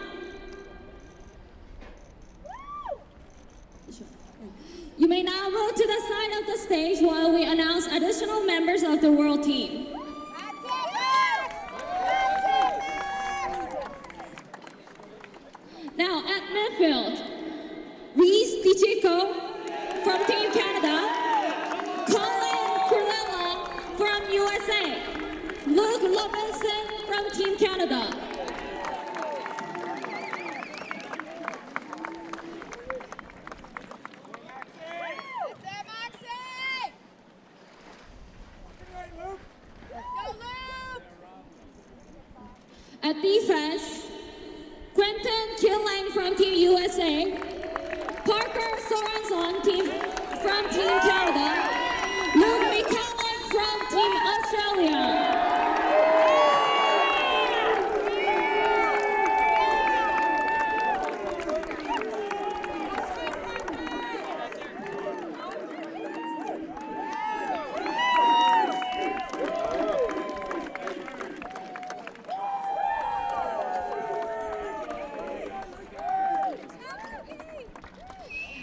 You may now move to the side of the stage while we announce additional members of the world team. Now at midfield, Reese DiCicco from Team Canada, Colin Curlella from USA, Luke Robinson from Team Canada. At defense, Quentin Killing from Team USA, Parker Sorensen from Team Canada, Luke McCallum from Team Australia.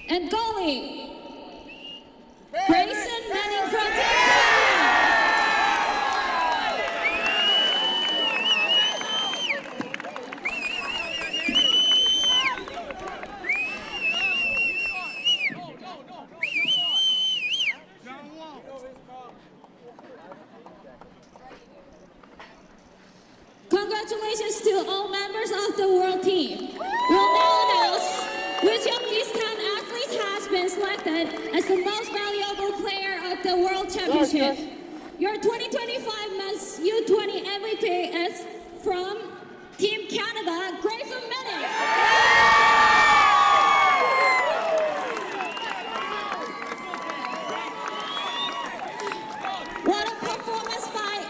And goalie, Grayson Manning from Team Congratulations to all members of the world team. We'll now announce which of these 10 athletes has been selected as the most valuable player of the World Championship. Your 2025 Men's U20 MVP is from Team Canada, Grayson Manning. What a performance by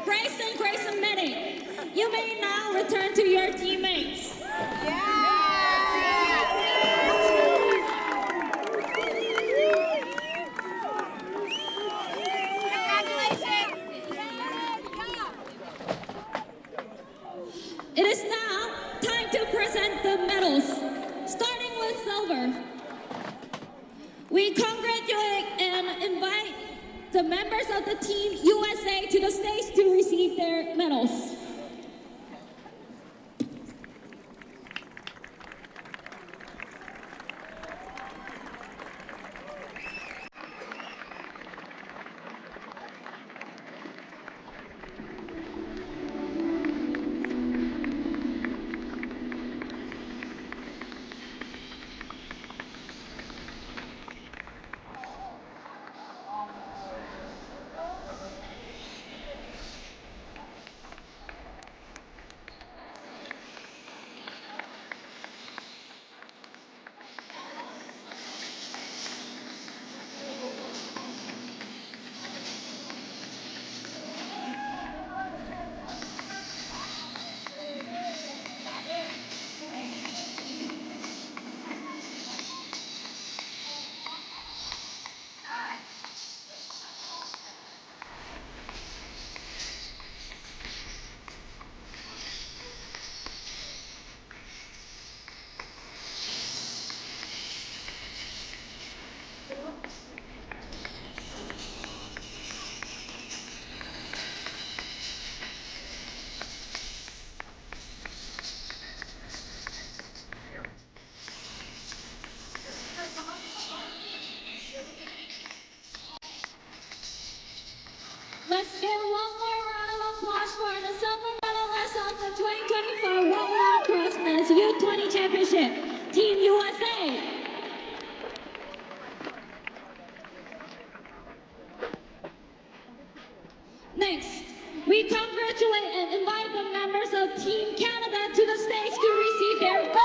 Grayson Manning. You may now return to your teammates. It is now time to present the medals, starting with silver. We congratulate and invite the members of the Team USA to the stage to receive their medals. Let's give one more round of applause for the silver medalist of the 2024 World Lacrosse Men's U20 Championship, Team USA. Next, we congratulate and invite the members of Team Canada to the stage to receive their medals.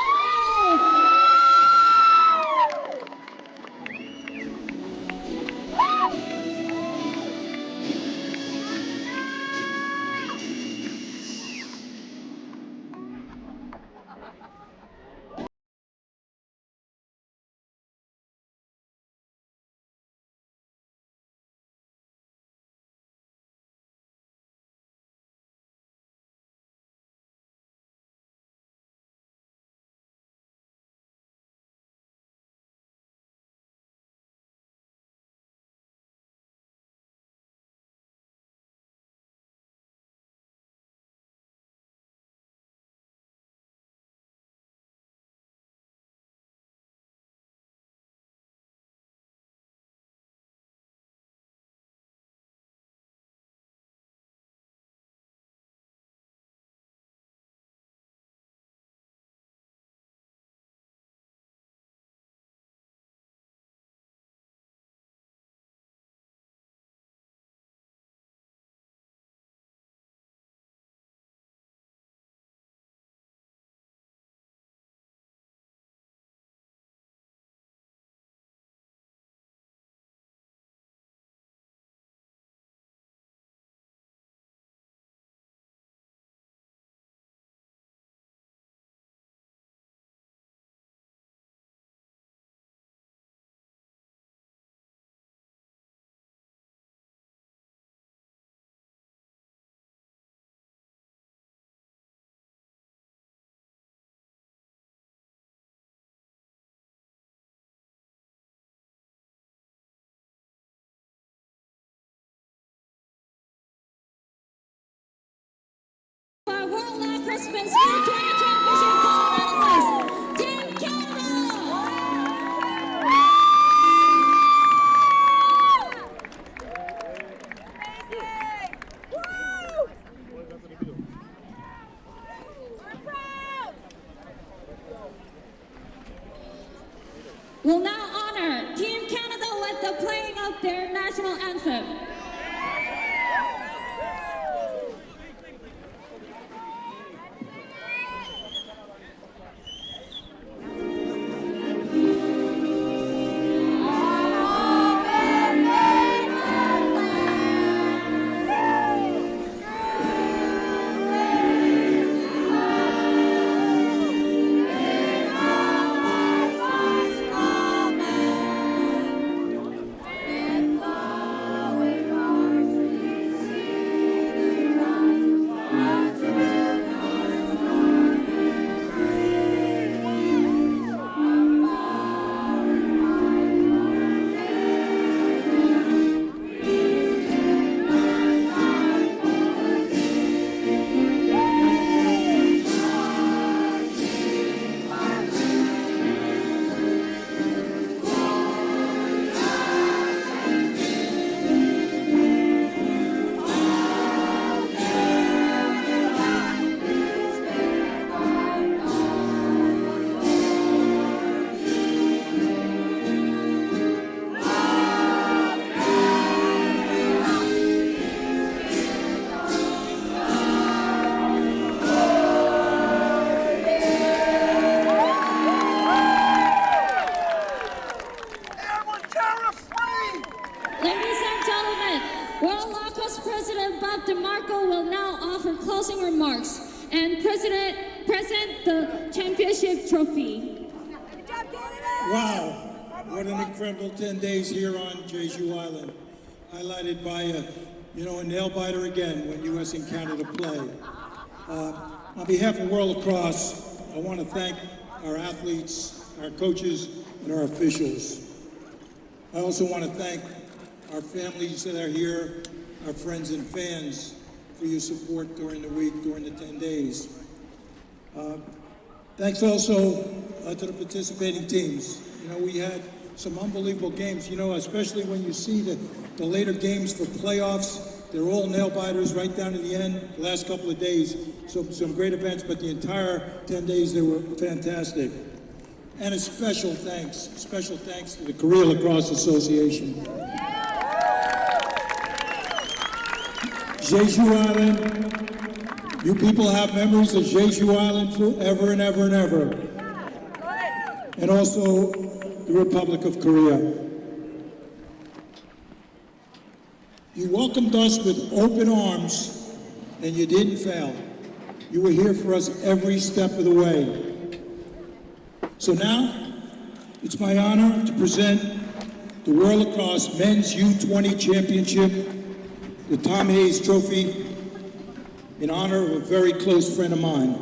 Lacrosse Men's U20 Championship gold medalist, Team Canada! We'll now honor Team Canada with the playing of their national anthem. Present the championship trophy. Wow, what an incredible 10 days here on Jeju Island. Highlighted by a nail biter again when U.S. and Canada play. On behalf of World Lacrosse, I want to thank our athletes, our coaches, and our officials. I also want to thank our families that are here, our friends and fans, for your support during the week, during the 10 days. Thanks also to the participating teams. We had some unbelievable games, especially when you see the later games for playoffs. They're all nail biters right down to the end, the last couple of days. Some great events, but the entire 10 days, they were fantastic. And a special thanks to the Korea Lacrosse Association. Jeju Island, you people have memories of Jeju Island forever and ever and ever. And also the Republic of Korea. You welcomed us with open arms and you didn't fail. You were here for us every step of the way. So now, it's my honor to present the World Lacrosse Men's U20 Championship, the Tom Hayes Trophy, in honor of a very close friend of mine.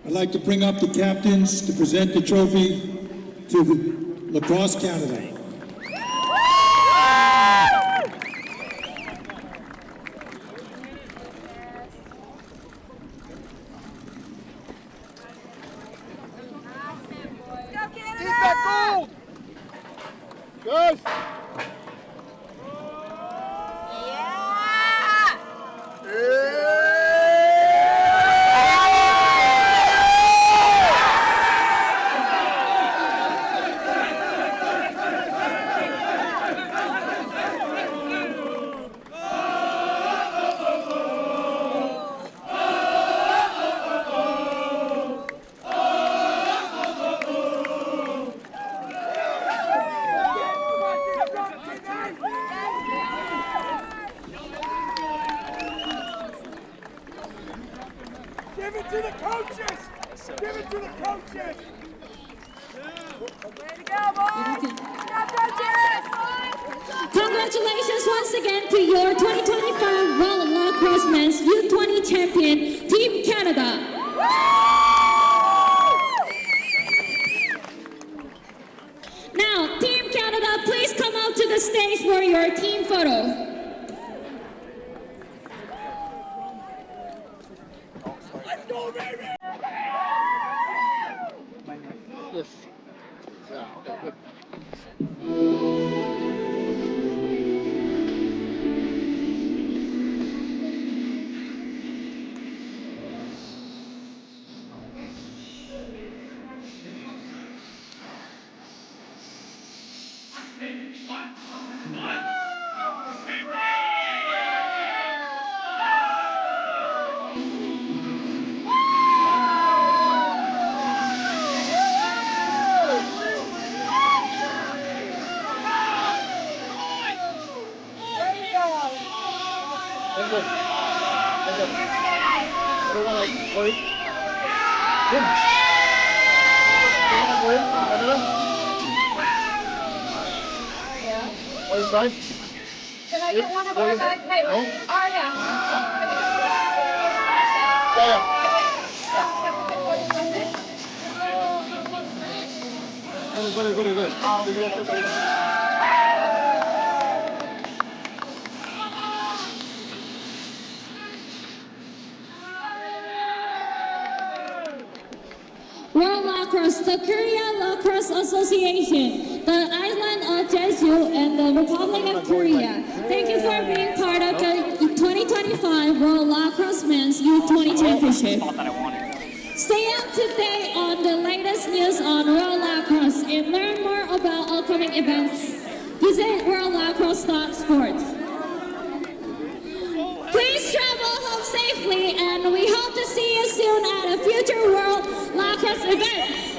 I'd like to bring up the captains to present the trophy to Lacrosse Canada. Keep that gold! Guys! Give it to the coaches! Give it to the coaches! Way to go, boys! Congratulations once again to your 2025 World Lacrosse Men's U20 champion, Team Canada. Now, Team Canada, please come out to the stage for your team photo. Let's go, Can I get one of our back neighbors? Oh, World Lacrosse, the Korea Lacrosse Association, the island of Jeju, and the Republic of Korea. Thank you for being part of the 2025 World Lacrosse Men's U20 Championship. Stay up to date on the latest news on World Lacrosse and learn more about upcoming events. Visit worldlacrosse.sports. Please travel home safely, and we hope to see you soon at a future World Lacrosse event.